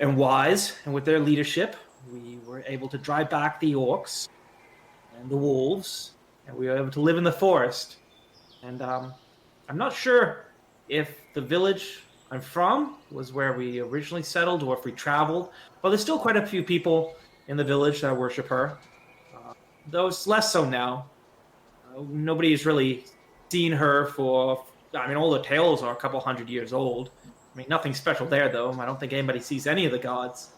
and wise. And with their leadership, we were able to drive back the orcs. and the wolves, and we were able to live in the forest. And I'm not sure if the village I'm from was where we originally settled or if we traveled, but there's still quite a few people in the village that worship her. Though it's less so now. Nobody's really seen her for. I mean, all the tales are a couple hundred years old. I mean, nothing special there, though. I don't think anybody sees any of the gods.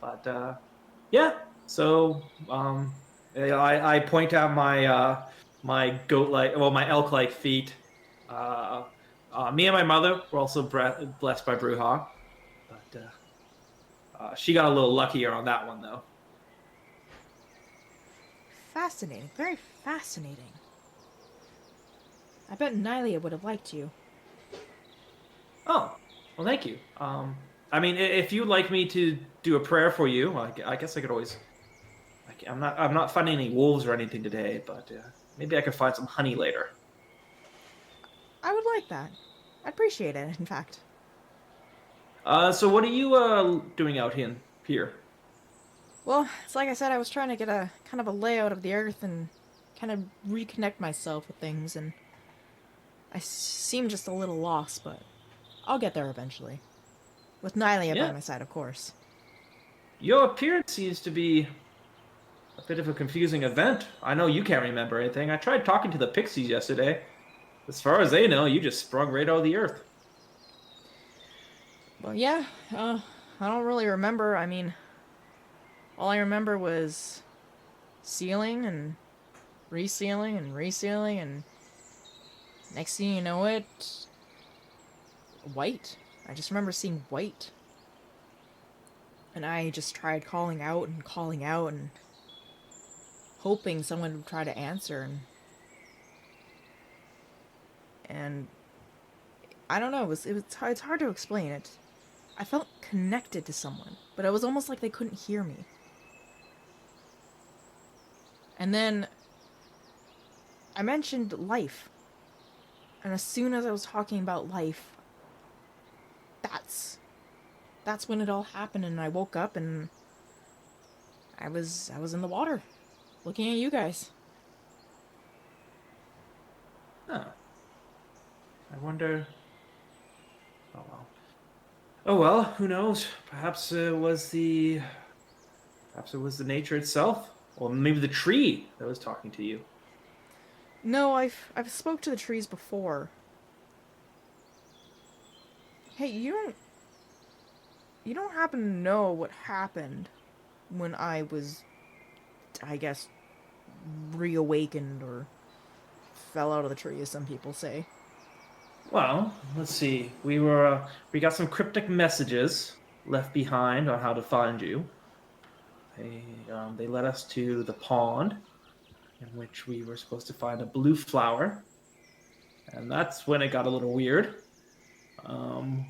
But yeah, so I point out my goat-like, well, my elk-like feet. Me and my mother were also blessed by Bruja, but she got a little luckier on that one, though. Fascinating. Very fascinating. I bet Nylia would have liked you. Oh, well, thank you. I mean, if you'd like me to do a prayer for you, I guess I could always. I'm not finding any wolves or anything today, but maybe I could find some honey later. I would like that. I'd appreciate it, in fact. So what are you doing out here? Well, it's like I said, I was trying to get a kind of a layout of the earth and kind of reconnect myself with things, and I seem just a little lost, but I'll get there eventually. With Nylia by my side, of course. Your appearance seems to be a bit of a confusing event. I know you can't remember anything. I tried talking to the pixies yesterday. As far as they know, you just sprung right out of the earth. Well, yeah, I don't really remember. I mean, all I remember was sealing and resealing and resealing, and next thing you know it, white. I just remember seeing white. And I just tried calling out and hoping someone would try to answer, and I don't know, it's hard to explain it. I felt connected to someone, but it was almost like they couldn't hear me. And then I mentioned life. And as soon as I was talking about life, that's when it all happened, and I woke up and I was in the water, looking at you guys. Huh. I wonder. Oh well. Oh well. Who knows? Perhaps it was the nature itself, or maybe the tree that was talking to you. No, I've spoke to the trees before. Hey, you don't happen to know what happened when I was, I guess, reawakened or fell out of the tree, as some people say? Well, let's see. We got some cryptic messages left behind on how to find you. They led us to the pond, in which we were supposed to find a blue flower, and that's when it got a little weird.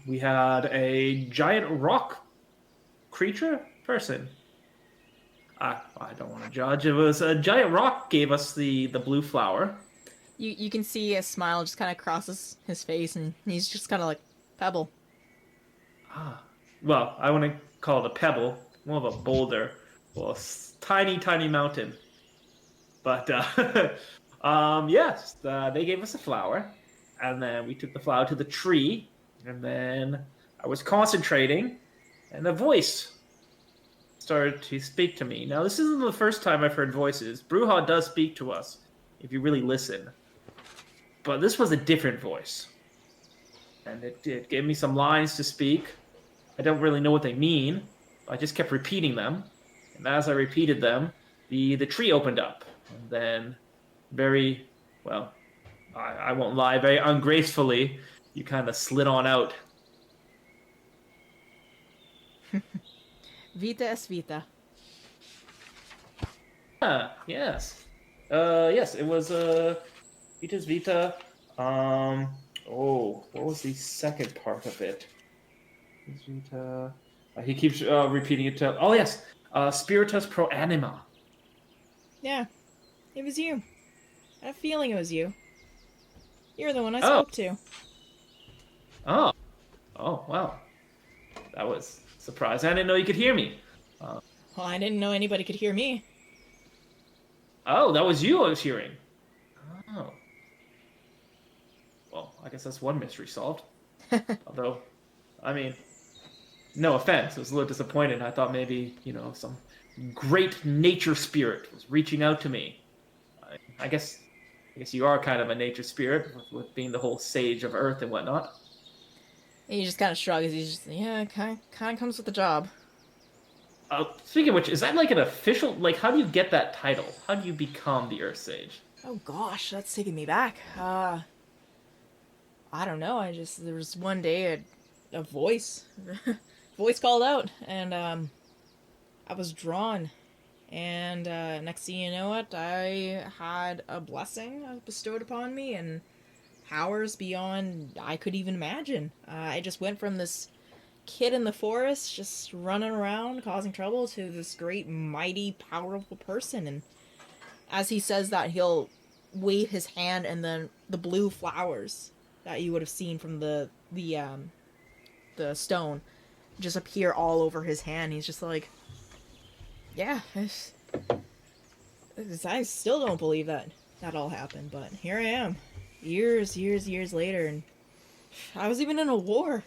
We had a giant rock creature person. I don't want to judge. It was a giant rock gave us the blue flower. You can see a smile just kind of crosses his face, and he's just kind of like, Pebble. Well, I wouldn't call it a pebble, more of a boulder, or a tiny mountain. But yes, they gave us a flower, and then we took the flower to the tree, and then I was concentrating, and a voice started to speak to me. Now, this isn't the first time I've heard voices. Bruja does speak to us, if you really listen. But this was a different voice. And it gave me some lines to speak. I don't really know what they mean. I just kept repeating them. And as I repeated them, the tree opened up. And then very, well, I won't lie, very ungracefully, you kind of slid on out. Vita es vita. Yes. Yes, it was, Vita's Vita. What was the second part of it? Vita. He keeps repeating it to. Oh yes, Spiritus Pro Anima. Yeah, it was you. I had a feeling it was you. You're the one I spoke to. Oh, wow. That was surprising. I didn't know you could hear me. Well, I didn't know anybody could hear me. Oh, that was you I was hearing. Oh. Well, I guess that's one mystery solved. Although, I mean, no offense, I was a little disappointed. I thought maybe, some great nature spirit was reaching out to me. I guess you are kind of a nature spirit with being the whole sage of Earth and whatnot. And he just kind of shrugs. He's just, yeah, kind of comes with the job. Speaking of which, is that like an official, like, how do you get that title? How do you become the Earth Sage? Oh gosh, that's taking me back. I don't know. There was one day a voice called out, and I was drawn. And next thing you know it, I had a blessing bestowed upon me and powers beyond I could even imagine. I just went from this kid in the forest just running around causing trouble to this great, mighty, powerful person. And as he says that, he'll wave his hand, and then the blue flowers that you would have seen from the stone just appear all over his hand. He's just like, yeah, I still don't believe that all happened, but here I am, years later, and I was even in a war.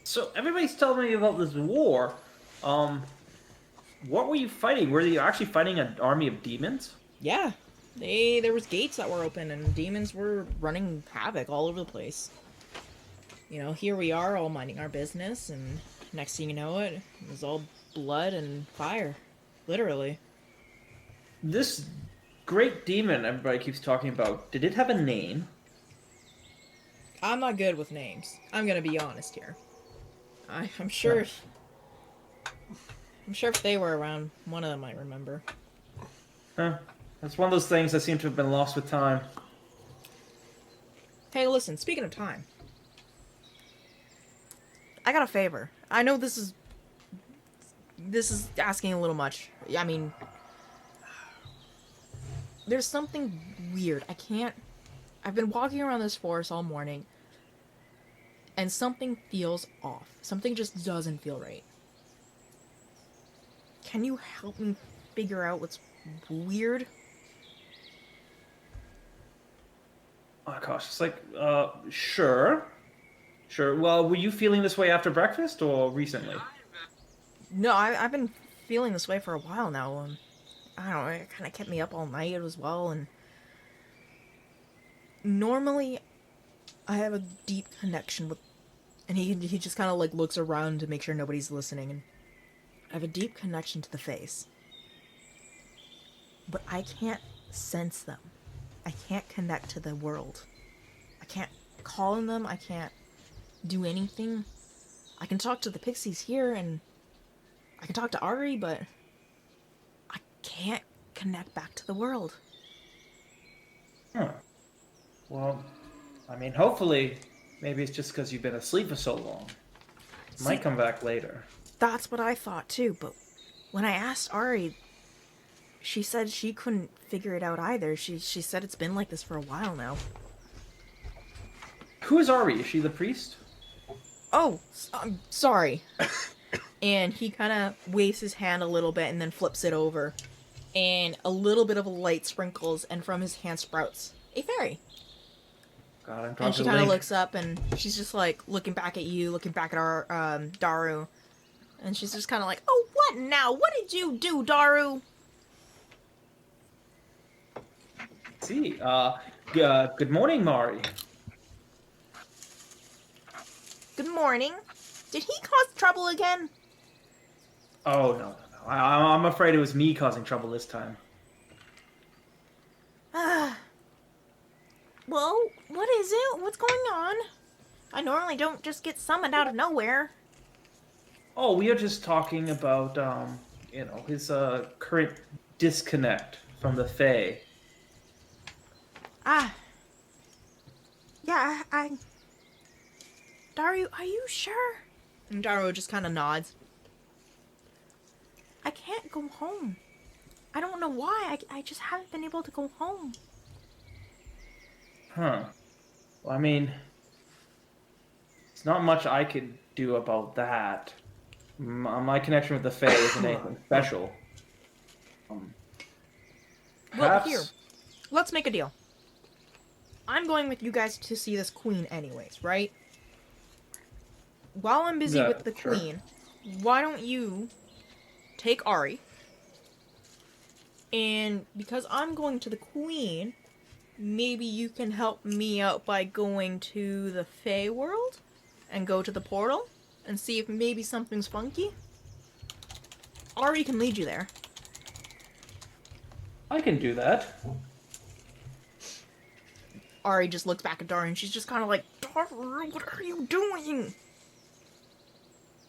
So everybody's telling me about this war. What were you fighting? Were you actually fighting an army of demons? Yeah, there was gates that were open, and demons were running havoc all over the place. Here we are, all minding our business, and next thing you know it was all blood and fire. Literally. This great demon everybody keeps talking about, did it have a name? I'm not good with names. I'm gonna be honest here. I'm sure... I'm sure if they were around, one of them might remember. Huh. That's one of those things that seem to have been lost with time. Hey, listen, speaking of time, I got a favor. I know this is asking a little much. I mean, there's something weird. I've been walking around this forest all morning, and something feels off. Something just doesn't feel right. Can you help me figure out what's weird? Oh gosh, it's like, sure. Well, were you feeling this way after breakfast or recently? No, I've been feeling this way for a while now. I don't know, it kind of kept me up all night as well, and normally I have a deep connection with, and he just kind of like looks around to make sure nobody's listening, and I have a deep connection to the face. But I can't sense them. I can't connect to the world. I can't call on them. I can't do anything. I can talk to the pixies here, and I can talk to Ari, but I can't connect back to the world. Huh. Well, I mean, hopefully, maybe it's just because you've been asleep for so long. It might come back later. That's what I thought too, but when I asked Ari, she said she couldn't figure it out either. She said it's been like this for a while now. Who is Ari? Is she the priest? Oh, I'm sorry. And he kind of waves his hand a little bit and then flips it over. And a little bit of a light sprinkles, and from his hand sprouts a fairy. God, I'm And she kind of looks up, and she's just like looking back at you, looking back at our Daru. And she's just kind of like, oh, what now? What did you do, Daru? See, good morning, Mari. Good morning. Did he cause trouble again? Oh, no. I'm afraid it was me causing trouble this time. Well, what is it? What's going on? I normally don't just get summoned out of nowhere. Oh, we are just talking about, his current disconnect from the Fae. Yeah, Daru, are you sure? And Daru just kind of nods. I can't go home. I don't know why. I just haven't been able to go home. Huh. Well, I mean, it's not much I could do about that. My connection with the Fae isn't anything special. Well, Perhaps. here. Let's make a deal. I'm going with you guys to see this queen anyways, right? While I'm busy Yeah, with the sure. queen, why don't you take Ari? And because I'm going to the queen, maybe you can help me out by going to the Fey world and go to the portal and see if maybe something's funky. Ari can lead you there. I can do that. Ari just looks back at Daru and she's just kind of like, Daru, what are you doing?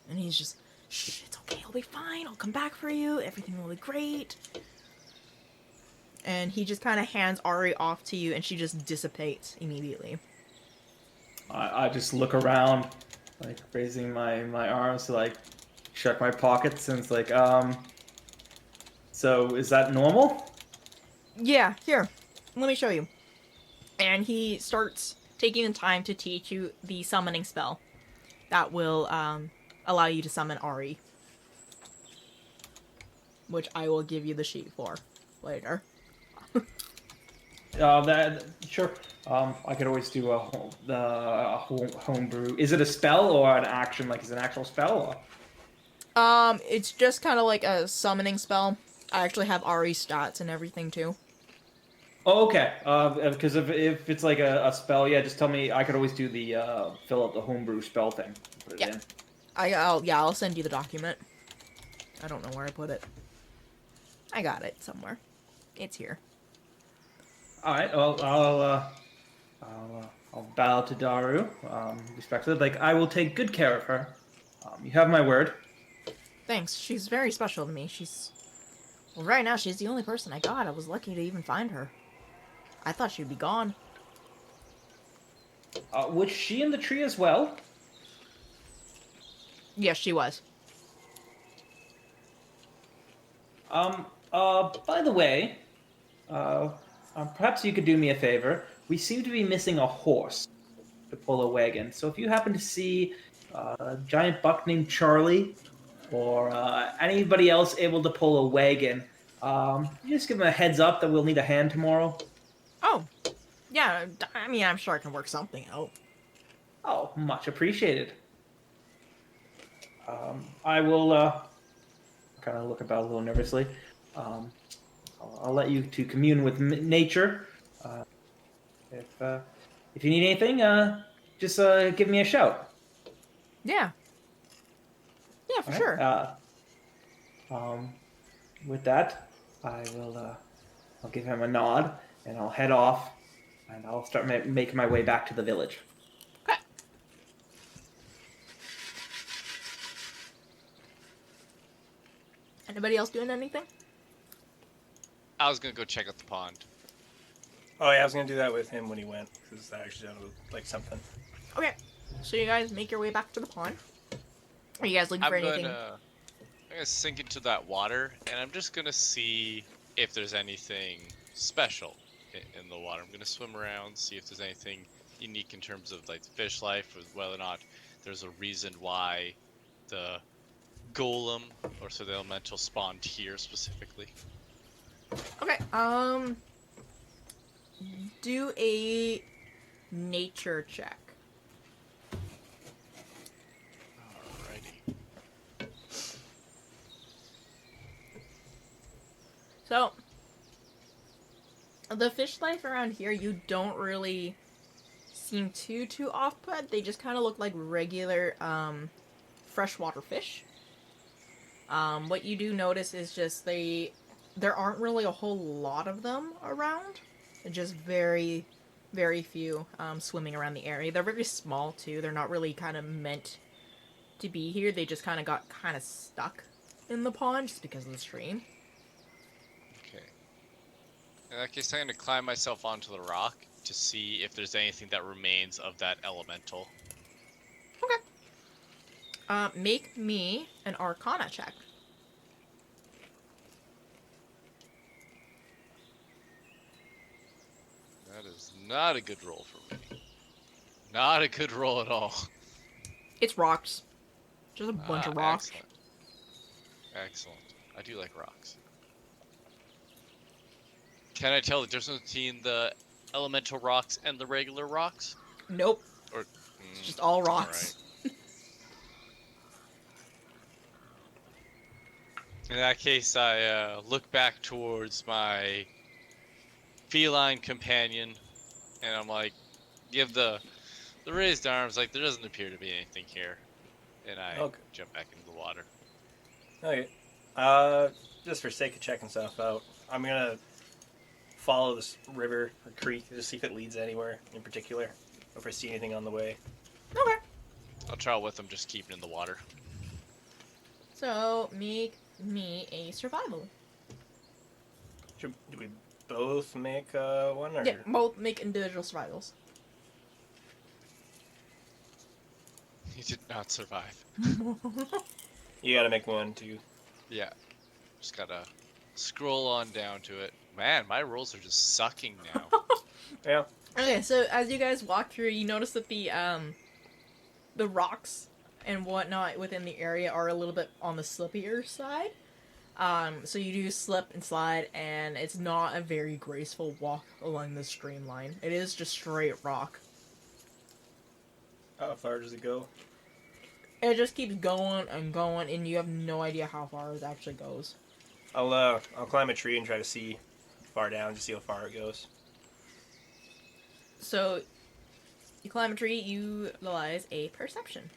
And he's just, shh, it's okay, I'll be fine, I'll come back for you, everything will be great. And he just kind of hands Ari off to you and she just dissipates immediately. I just look around, like raising my arms to like check my pockets, and it's like, so is that normal? Yeah, here, let me show you. And he starts taking the time to teach you the summoning spell that will allow you to summon Ari. Which I will give you the sheet for later. That sure. I could always do a homebrew. Is it a spell or an action? Like, is it an actual spell? Or... It's just kind of like a summoning spell. I actually have Ari stats and everything too. Oh, okay. Because if it's like a spell, yeah, just tell me. I could always do the fill out the homebrew spell thing. Put it Yeah. in. I'll send you the document. I don't know where I put it. I got it somewhere. It's here. All right. Well, I'll bow to Daru. Respectfully, like I will take good care of her. You have my word. Thanks. She's very special to me. Well, right now she's the only person I got. I was lucky to even find her. I thought she'd be gone. Was she in the tree as well? Yes, she was. By the way, perhaps you could do me a favor. We seem to be missing a horse to pull a wagon. So if you happen to see a giant buck named Charlie or anybody else able to pull a wagon, you just give them a heads up that we'll need a hand tomorrow. Oh, yeah. I mean, I'm sure I can work something out. Oh, much appreciated. I will kind of look about a little nervously. I'll let you to commune with nature. If you need anything, just give me a shout. Yeah. Yeah, for sure. With that, I will. I'll give him a nod, and I'll head off, and I'll start making my way back to the village. Okay. Anybody else doing anything? I was gonna go check out the pond. Oh yeah, I was gonna do that with him when he went, because that actually sounded like something. Okay. So you guys make your way back to the pond. Are you guys looking for anything? I'm gonna sink into that water, and I'm just gonna see if there's anything special in the water. I'm gonna swim around, see if there's anything unique in terms of like fish life, or whether or not there's a reason why the golem or so the elemental spawned here specifically. Okay. Do a nature check. Alrighty. So, the fish life around here, you don't really seem too off-put. They just kind of look like regular freshwater fish. What you do notice is just there aren't really a whole lot of them around. They're just very, very few swimming around the area. They're very small too. They're not really kind of meant to be here. They just kind of got kind of stuck in the pond just because of the stream. Okay. In that case, I'm gonna climb myself onto the rock to see if there's anything that remains of that elemental. Okay. Make me an Arcana check. That is not a good roll for me. Not a good roll at all. It's rocks. Just a bunch of rocks. Excellent. Excellent. I do like rocks. Can I tell the difference between the elemental rocks and the regular rocks? Nope. Or It's just all rocks. In that case, I look back towards my feline companion, and I'm like, give the raised arms, like there doesn't appear to be anything here, and I Okay. jump back into the water. Okay. Just for sake of checking stuff out, I'm gonna follow this river or creek to see if it leads anywhere in particular, or if I see anything on the way. Okay. I'll travel with them, just keeping in the water. So make me a survival. Do we both make one, or Yeah, both make individual survivals. He did not survive. you gotta make one too? Yeah, just gotta scroll on down to it. Man, my rolls are just sucking now. Yeah. Okay, so as you guys walk through, you notice that the rocks and whatnot within the area are a little bit on the slippier side. So you do slip and slide, and it's not a very graceful walk along the streamline. It is just straight rock. How far does it go? It just keeps going, and you have no idea how far it actually goes. I'll climb a tree and try to see far down to see how far it goes. So, you climb a tree, you utilize a perception.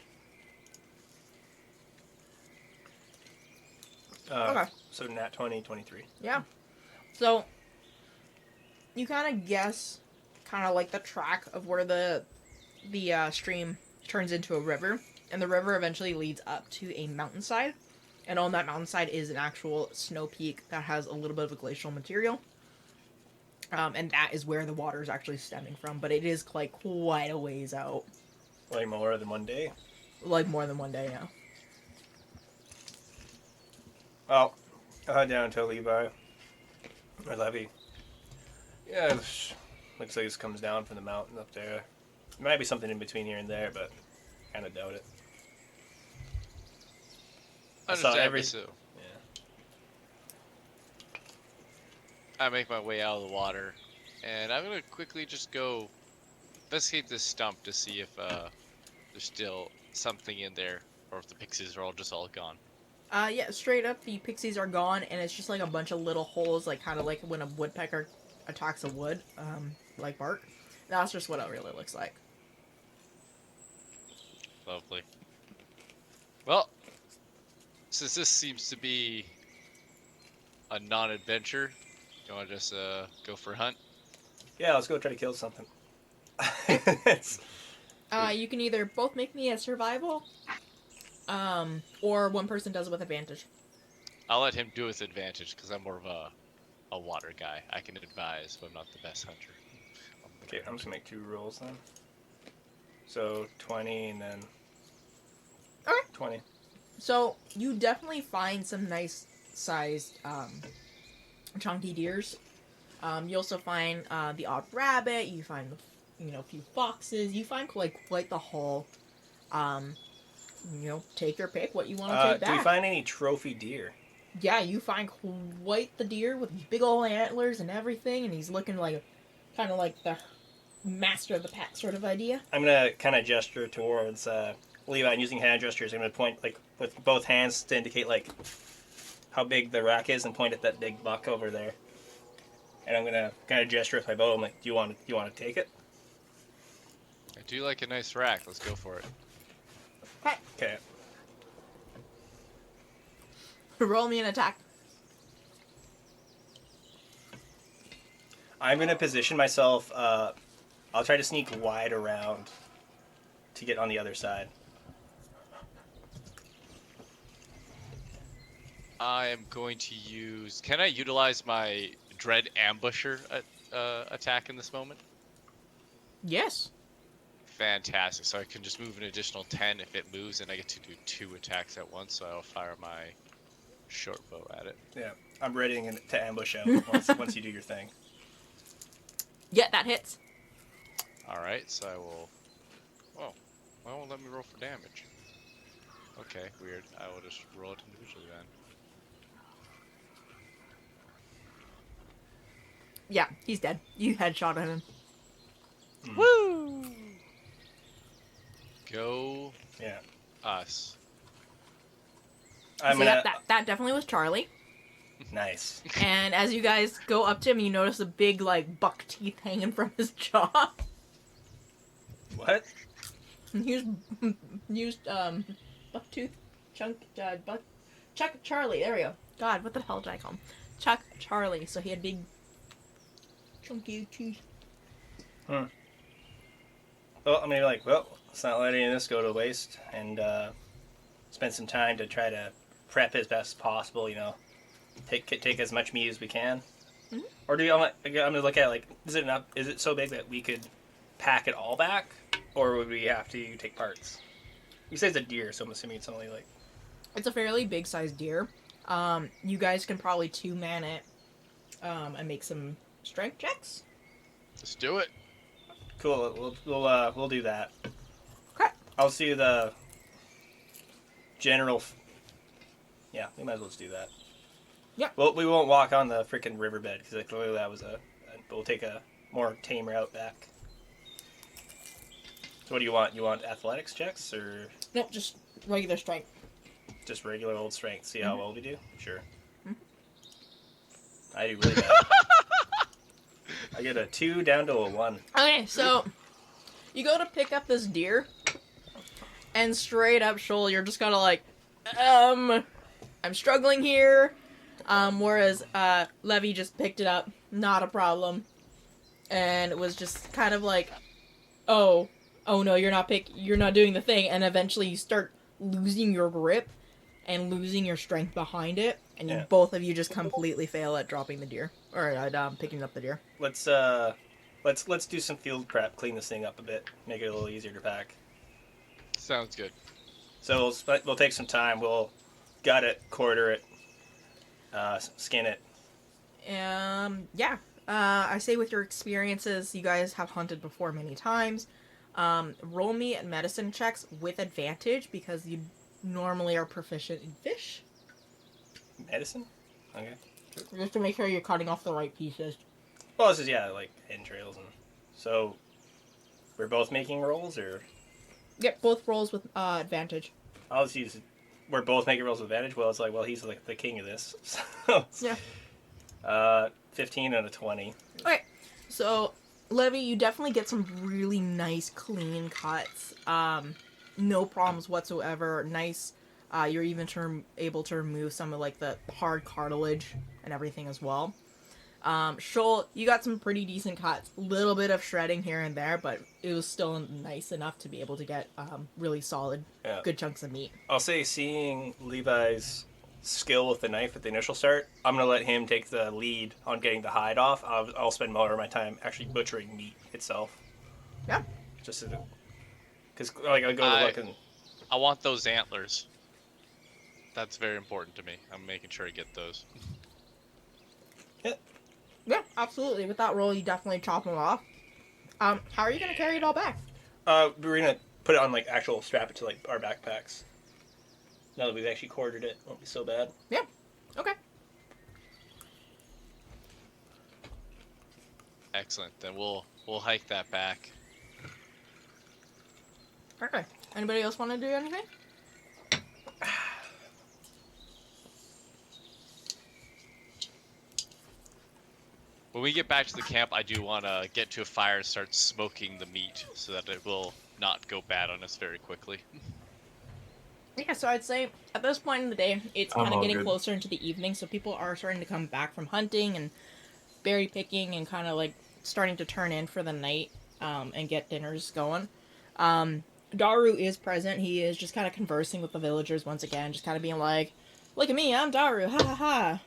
Okay. So nat 20, 23. Yeah. So, you kind of guess, kind of like the track of where the stream turns into a river, and the river eventually leads up to a mountainside, and on that mountainside is an actual snow peak that has a little bit of a glacial material. And that is where the water is actually stemming from, but it is like quite a ways out. Like more than one day? Like more than one day, yeah. Well, I'll head down to Levi. Or Levy. Yeah, looks like this comes down from the mountain up there. There might be something in between here and there, but I kind of doubt it. I saw Understandably so. Yeah. I make my way out of the water, and I'm gonna quickly just go investigate this stump to see if there's still something in there, or if the pixies are all gone. Yeah, straight up, the pixies are gone, and it's just like a bunch of little holes, like kind of like when a woodpecker attacks a wood, like bark. That's just what it really looks like. Lovely. Well, since this seems to be a non-adventure, you want to just go for a hunt? Yeah, let's go try to kill something. It's- You can either both make me a survival, or one person does it with advantage. I'll let him do it with advantage because I'm more of a water guy. I can advise, but I'm not the best hunter. Okay, I'm just gonna make 2 rolls then. So 20 and then Okay. 20. So, you definitely find some nice sized, chunky deers. You also find, the odd rabbit, you find, a few foxes, you find, quite the haul. Take your pick, what you want to take back. Do we find any trophy deer? Yeah, you find quite the deer with big old antlers and everything, and he's looking like, kind of like the master of the pack sort of idea. I'm gonna kind of gesture towards Levi, and using hand gestures, I'm gonna point like with both hands to indicate like how big the rack is, and point at that big buck over there. And I'm gonna kind of gesture with my bow. I'm like, do you want to take it? I do like a nice rack. Let's go for it. Okay. Roll me an attack. I'm gonna position myself. I'll try to sneak wide around to get on the other side. I am going to use... Can I utilize my Dread Ambusher attack in this moment? Yes. Fantastic. So I can just move an additional 10 if it moves, and I get to do 2 attacks at once, so I'll fire my short bow at it. Yeah, I'm readying to ambush out once you do your thing. Yeah, that hits. Alright, so I will... Oh, well, it won't let me roll for damage. Okay, weird. I will just roll it individually then. Yeah, he's dead. You headshot at him. Woo! Go Yeah. us. I'm So gonna. that definitely was Charlie. Nice. And as you guys go up to him, you notice a big like buck teeth hanging from his jaw. What? Used buck tooth Chuck Charlie. There we go. God, what the hell did I call him? Chuck Charlie. So he had big chunky teeth. Well, I'm gonna be like, well, let's not let any of this go to waste, and spend some time to try to prep as best as possible. You know, take as much meat as we can. Mm-hmm. Or do you? I'm gonna look at it like, is it enough? Is it so big that we could pack it all back, or would we have to take parts? You say it's a deer, so I'm assuming it's only like. It's a fairly big sized deer. You guys can probably 2-man it, and make some strength checks. Let's do it. Cool. We'll do that. Okay. I'll see the general. Yeah, we might as well just do that. Yeah. Well, we won't walk on the freaking riverbed because clearly that was we'll take a more tame route back. So what do you want? You want athletics checks or Nope, just regular strength. just regular old strength? See how well we do. Sure. Mhm. I do really bad. I get a 2 down to a 1. Okay, so you go to pick up this deer, and straight up, Shoal, you're just kind of like, I'm struggling here. Whereas Levy just picked it up, not a problem, and it was just kind of like, oh no, you're not doing the thing, and eventually you start losing your grip and losing your strength behind it, and Yeah. both of you just completely fail at dropping the deer or at picking up the deer. Let's do some field prep, clean this thing up a bit, make it a little easier to pack. Sounds good. So we'll take some time. We'll gut it, quarter it, skin it. Yeah. I say with your experiences, you guys have hunted before many times. Roll me at medicine checks with advantage because you normally are proficient in fish. Medicine? Okay. Just to make sure you're cutting off the right pieces. Well, this is, like entrails. And so we're both making rolls, or? Yep, both rolls with advantage. I'll just use we're both making rolls with advantage. Well, it's like, he's like the king of this. So, Yeah. 15 and a 20. Okay, so Levy, you definitely get some really nice, clean cuts. No problems whatsoever. Nice. You're even able to remove some of like the hard cartilage and everything as well. Shoal, you got some pretty decent cuts. Little bit of shredding here and there, but it was still nice enough to be able to get really solid, good chunks of meat. I'll say, seeing Levi's skill with the knife at the initial start, I'm gonna let him take the lead on getting the hide off. I'll spend more of my time actually butchering meat itself. Yeah. Just because like I go to look and I want those antlers. That's very important to me. I'm making sure I get those. Yeah, absolutely. With that roll, you definitely chop them off. How are you gonna carry it all back? we're gonna put it on like actual strap it to like our backpacks. Now that we've actually quartered it, won't be so bad. Yeah. Okay. Excellent. Then we'll hike that back. Okay. Anybody else want to do anything? When we get back to the camp, I do want to get to a fire and start smoking the meat so that it will not go bad on us very quickly. Yeah, so I'd say at this point in the day, it's I'm kind of all getting good. closer into the evening, so people are starting to come back from hunting and berry picking and kind of like starting to turn in for the night and get dinners going. Daru is present. He is just kind of conversing with the villagers once again, just kind of being like, "Look at me, I'm Daru, ha ha ha."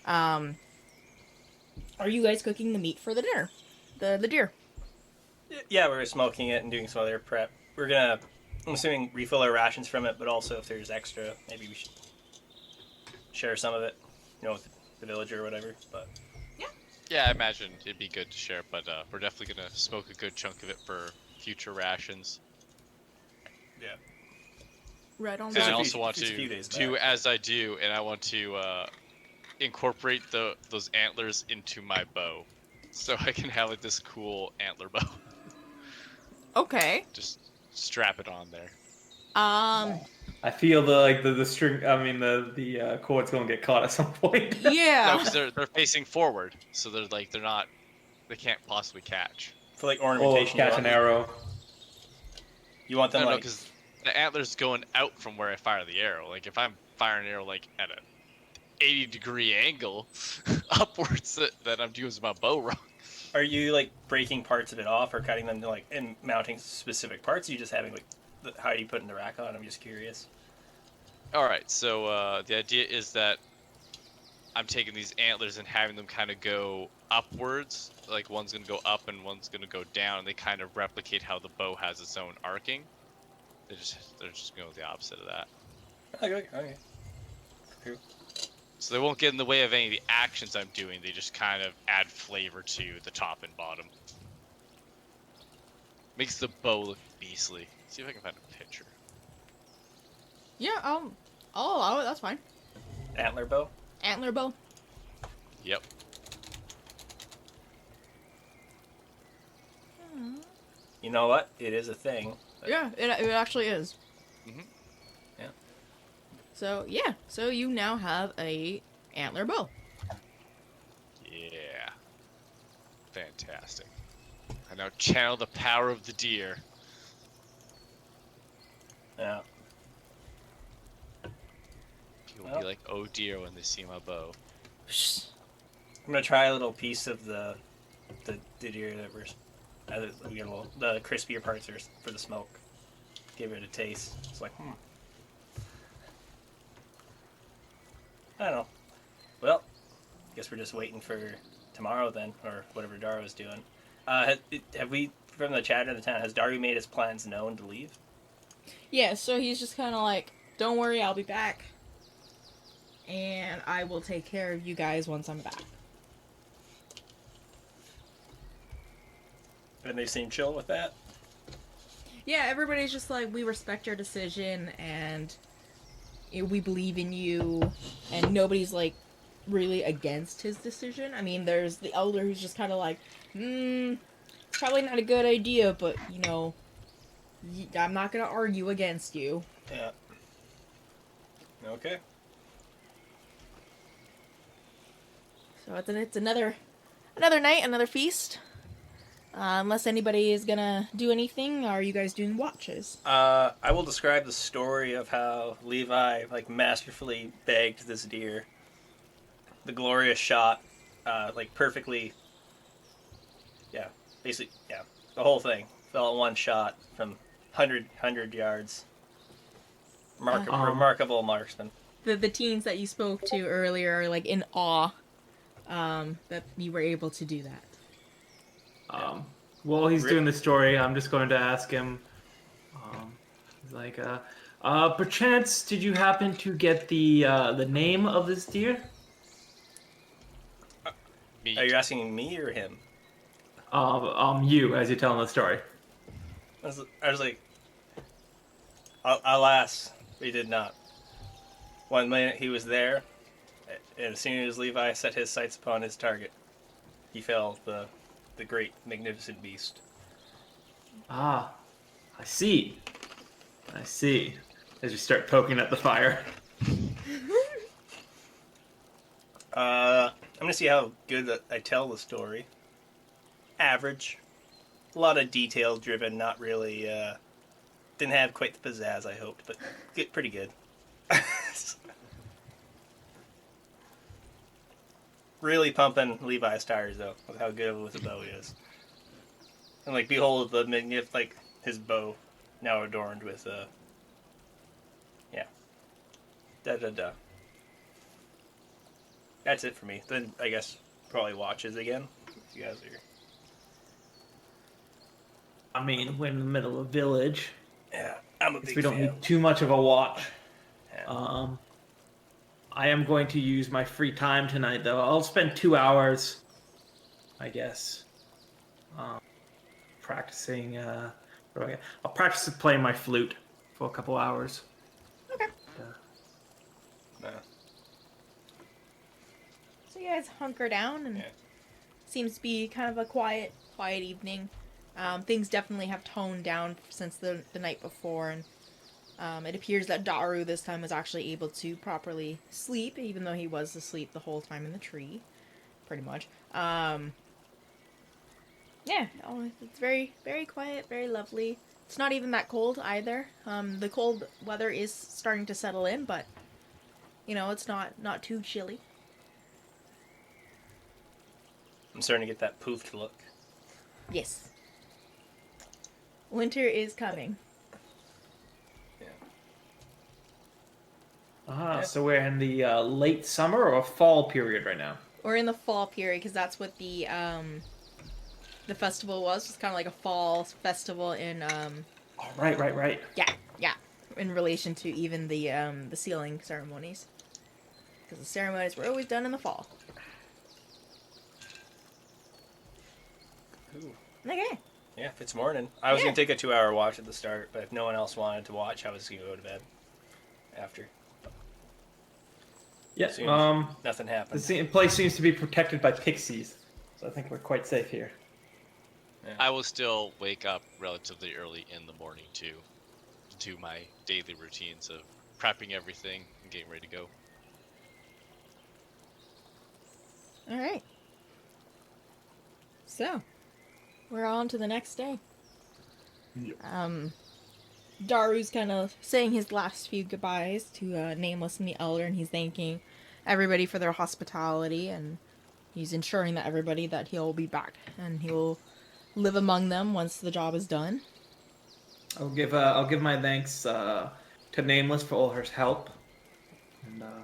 Yeah. Are you guys cooking the meat for the dinner? The deer? Yeah, we're smoking it and doing some other prep. We're gonna, I'm assuming, refill our rations from it, but also if there's extra, maybe we should share some of it, with the villager or whatever. But Yeah, I imagine it'd be good to share, but we're definitely gonna smoke a good chunk of it for future rations. yeah, Right on. And I a few- also want it's a few to days do back. as I do, and I want to incorporate those antlers into my bow, so I can have like this cool antler bow. Okay. Just strap it on there. I feel the string. I mean the cord's gonna get caught at some point. No, Yeah. because they're facing forward, so they're not. They can't possibly catch. For like Or ornamentation, catch an arrow. you want them No, like because the antler's going out from where I fire the arrow. Like if I'm firing an arrow like at a 80-degree angle upwards, that I'm using my bow wrong. Are you like breaking parts of it off or cutting them to like and mounting specific parts? Are you just having like how are you putting the rack on? I'm just curious. All right, so the idea is that I'm taking these antlers and having them kind of go upwards. Like one's gonna go up and one's gonna go down. And they kind of replicate how the bow has its own arcing. They're just going the opposite of that. Okay. Cool. So they won't get in the way of any of the actions I'm doing. They just kind of add flavor to the top and bottom. Makes the bow look beastly. See if I can find a picture. Yeah, I'll allow it. That's fine. Antler bow. Antler bow. Yep. You know what? It is a thing. Yeah, it actually is. Mhm. Yeah. So yeah, so you now have a antler bow. Yeah. Fantastic. I now channel the power of the deer. Yeah. People Well. be like, "Oh dear," when they see my bow. I'm gonna try a little piece of the deer that we get a little the crispier parts are for the smoke. Give it a taste. It's like I don't know. Well, guess we're just waiting for tomorrow then, or whatever Daru's doing. Have we from the chat in the town? Has Daru made his plans known to leave? Yeah, so he's just kind of like, don't worry, I'll be back. And I will take care of you guys once I'm back. And they seem chill with that. Yeah, everybody's just like, we respect your decision and we believe in you. And nobody's like really against his decision. I mean, there's the elder who's just kind of like, probably not a good idea, but you know, I'm not gonna argue against you. Yeah. Okay. So it's another night, another feast. Unless anybody is gonna do anything, are you guys doing watches? I will describe the story of how Levi like masterfully bagged this deer. The glorious shot, like perfectly. Yeah, basically, yeah, the whole thing fell in one shot from 100 yards. Remarkable marksman. The teens that you spoke to earlier are like in awe that you were able to do that. While he's doing the story, I'm just going to ask him, perchance, did you happen to get the name of this deer? Me. Are you asking me or him? You, as you're telling the story. I was like, alas, we did not. 1 minute he was there, and as soon as Levi set his sights upon his target, he fell the great, magnificent beast. Ah, I see. As you start poking at the fire. I'm gonna see how good I tell the story. Average. A lot of detail driven, not really, didn't have quite the pizzazz I hoped, but pretty good. Really pumping Levi's tires though, with how good with the bow he is. And like, behold the like his bow, now adorned with yeah. Da. That's it for me. Then I guess probably watches again. If you guys are. I mean, we're in the middle of a village. Yeah, I'm a big We don't fan. need too much of a watch. Yeah. I am going to use my free time tonight, though. I'll spend 2 hours, I guess, practicing. I'll practice playing my flute for a couple hours. Okay. No. guys hunker down, and Yeah. seems to be kind of a quiet evening. Things definitely have toned down since the night before, and it appears that Daru this time was actually able to properly sleep, even though he was asleep the whole time in the tree, pretty much. Yeah, it's very, very quiet, very lovely. It's not even that cold either. The cold weather is starting to settle in, but it's not too chilly. I'm starting to get that poofed look. Yes. Winter is coming. Ah, so we're in the late summer or fall period right now. We're in the fall period because that's what the festival was. It's kind of like a fall festival in Oh, right. yeah, in relation to even the sealing ceremonies, because the ceremonies were always done in the fall. Ooh. Okay. Yeah, if it's morning. I was Yeah. going to take a 2-hour watch at the start, but if no one else wanted to watch, I was going to go to bed after. Yeah. Soon. Nothing The happened. place seems to be protected by pixies, so I think we're quite safe here. Yeah. I will still wake up relatively early in the morning to do my daily routines of prepping everything and getting ready to go. All right. So, we're on to the next day. Yep. Daru's kind of saying his last few goodbyes to Nameless and the Elder, and he's thanking everybody for their hospitality, and he's ensuring that everybody that he'll be back and he'll live among them once the job is done. I'll give my thanks to Nameless for all her help, and I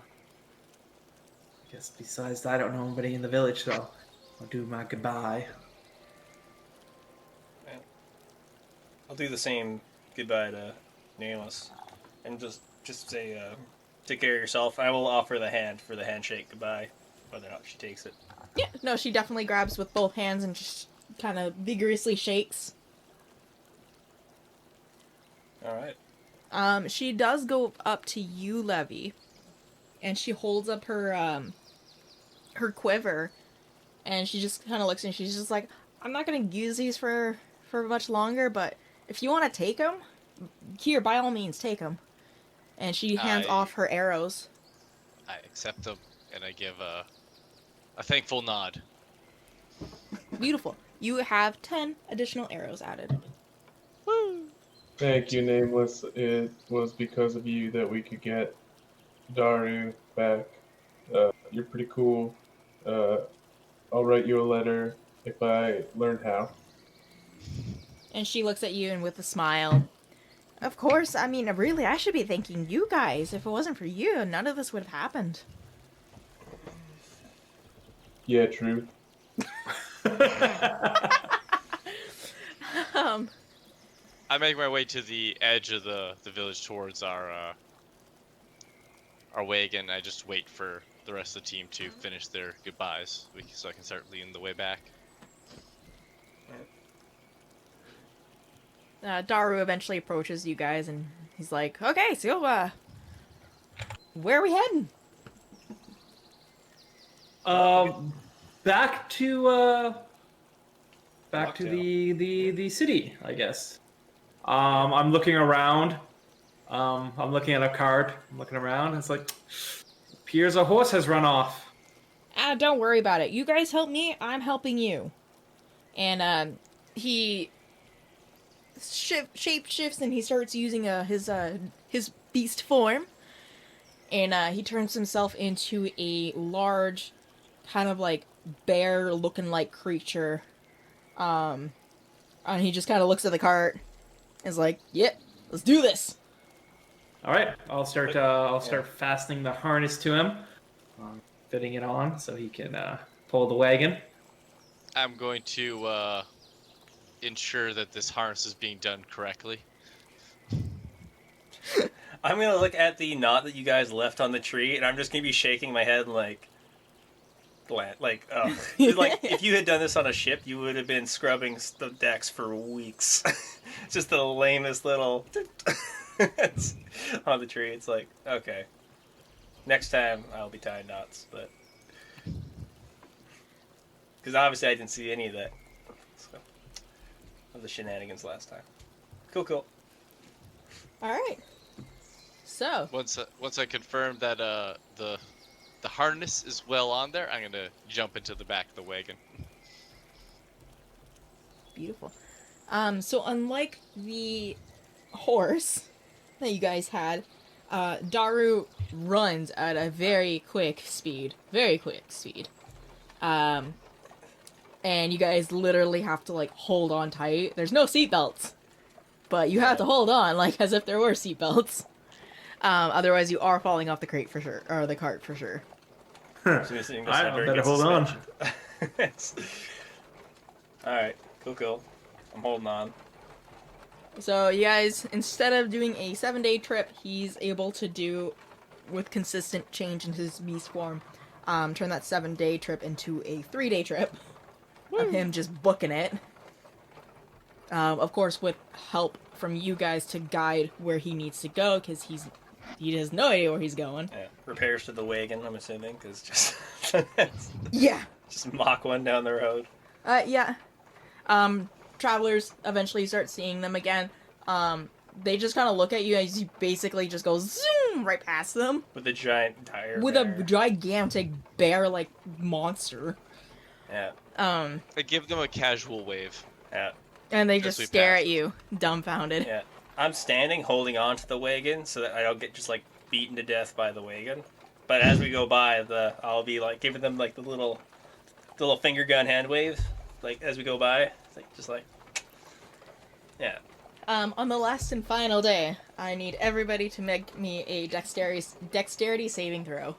guess besides that, I don't know anybody in the village, so I'll do my goodbye. I'll do the same goodbye to Nameless, and just say, take care of yourself. I will offer the hand for the handshake goodbye, whether or not she takes it. Yeah, no, she definitely grabs with both hands and just kind of vigorously shakes. All right. She does go up to you, Levy, and she holds up her quiver, and she just kind of looks and she's just like, I'm not gonna use these for much longer, but if you want to take them, here, by all means, take them. And she hands off her arrows. I accept them and I give a thankful nod. Beautiful. You have 10 additional arrows added. Woo! Thank you, Nameless. It was because of you that we could get Daru back. You're pretty cool. I'll write you a letter if I learn how. And she looks at you and with a smile. Of course, I mean, really, I should be thanking you guys. If it wasn't for you, none of this would have happened. Yeah, true. I make my way to the edge of the village towards our wagon. I just wait for the rest of the team to finish their goodbyes so I can start leading the way back. Daru eventually approaches you guys and he's like, okay, so, where are we heading? Back to Lochtale. the city, I guess. I'm looking around. I'm looking at a cart. I'm looking around. It's like, appears a horse has run off. Don't worry about it. You guys help me, I'm helping you. And, he shape shifts and he starts using his beast form. And, he turns himself into a large, kind of like bear-looking like creature. And he just kind of looks at the cart. And is like, "Yep, let's do this." All right, I'll start fastening the harness to him, fitting it on so he can pull the wagon. I'm going to ensure that this harness is being done correctly. I'm going to look at the knot that you guys left on the tree, and I'm just going to be shaking my head like, oh. Like, if you had done this on a ship, you would have been scrubbing the decks for weeks. It's just the lamest little on the tree. It's like, okay. Next time, I'll be tying knots, but... Because obviously I didn't see any of that. So, of the shenanigans last time. Cool. All right. So, Once I confirm that the harness is well on there, I'm gonna jump into the back of the wagon. beautiful. So unlike the horse that you guys had, Daru runs at a very quick speed. And you guys literally have to, like, hold on tight. There's no seatbelts, but you have to hold on, like, as if there were seatbelts. Otherwise you are falling off the crate for sure, or the cart for sure. So this thing doesn't have I very better good hold on. suspension. Alright, cool. I'm holding on. So you guys, instead of doing a 7-day trip, he's able to do, with consistent change in his beast form, turn that 7-day trip into a 3-day trip. Of him just booking it. Of course, with help from you guys to guide where he needs to go, because he has no idea where he's going. Yeah, repairs to the wagon, I'm assuming, because just Yeah. just mock one down the road. Yeah. Travelers eventually start seeing them again. They just kind of look at you as you basically just go zoom right past them. With a giant tire. With bear. a gigantic bear-like monster. Yeah. I give them a casual wave. Yeah. And they As just we stare pass. at you, dumbfounded. Yeah. I'm standing holding on to the wagon so that I don't get just like beaten to death by the wagon. But as we go by, I'll be like giving them like the little finger gun hand wave, like as we go by, just like yeah. On the last and final day, I need everybody to make me a dexterity saving throw.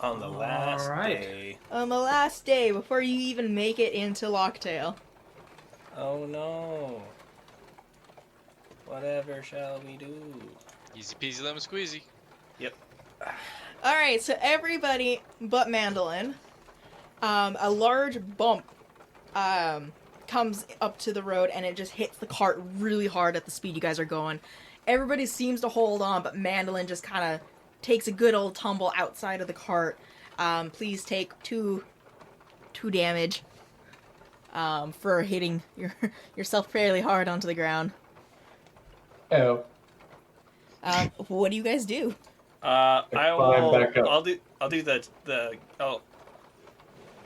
On the last Alright. day. On the last day, before you even make it into Lochtale. Oh no. Whatever shall we do? Easy peasy lemon squeezy. Yep. Alright, so everybody but Mandolin, a large bump comes up to the road and it just hits the cart really hard at the speed you guys are going. Everybody seems to hold on, but Mandolin just kind of takes a good old tumble outside of the cart. Please take two damage for hitting yourself fairly hard onto the ground. Oh, What do you guys do? I climb will. back up. I'll do I'll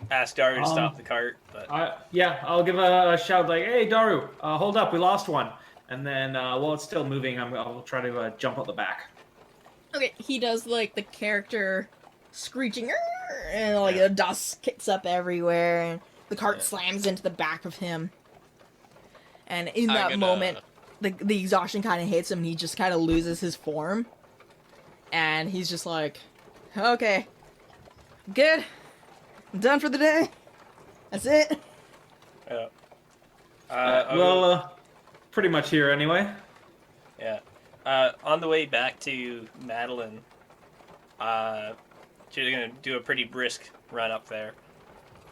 ask Daru to stop the cart. But I'll give a shout like, "Hey, Daru, hold up, we lost one." And then while it's still moving, I'll try to jump out the back. Okay, he does like the character screeching, and like the dust kicks up everywhere, and the cart slams into the back of him. And in that moment, the exhaustion kind of hits him, and he just kind of loses his form. And he's just like, "Okay, good, I'm done for the day. That's it." Yeah. Pretty much here anyway. Yeah. On the way back to Madeline, she's gonna do a pretty brisk run up there.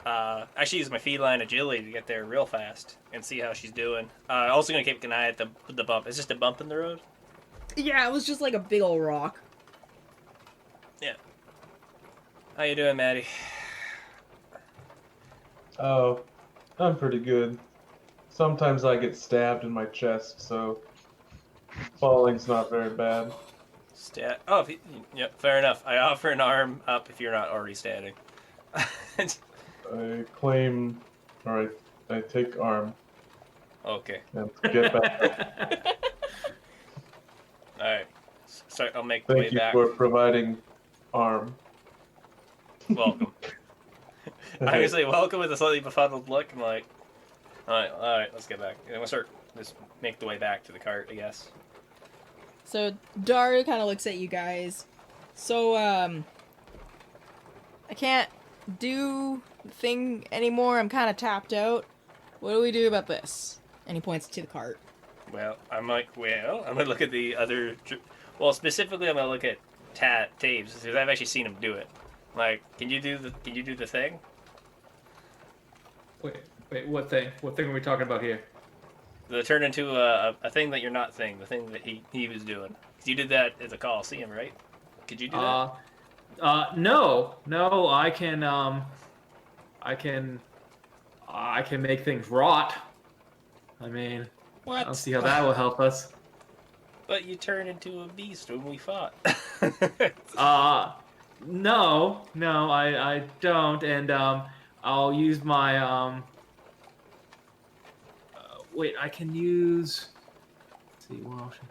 Actually use my feline agility to get there real fast and see how she's doing. Also gonna keep an eye at the bump. It's just a bump in the road. Yeah, it was just like a big old rock. Yeah. How you doing, Maddie? oh, I'm pretty good. Sometimes I get stabbed in my chest, so falling's not very bad. Oh, yep, fair enough. I offer an arm up if you're not already standing. I claim, or I take arm Okay. and get back up. All right. So I'll make the way Thank you back. for providing arm. Welcome. I was say welcome with a slightly befuddled look. I'm like, all right, let's get back. And we'll just make the way back to the cart, I guess. So Daru kind of looks at you guys. So I can't do the thing anymore. I'm kind of tapped out. What do we do about this? And he points to the cart. Well, I'm gonna look at the other. Well, specifically, I'm gonna look at Taves because I've actually seen him do it. Like, can you do the thing? Wait, what thing? What thing are we talking about here? The turn into a thing that you're not thing. The thing that he was doing. 'Cause you did that at the Coliseum, right? Could you do that? No, I can I can make things rot. I mean, I don't What? see how that will help us. But you turned into a beast when we fought. No, I don't, and I'll use my wait, I can use. Let's see, what option?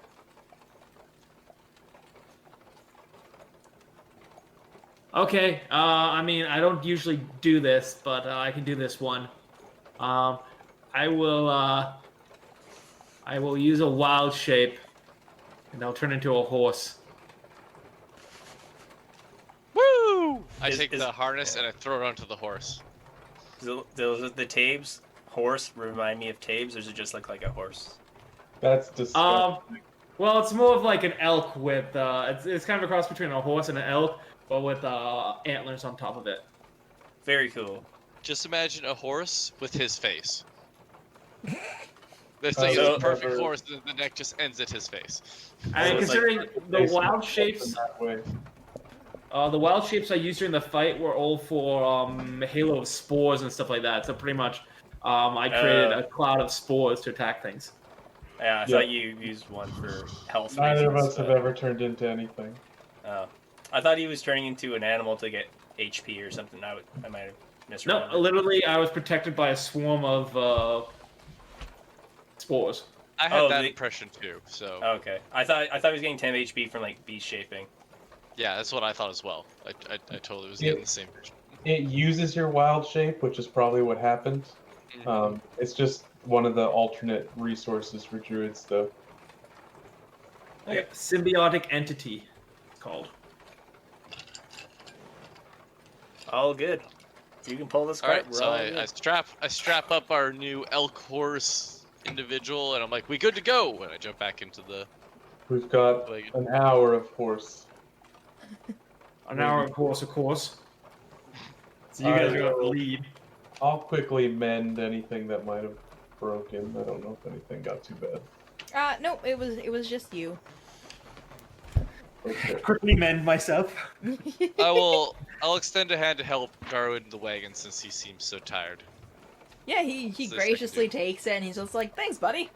Okay, I mean, I don't usually do this, but I can do this one. Um, I will use a wild shape, and I'll turn into a horse. Woo! I Is- take is- the harness and I throw it onto the horse. The Tabes horse remind me of Tabes, or does it just look like a horse? That's disgusting. Well, it's more of like an elk with it's kind of a cross between a horse and an elk, but with antlers on top of it. Very cool. Just imagine a horse with his face. This Oh, thing is so- a perfect Never- horse, and the neck just ends at his face. And it's considering the Basically, wild in shapes, that way. the wild shapes I used during the fight were all for halo of spores and stuff like that. So pretty much, I created a cloud of spores to attack things. Yeah, I Yeah. thought you used one for health Neither of reasons, us have but- ever turned into anything. I thought he was turning into an animal to get HP or something. I might have misremembered. No, literally, I was protected by a swarm of spores. I had Oh, that the- impression too, so Oh, okay. I thought he was getting 10 HP from like beast shaping. yeah, that's what I thought as well. I totally was getting the same vision. It uses your wild shape, which is probably what happened. It's just one of the alternate resources for druids, though. Okay. Symbiotic entity, it's called. All good. You can pull this All card. right, so I strap up our new elk horse individual, and I'm like, we good to go. And I jump back into the We've got wagon. an hour of horse. An hour, of course. So you guys are going to lead. I'll quickly mend anything that might have broken. I don't know if anything got too bad. No, it was just you. Okay. Quickly mend myself. I'll extend a hand to help Daru in the wagon since he seems so tired. Yeah, he What's this graciously thing do? takes it and he's just like, thanks, buddy.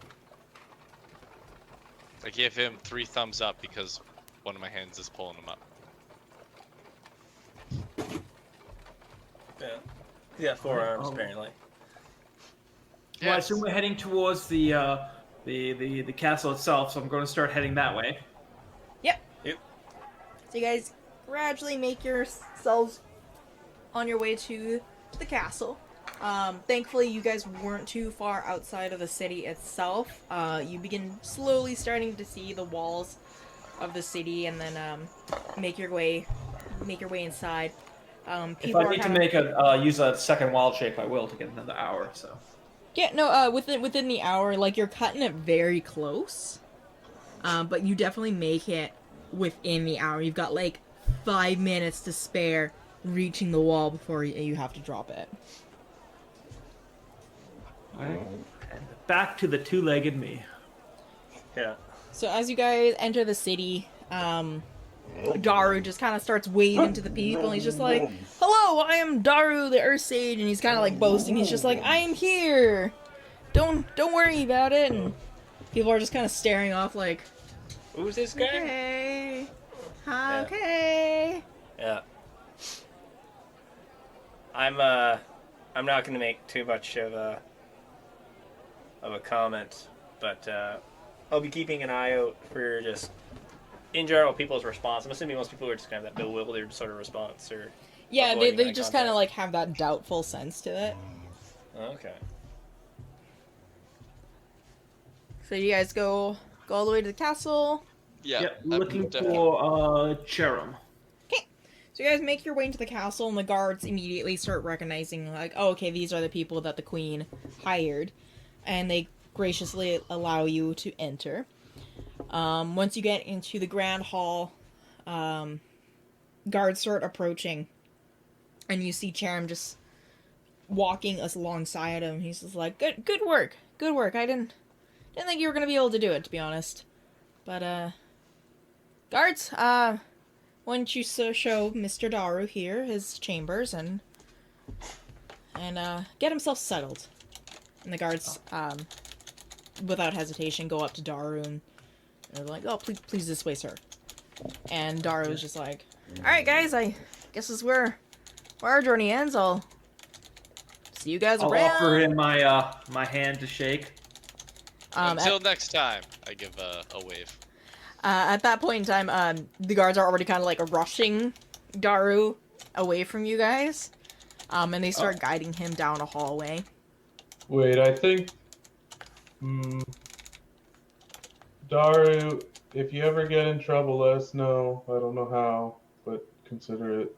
I give him 3 thumbs up because one of my hands is pulling him up. Yeah. Yeah, 4 arms Oh. apparently. Right, so we're heading towards the castle itself, so I'm going to start heading that way. So you guys gradually make yourselves on your way to the castle. Thankfully, you guys weren't too far outside of the city itself. You begin slowly starting to see the walls of the city, and then make your way inside. If People I are need to kinda- make use a second wild shape, I will to get another hour. So Yeah, no, within the hour, like, you're cutting it very close. But you definitely make it within the hour. You've got, like, 5 minutes to spare reaching the wall before you have to drop it. and back to the two-legged me. Yeah. So as you guys enter the city, Daru just kind of starts waving to the people. He's just like, "Hello, I am Daru, the Earth Sage," and he's kind of like boasting. He's just like, "I am here. Don't worry about it." And people are just kind of staring off, like, Who's this guy? "Okay, okay." Yeah. I'm not gonna make too much of a comment, but I'll be keeping an eye out for just in general people's response. I'm assuming most people are just kind of that bewildered sort of response, or Yeah, avoiding they eye just kind of contact. like have that doubtful sense to it. Okay. So you guys go all the way to the castle. Yeah, Yep, I'm looking definitely- for Cherum. So you guys make your way into the castle, and the guards immediately start recognizing, like, oh, okay, these are the people that the queen hired, and they graciously allow you to enter. Once you get into the grand hall, guards start approaching, and you see Cherum just walking us alongside him. He's just like, good work. I didn't think you were gonna be able to do it, to be honest. But guards, why don't you show Mr. Daru here his chambers, and and get himself settled. And the guards, without hesitation, go up to Daru and they're like, "Oh, please this way, sir." And Daru's just like, "All right, guys, I guess this is where our journey ends. I'll see you guys I'll around." offer him my hand to shake. Until next time, I give a wave. At that point in time, the guards are already kind of like rushing Daru away from you guys, and they start guiding him down a hallway. Wait, I think. Daru, if you ever get in trouble, let us know. I don't know how, but consider it.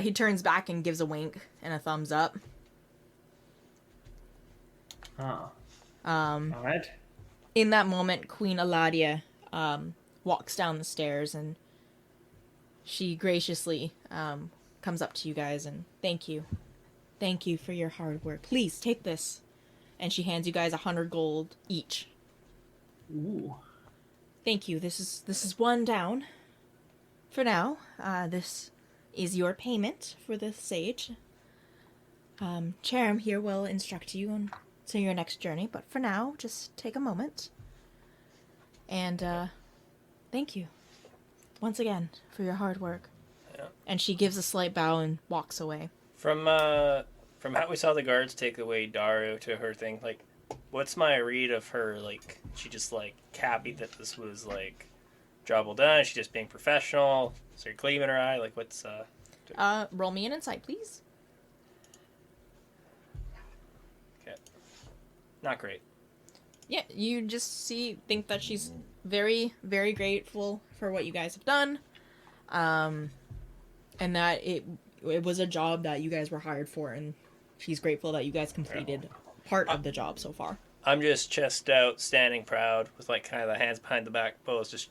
He turns back and gives a wink and a thumbs up. Huh. All right. In that moment, Queen Eladia walks down the stairs and she graciously comes up to you guys and thank you for your hard work. Please take this, and she hands you guys 100 gold each. Ooh. Thank you. This is one down. For now, this is your payment for the sage. Charam here will instruct you on to your next journey, but for now, just take a moment. And thank you once again for your hard work. Yeah. And she gives a slight bow and walks away. From how we saw the guards take away Daru to her thing, like, what's my read of her? Like, she just like happy that this was like job well done. Is she just being professional? Is there a gleam in her eye? Like, what's Roll me an insight, please. Okay. Not great. Yeah, you just think that she's very, very grateful for what you guys have done, and that it was a job that you guys were hired for, and she's grateful that you guys completed part of the job so far. I'm just chest out, standing proud, with like kind of the hands behind the back pose, just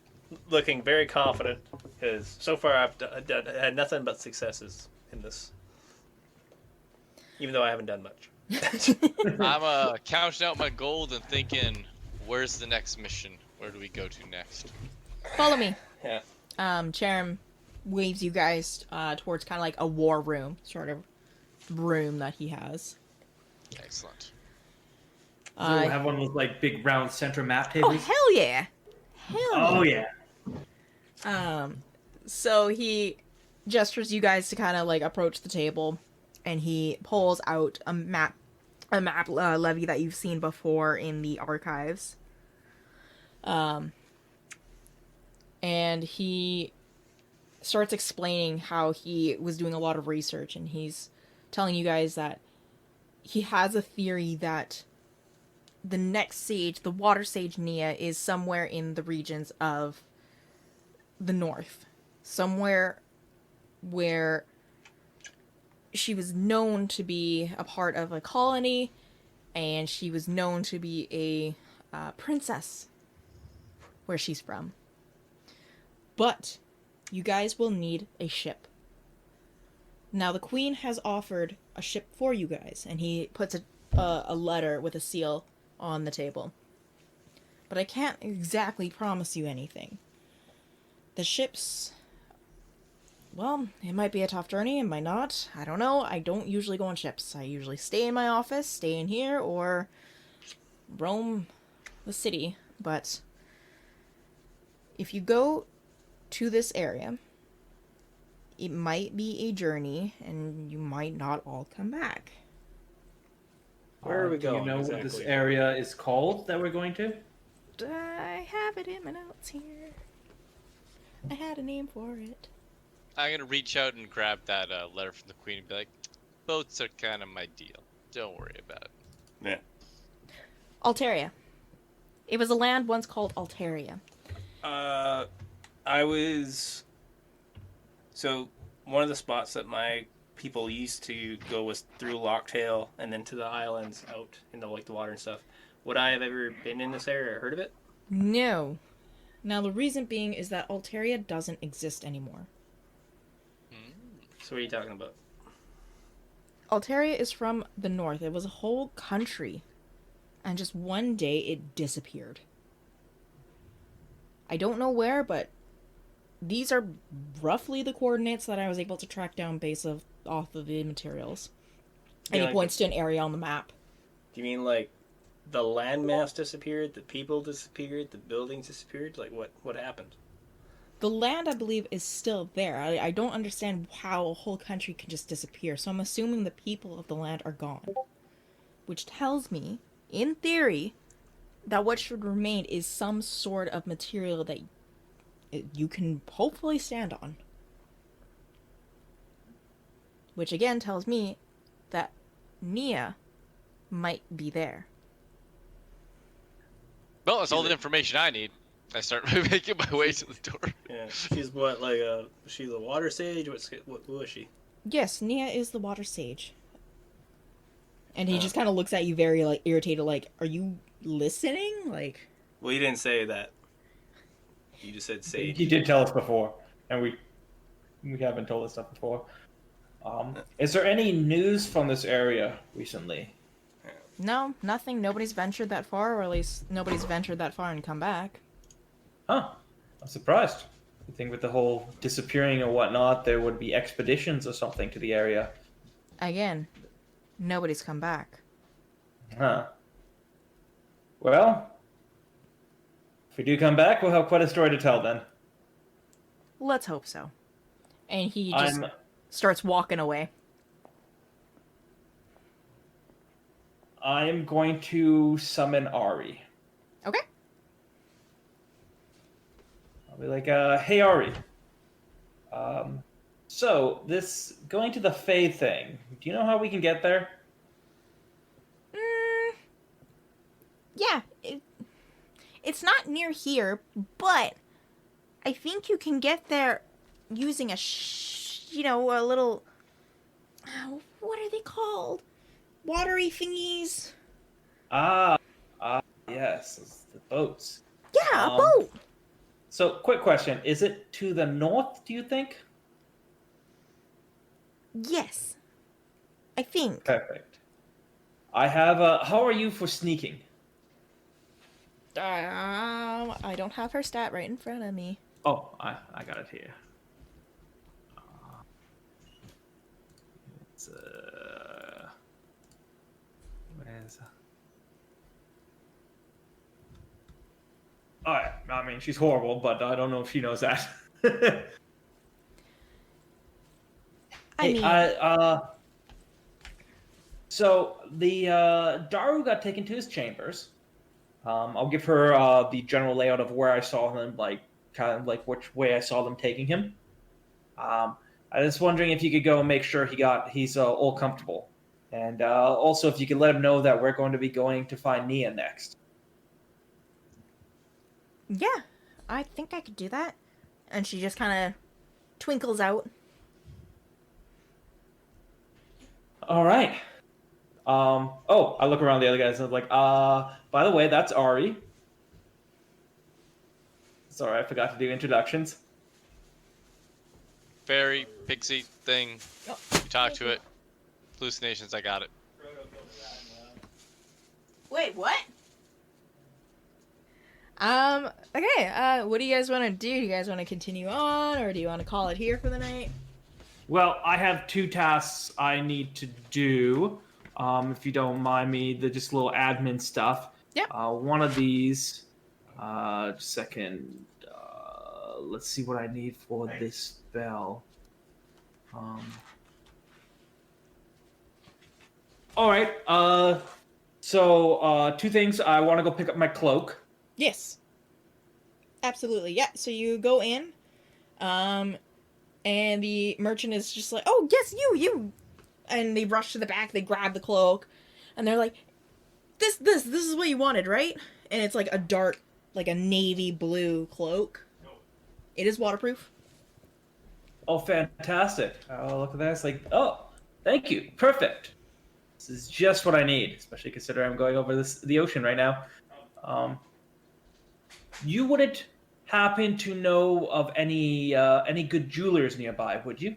looking very confident, because so far I've had nothing but successes in this, even though I haven't done much. I'm counting out my gold and thinking, where's the next mission? Where do we go to next? Follow me. Yeah. Charam waves you guys towards kind of like a war room sort of room that he has. Excellent. So we'll have one of those like big round center map tables. Oh hell yeah! Oh yeah. So he gestures you guys to kind of like approach the table, and he pulls out a map levy that you've seen before in the archives. And he starts explaining how he was doing a lot of research, and he's telling you guys that he has a theory that the next sage, the water sage Nia, is somewhere in the regions of the north. Somewhere where she was known to be a part of a colony, and she was known to be a princess where she's from. But you guys will need a ship. Now, the queen has offered a ship for you guys, and he puts a letter with a seal on the table. But I can't exactly promise you anything. The ship's... well, it might be a tough journey, it might not. I don't know. I don't usually go on ships. I usually stay in my office, stay in here, or roam the city. But if you go to this area, it might be a journey, and you might not all come back. Where are we Do going? you know exactly? what this area is called that we're going to? I have it in my notes here. I had a name for it. I'm gonna reach out and grab that letter from the queen and be like, boats are kind of my deal. Don't worry about it. Yeah. Alteria. It was a land once called Alteria. I was... So, one of the spots that my people used to go was through Lochtale and then to the islands out into like the water and stuff. Would I have ever been in this area or heard of it? No. Now, the reason being is that Alteria doesn't exist anymore. So what are you talking about? Alteria is from the north. It was a whole country. And just one day, it disappeared. I don't know where, but these are roughly the coordinates that I was able to track down based off of the materials. Yeah, And he like points to an area on the map. Do you mean like the landmass disappeared, the people disappeared, the buildings disappeared? Like what happened? The land, I believe, is still there. I don't understand how a whole country can just disappear, so I'm assuming the people of the land are gone. Which tells me, in theory, that what should remain is some sort of material that you can hopefully stand on. Which again tells me that Nia might be there. Well, that's all the information I need. I start making my way to the door. Yeah, she's what she's a water sage. What was she? Yes, Nia is the water sage. And he just kind of looks at you very like irritated, like, "Are you listening?" Like, Well, you didn't say that. You just said sage. He did tell us before, and we haven't told us stuff before. Is there any news from this area recently? no, nothing. Nobody's ventured that far, or at least nobody's ventured that far and come back. Huh. I'm surprised. You think with the whole disappearing and whatnot, there would be expeditions or something to the area. Again, nobody's come back. Huh. Well, if we do come back, we'll have quite a story to tell then. Let's hope so. And he just starts walking away. I'm going to summon Ari. Okay. I'll be like, hey Ari. So this going to the Fae thing. Do you know how we can get there? Yeah, it's not near here, but I think you can get there using a little, what are they called? Watery thingies. Yes, it's the boats. Yeah, a boat. So, quick question: is it to the north? Do you think? Yes, I think. Perfect. I have. How are you for sneaking? I don't have her stat right in front of me. Oh, I got it here. It's where's? Alright, I mean she's horrible, but I don't know if she knows that. So the Daru got taken to his chambers. I'll give her the general layout of where I saw him, like kind of like which way I saw them taking him. I was wondering if you could go and make sure he's all comfortable, and also if you could let him know that we're going to be going to find Nia next. Yeah, I think I could do that. And she just kind of twinkles out. All right. Oh, I look around the other guys and I'm like, by the way, that's Ari. Sorry, I forgot to do introductions. Fairy, pixie thing. You talk to it. Hallucinations, I got it. Wait, what? Okay, what do you guys want to do? Do you guys want to continue on, or do you want to call it here for the night? Well, I have 2 tasks I need to do. If you don't mind me, just little admin stuff. Yep. One of these, second, let's see what I need for this spell. All right. So 2 things. I want to go pick up my cloak. Yes. Absolutely, yeah. So you go in, and the merchant is just like, "Oh, yes, you!" And they rush to the back, they grab the cloak, and they're like, This is what you wanted, right?" And it's like a dark, like a navy blue cloak. It is waterproof. Oh, fantastic. Oh, look at that. It's like, oh, thank you. Perfect. This is just what I need, especially considering I'm going over the ocean right now. You wouldn't happen to know of any good jewelers nearby, would you?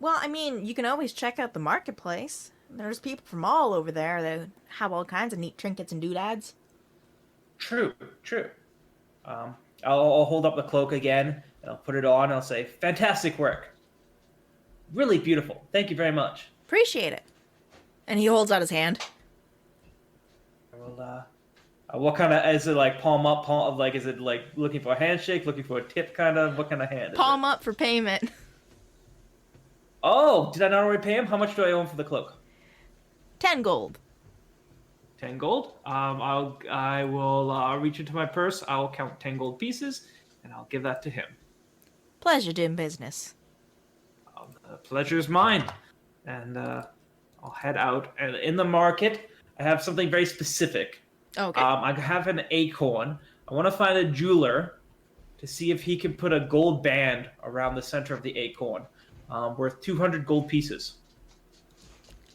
Well, I mean, you can always check out the marketplace. There's people from all over there that have all kinds of neat trinkets and doodads. True. I'll hold up the cloak again, and I'll put it on, and I'll say, fantastic work. really beautiful. Thank you very much. Appreciate it. And he holds out his hand. I will, what kind of, is it like palm up, palm, like, is it like looking for a handshake, looking for a tip kind of, what kind of hand is Palm it? up for payment. Oh, did I not already pay him? How much do I owe him for the cloak? 10 gold. 10 gold. I will reach into my purse. I'll count 10 gold pieces, and I'll give that to him. Pleasure doing business. The pleasure is mine. And I'll head out. And in the market, I have something very specific. Okay. I have an acorn. I want to find a jeweler to see if he can put a gold band around the center of the acorn, worth 200 gold pieces.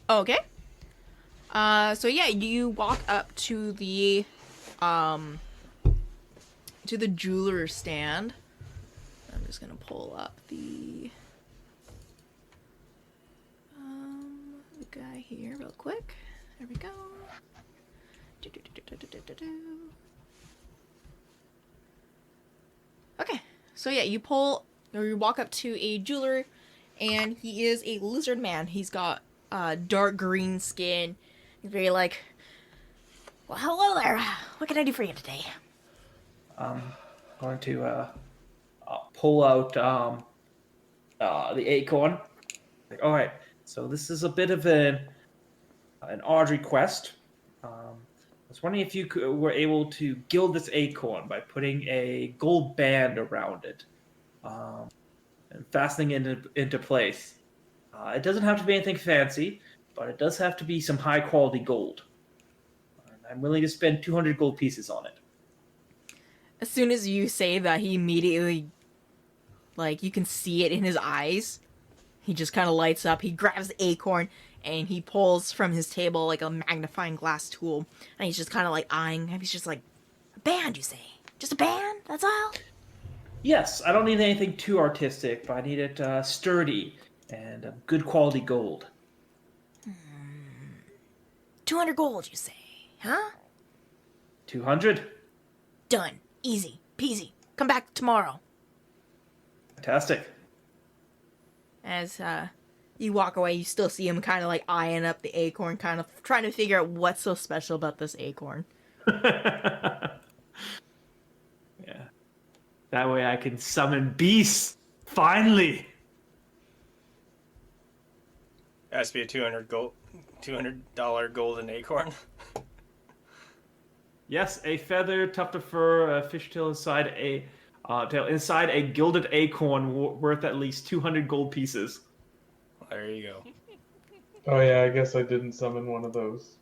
Okay. So yeah, you walk up to the jeweler stand. I'm just gonna pull up the guy here real quick. There we go. Okay, so yeah, you walk up to a jeweler, and he is a lizard man. He's got dark green skin. He's very like, well, hello there. What can I do for you today? I'm going to pull out the acorn. Like, all right, so this is a bit of an odd request. I was wondering if you were able to gild this acorn by putting a gold band around it and fastening it into place. It doesn't have to be anything fancy, but it does have to be some high quality gold. And I'm willing to spend 200 gold pieces on it. As soon as you say that, he immediately, like, you can see it in his eyes. He just kind of lights up. He grabs the acorn, and he pulls from his table, like, a magnifying glass tool. And he's just kind of, like, eyeing him. He's just like, a band, you say? Just a band? That's all? Yes, I don't need anything too artistic, but I need it sturdy and good quality gold. 200 gold, you say? Huh? 200? Done. Easy. Peasy. Come back tomorrow. Fantastic. As, you walk away, you still see him kind of, like, eyeing up the acorn, kind of trying to figure out what's so special about this acorn. Yeah. That way I can summon beasts. Finally. It has to be a $200 golden acorn. Yes, a feather, tuft of fur, a fishtail inside a tail inside a gilded acorn worth at least 200 gold pieces. There you go. Oh yeah, I guess I didn't summon one of those.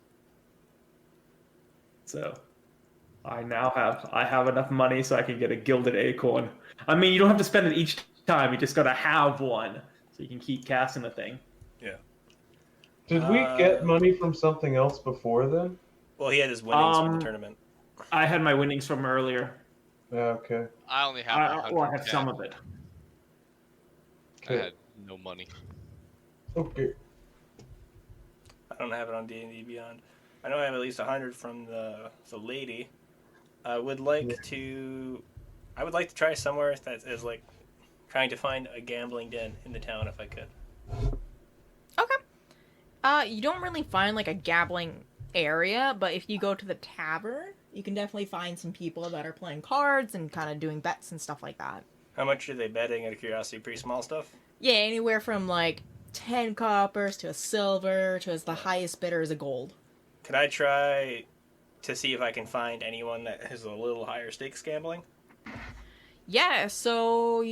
So, I have enough money so I can get a gilded acorn. I mean, you don't have to spend it each time. You just gotta have one so you can keep casting the thing. Yeah. Did we get money from something else before then? Well, he had his winnings from the tournament. I had my winnings from earlier. Yeah, okay. I only have I have some of it. I had no money. Okay. I don't have it on D&D Beyond. I know I have at least 100 from the lady. I would like to try somewhere that is like trying to find a gambling den in the town if I could. Okay. You don't really find like a gambling area, but if you go to the tavern, you can definitely find some people that are playing cards and kind of doing bets and stuff like that. How much are they betting out of curiosity? Pretty small stuff? Yeah, anywhere from like 10 coppers to a silver to as the highest bidder is a gold. Could I try to see if I can find anyone that has a little higher stakes gambling? Yeah, so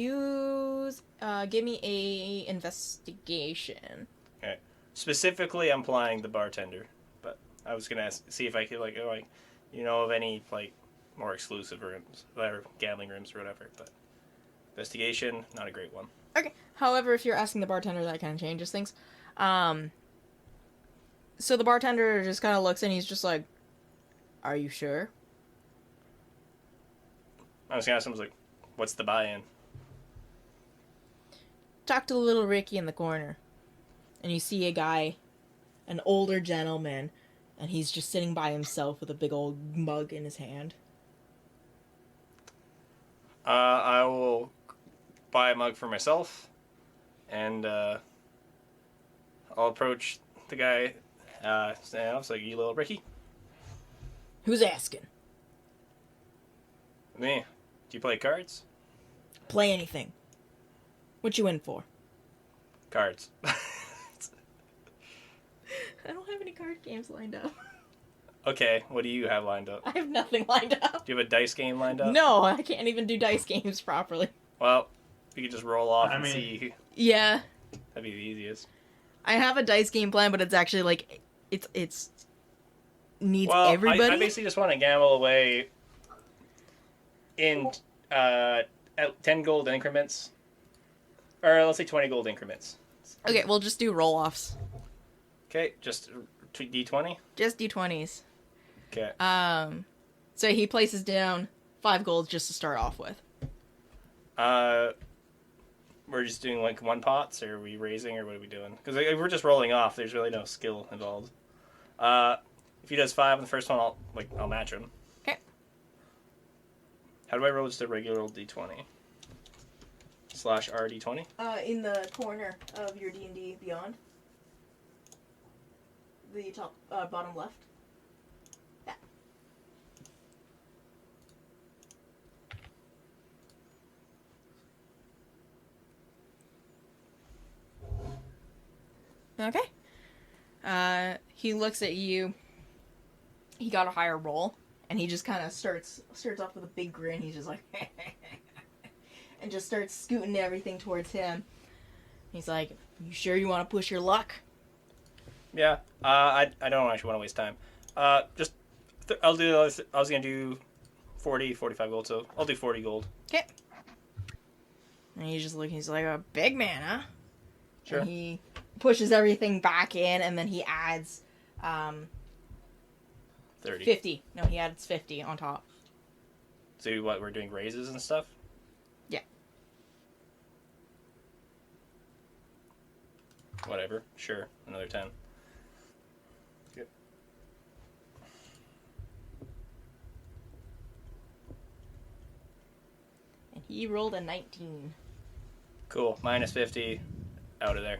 give me a investigation. Okay. Specifically, I'm playing the bartender, but I was gonna see if I could of any like more exclusive rooms or gambling rooms or whatever. But investigation, not a great one. Okay. However, if you're asking the bartender, that kind of changes things. So the bartender just kind of looks and he's just like, "Are you sure?" I was gonna ask him, what's the buy-in? Talk to little Ricky in the corner. And you see a guy, an older gentleman, and he's just sitting by himself with a big old mug in his hand. I will buy a mug for myself, and I'll approach the guy. So you little Ricky? Who's asking? Me. Do you play cards? Play anything. What you in for? Cards. I don't have any card games lined up. Okay, what do you have lined up? I have nothing lined up. Do you have a dice game lined up? No, I can't even do dice games properly. Well, you could just roll off I and mean- see. Yeah, That'd be the easiest. I have a dice game plan, but it's actually like it's needs Well, everybody. I basically just want to gamble away in at 10 gold increments. Or let's say 20 gold increments. Okay, we'll just do roll-offs. Okay, just D20? Just d20s. Okay. So he places down 5 gold just to start off with. We're just doing like one pots, or are we raising, or what are we doing? Because if we're just rolling off, there's really no skill involved. If he does 5 on the first one, I'll match him. Okay. How do I roll just a regular old D20? /RD20? In the corner of your D&D Beyond. The top, bottom left. That. Okay. He looks at you. He got a higher roll, and he just kind of starts off with a big grin. He's just like, and just starts scooting everything towards him. He's like, "You sure you want to push your luck?" Yeah. I don't actually want to waste time. I was gonna do 40, 45 gold, so I'll do 40 gold. Okay. And he's just looking. He's like, "A big man, huh?" Sure. And he pushes everything back in, and then he adds 30. 50. No, he adds 50 on top. So what, we're doing raises and stuff? Yeah. Whatever. Sure. Another 10. Yep. And he rolled a 19. Cool. Minus 50. Out of there.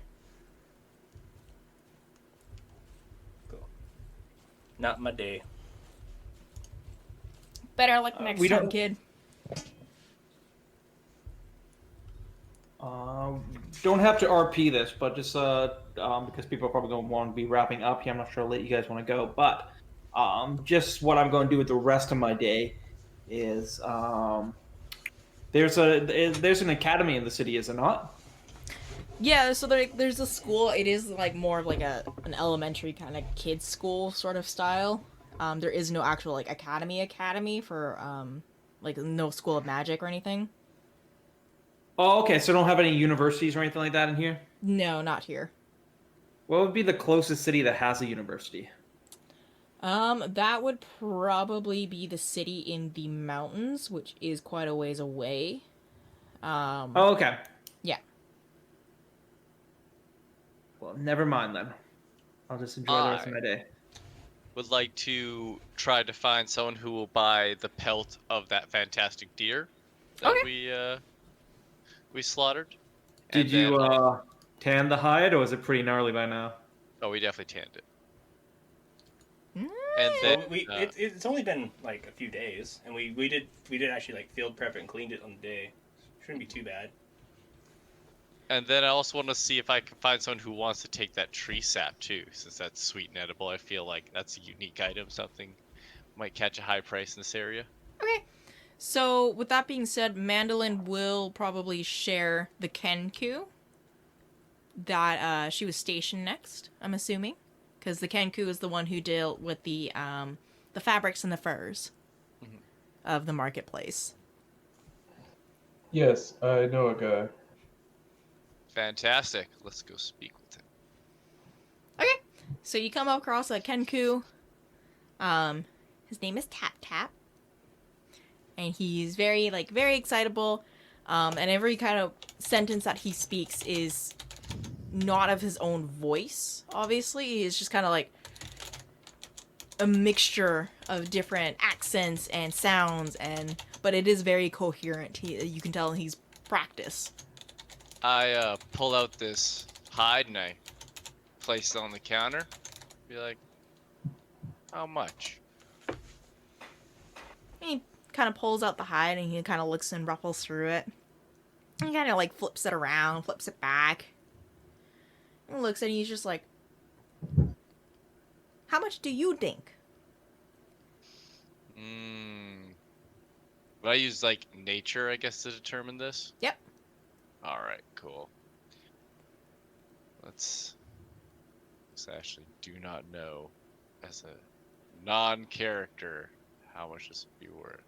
Cool. Not my day. Better luck next we time, don't- kid. Don't have to RP this, but just because people are probably going to want to be wrapping up here. I'm not sure how late you guys want to go, but just what I'm going to do with the rest of my day is there's an academy in the city, is it not? Yeah, so there's a school. It is like more of like an elementary kind of kids school sort of style. There is no actual like academy for like no school of magic or anything. Oh, okay. So don't have any universities or anything like that in here. No, not here. What would be the closest city that has a university? That would probably be the city in the mountains, which is quite a ways away. Oh, okay. Yeah. Well, never mind then. I'll just enjoy the rest of my day. Would like to try to find someone who will buy the pelt of that fantastic deer that we slaughtered. Did And you then- tan the hide, or was it pretty gnarly by now? Oh, we definitely tanned it. Mm. And then Well, it's only been like a few days, and we did actually like field prep it and cleaned it on the day. Shouldn't be too bad. And then I also want to see if I can find someone who wants to take that tree sap too, since that's sweet and edible. I feel like that's a unique item, something might catch a high price in this area. Okay. So, with that being said, Mandolin will probably share the Kenku that she was stationed next, I'm assuming. Because the Kenku is the one who dealt with the fabrics and the furs of the marketplace. Yes, I know a guy. Fantastic. Let's go speak with him. Okay. So, you come across a Kenku. His name is Tap Tap. And he's very excitable. And every kind of sentence that he speaks is not of his own voice, obviously. He's just kind of like a mixture of different accents and sounds, but it is very coherent. You can tell he's practiced. I pull out this hide and I place it on the counter. Be like, how much? He kind of pulls out the hide and he kind of looks and ruffles through it. He kind of like flips it around, flips it back. And looks and he's just like, how much do you think? Would I use like nature, I guess, to determine this? Yep. All right, cool. Let's actually do not know as a non-character how much this would be worth.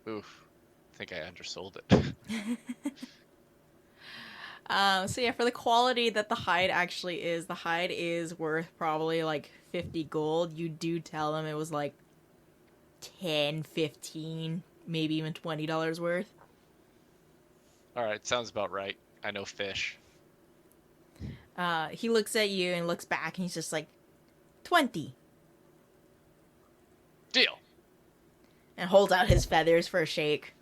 Oof. I think I undersold it. So yeah, for the quality that the hide actually is, the hide is worth probably like 50 gold. You do tell them it was like 10, 15, maybe even $20 worth. All right, sounds about right. I know fish. He looks at you and looks back and he's just like, 20. Deal. And holds out his feathers for a shake.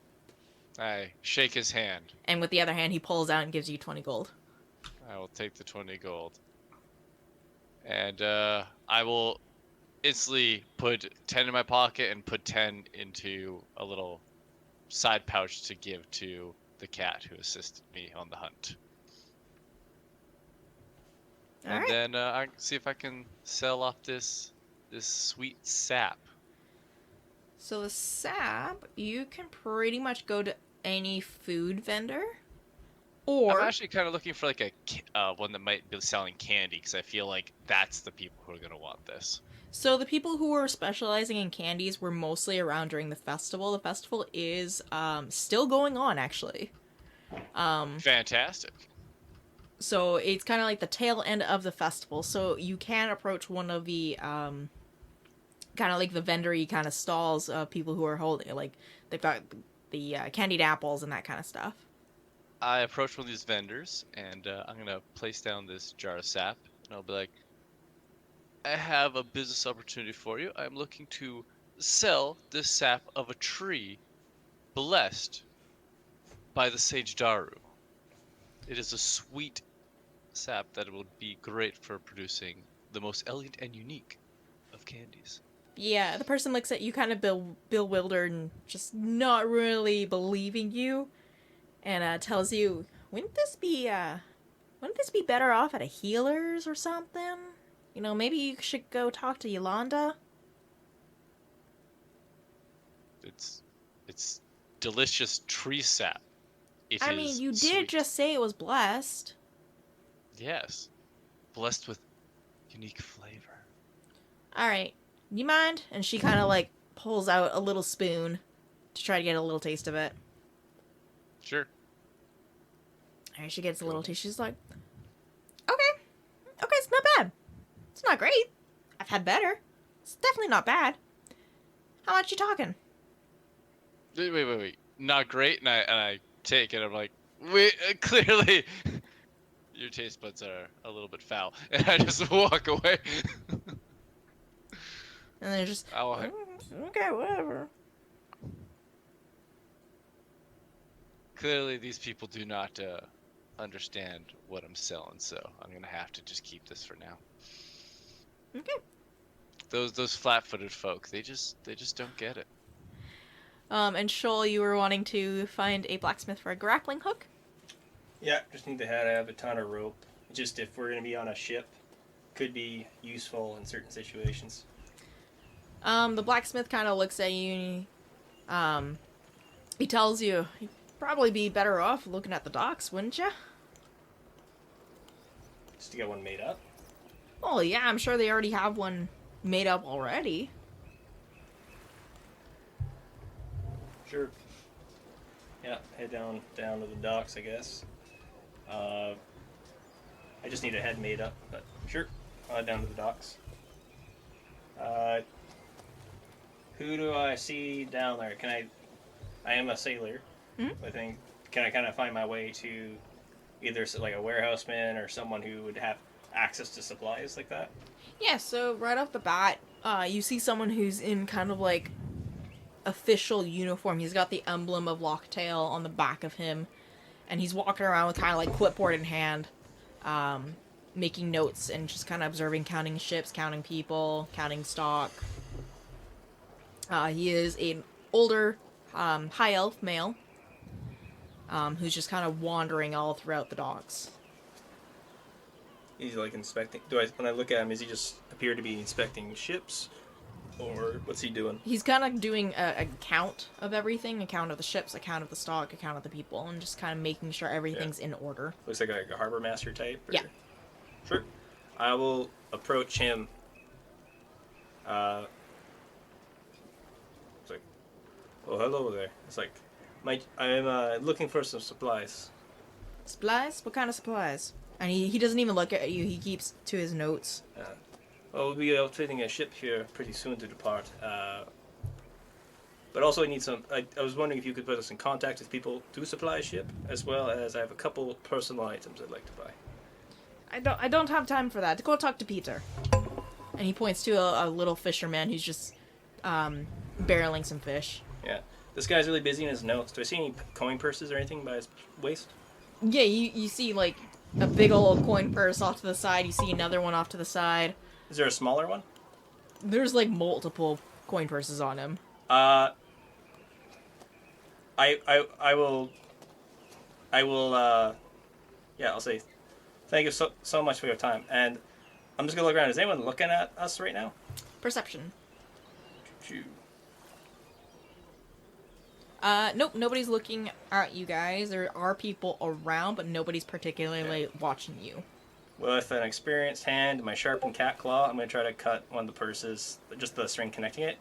I shake his hand. And with the other hand, he pulls out and gives you 20 gold. I will take the 20 gold. And I will instantly put 10 in my pocket and put 10 into a little side pouch to give to the cat who assisted me on the hunt. And then I can see if I can sell off this sweet sap. So the sap, you can pretty much go to any food vendor. Or I'm actually kind of looking for like a one that might be selling candy because I feel like that's the people who are going to want this. so the people who were specializing in candies were mostly around during the festival. The festival is still going on, actually. Fantastic. So it's kind of like the tail end of the festival. So you can approach one of the kind of like the vendory kind of stalls of people who are holding, like they've got the candied apples and that kind of stuff. I approach one of these vendors and I'm going to place down this jar of sap and I'll be like, I have a business opportunity for you. I'm looking to sell this sap of a tree blessed by the sage Daru. It is a sweet sap that will be great for producing the most elegant and unique of candies. Yeah, the person looks at you kind of bewildered and just not really believing you, and tells you, wouldn't this be better off at a healer's or something? You know, maybe you should go talk to Yolanda. It's delicious tree sap. I mean, you did sweet. just say it was blessed. Yes. Blessed with unique flavor. Alright, you mind? And she kind of like pulls out a little spoon to try to get a little taste of it. Sure. Alright, she gets a little taste. She's like, okay, it's not bad. It's not great. I've had better. It's definitely not bad. How much you talking? Wait. Not great, and I take it. I'm like, wait, clearly, your taste buds are a little bit foul, and I just walk away. And they're just, I'll- okay, whatever. Clearly, these people do not understand what I'm selling, so I'm gonna have to just keep this for now. Okay. Those flat-footed folk, they just don't get it. And Shoal, you were wanting to find a blacksmith for a grappling hook? Yeah, just need to have a ton of rope. Just if we're going to be on a ship, could be useful in certain situations. The blacksmith kind of looks at you and he tells you, you'd probably be better off looking at the docks, wouldn't you? Just to get one made up. Oh, yeah, I'm sure they already have one made up already. Sure. Yeah, head down to the docks, I guess. I just need a head made up, but sure. I'll head down to the docks. Who do I see down there? I am a sailor. Mm-hmm. I think, can I kind of find my way to either like a warehouseman or someone who would have access to supplies like that? Yeah, so right off the bat, you see someone who's in kind of like official uniform. He's got the emblem of Lochtale on the back of him. and he's walking around with kind of like clipboard in hand, making notes and just kind of observing, counting ships, counting people, counting stock. He is an older, high elf male, who's just kind of wandering all throughout the docks. He's like inspecting. When I look at him, is he just appear to be inspecting ships, or what's he doing? He's kind of doing a count of everything, a count of the ships, a count of the stock, a count of the people, and just kind of making sure everything's in order. Looks like a harbor master type. Or... Yeah. Sure. I will approach him. It's like, oh, hello there. It's like, I'm looking for some supplies. Supplies? What kind of supplies? And he doesn't even look at you. He keeps to his notes. Well, we'll be outfitting a ship here pretty soon to depart. But also I need some... I was wondering if you could put us in contact with people to supply a ship, as well as I have a couple personal items I'd like to buy. I don't have time for that. Go talk to Peter. And he points to a little fisherman who's just barreling some fish. Yeah. This guy's really busy in his notes. Do I see any coin purses or anything by his waist? Yeah, you see like a big old coin purse off to the side. You see another one off to the side. Is there a smaller one? There's like multiple coin purses on him. I will, yeah, I'll say thank you so much for your time. And I'm just gonna look around. Is anyone looking at us right now? Perception. Choo. Nope, nobody's looking at you guys. There are people around, but nobody's particularly watching you. With an experienced hand and my sharpened cat claw, I'm going to try to cut one of the purses, just the string connecting it.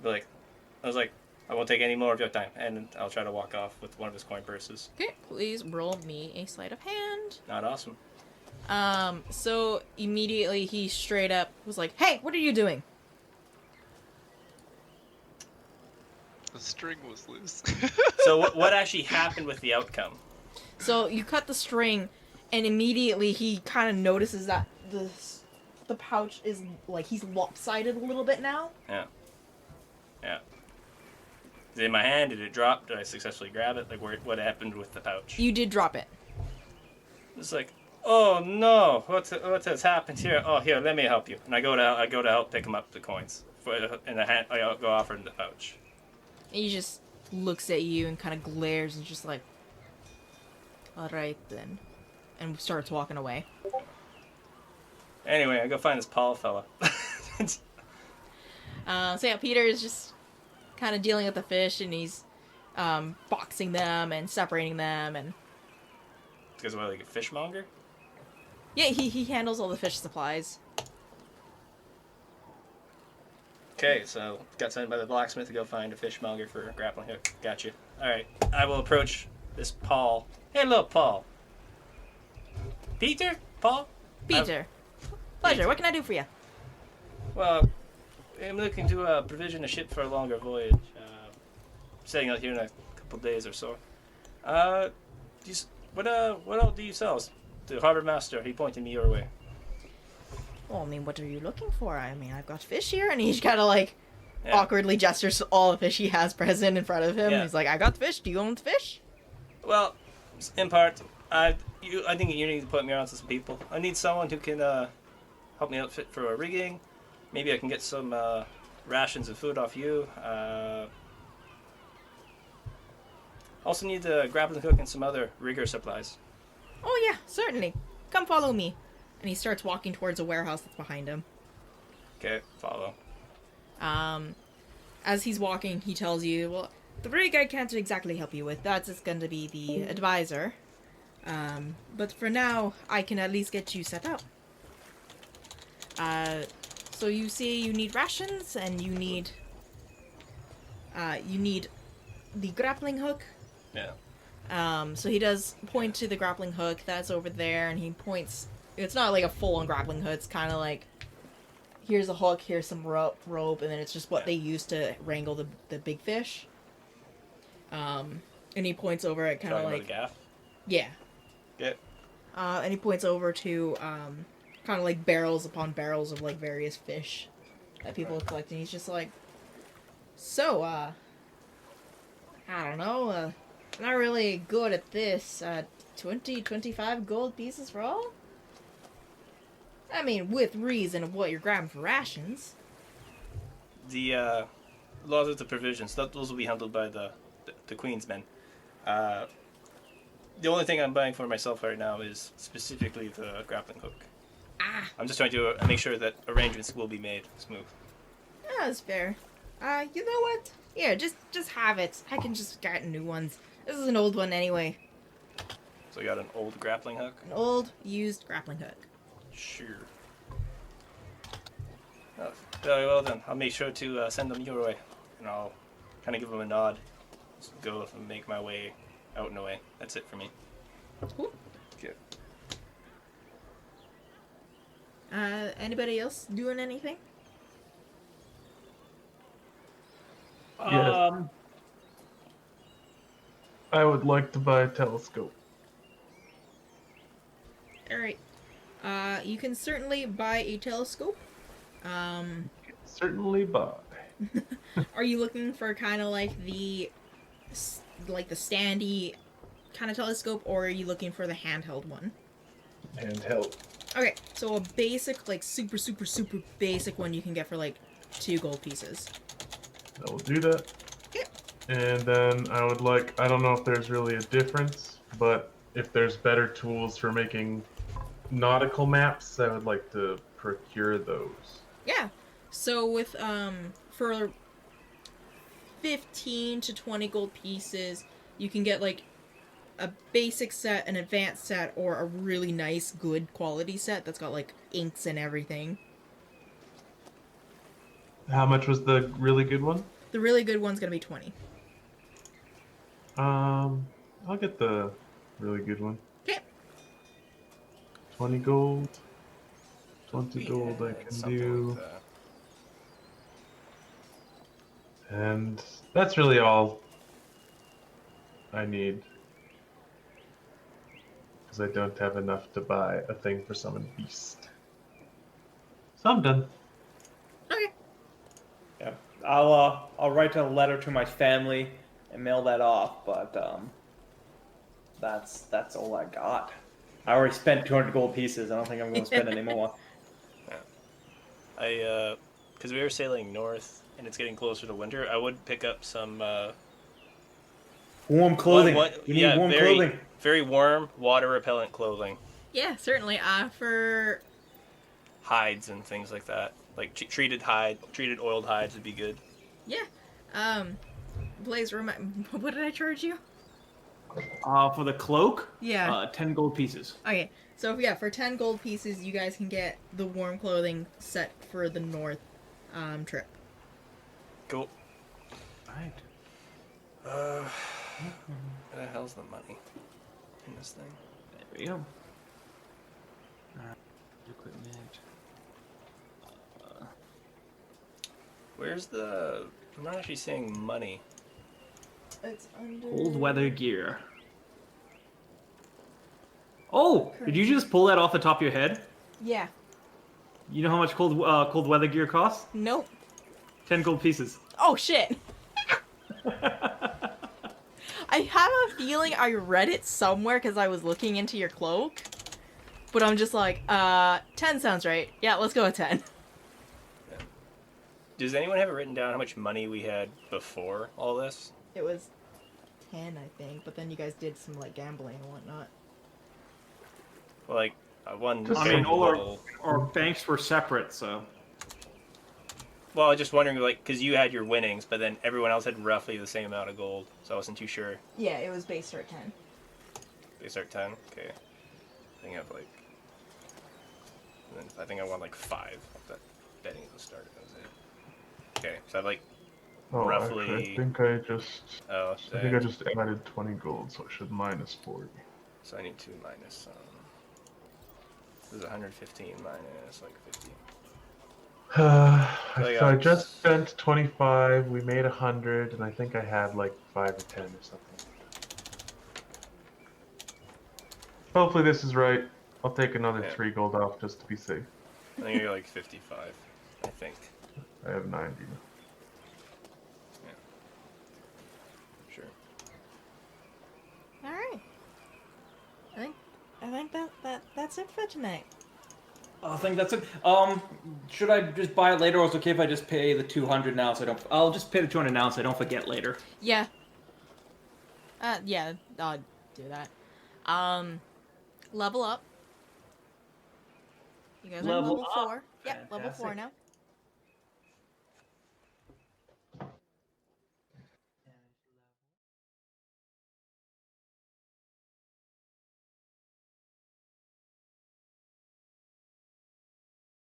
I was like, I won't take any more of your time, and I'll try to walk off with one of his coin purses. Okay, please roll me a sleight of hand. Not awesome. So immediately he straight up was like, "Hey, what are you doing?" The string was loose. So what actually happened with the outcome? So you cut the string, and immediately he kind of notices that the pouch is like he's lopsided a little bit now. Yeah. Is it in my hand? Did it drop? Did I successfully grab it? Like, what happened with the pouch? You did drop it. It's like, oh no, what has happened here? Oh, here, let me help you. And I go to help pick him up the coins in the hand. I go offer him the pouch. And he just looks at you and kind of glares and just like, "All right then," and starts walking away. Anyway, I go find this Paul fella. So yeah, Peter is just kind of dealing with the fish, and he's boxing them and separating them, and Because what, like a fishmonger? yeah, he handles all the fish supplies. Okay, so got sent by the blacksmith to go find a fishmonger for a grappling hook. Gotcha. Alright, I will approach this Paul. Hello, Paul. Peter? Paul? Peter, pleasure. What can I do for you? Well, I'm looking to provision a ship for a longer voyage. Setting out here in a couple days or so. What all do you sell? The harbor master, he pointed me your way. Well, I mean, what are you looking for? I mean, I've got fish here, and he's kind of like Yeah. awkwardly gestures to all the fish he has present in front of him. Yeah. He's like, "I got the fish. Do you own the fish?" Well, in part, I think you need to put me on to some people. I need someone who can help me outfit for a rigging. Maybe I can get some rations of food off you. Also need the grappling hook and some other rigger supplies. Oh yeah, certainly. Come follow me. And he starts walking towards a warehouse that's behind him. Okay, follow. As he's walking, he tells you, "Well, the rig I can't exactly help you with. That's just going to be the advisor. But for now, I can at least get you set up. So you see you need rations, and you need the grappling hook." Yeah. So he does point to the grappling hook that's over there, and he points. It's not like a full-on grappling hook. It's kind of like, here's a hook, here's some rope, and then it's just what they use to wrangle the big fish. And he points over at kind of Talking like, about the gaff. yeah. Yeah. And he points over to kind of like barrels upon barrels of like various fish that people are collecting. He's just like, "So, I don't know, Not really good at this. 20, 25 gold pieces for all? I mean, with reason of what you're grabbing for rations. The laws of the provisions, those will be handled by the Queen's men. The only thing I'm buying for myself right now is specifically the grappling hook. Ah, I'm just trying to make sure that arrangements will be made smooth. that's fair. You know what? Yeah, just have it. I can just get new ones. This is an old one anyway. So I got an old grappling hook. An old, used grappling hook. Sure. Oh, very well then. I'll make sure to send them your way, and I'll kind of give them a nod. Just go and make my way out and away. That's it for me. Cool. Okay. Anybody else doing anything? Yes. I would like to buy a telescope. Alright. You can certainly buy a telescope. Certainly buy. Are you looking for kind of like the standy kind of telescope, or are you looking for the handheld one? Handheld. Okay, so a basic, like super basic one you can get for like 2 gold pieces. I will do that. Okay. And then I would like, I don't know if there's really a difference, but if there's better tools for making nautical maps, I would like to procure those. Yeah. So with for 15 to 20 gold pieces, you can get like a basic set, an advanced set, or a really nice good quality set that's got like inks and everything. How much was the really good one? The really good one's going to be 20. I'll get the really good one. Okay. 20 gold. 20 We gold I had can something do. like that. And that's really all I need. Because I don't have enough to buy a thing for Summon Beast. So I'm done. Okay. Yeah, I'll write a letter to my family and mail that off. But that's all I got. I already spent 200 gold pieces. I don't think I'm going to spend any more. Because we were sailing north and it's getting closer to winter, I would pick up some Warm clothing. we You need warm very, clothing. very warm, water repellent clothing, Yeah, certainly. For hides and things like that. Like treated oiled hides would be good. yeah, Blaze, what did I charge you? For the cloak, Yeah. 10 gold pieces. Okay, so yeah, for 10 gold pieces, you guys can get the warm clothing set for the north trip. Cool. Right. Where the hell's the money in this thing? There we go. Equipment. Where's the? I'm not actually seeing money. It's under... Cold weather gear. Oh, did you just pull that off the top of your head? Yeah. You know how much cold weather gear costs? Nope. 10 gold pieces. Oh, shit. I have a feeling I read it somewhere because I was looking into your cloak. But I'm just like, 10 sounds right. Yeah, let's go with 10. Does anyone have it written down how much money we had before all this? It was 10, I think. But then you guys did some, like, gambling and whatnot. Well, like one. Just I very mean, all little- our banks were separate, so. Well, I was just wondering, like, because you had your winnings, but then everyone else had roughly the same amount of gold, so I wasn't too sure. Yeah, it was base start 10. They start 10? Okay. I think I have, like... And then I think I won, like, 5 of that betting at the start. That was it. Okay, so I have, like... Oh, Roughly- actually, I think I just Oh, added 20 gold, so I should minus 40. So I need to minus... this is 115 minus, like, 50. So I got- just spent 25, we made 100, and I think I had like 5 or 10 or something. Hopefully this is right. I'll take another Yeah. 3 gold off just to be safe. I think you're, like, 55, I think. I have 90. Sure. think that's it for tonight. I think that's it. Should I just buy it later, or is it okay if I just pay the 200 now? So I don't. I'll just pay the 200 now, so I don't forget later. Yeah. Yeah, I'll do that. Level up. You guys are Level level up. 4. Yep, level 4 Fantastic. now.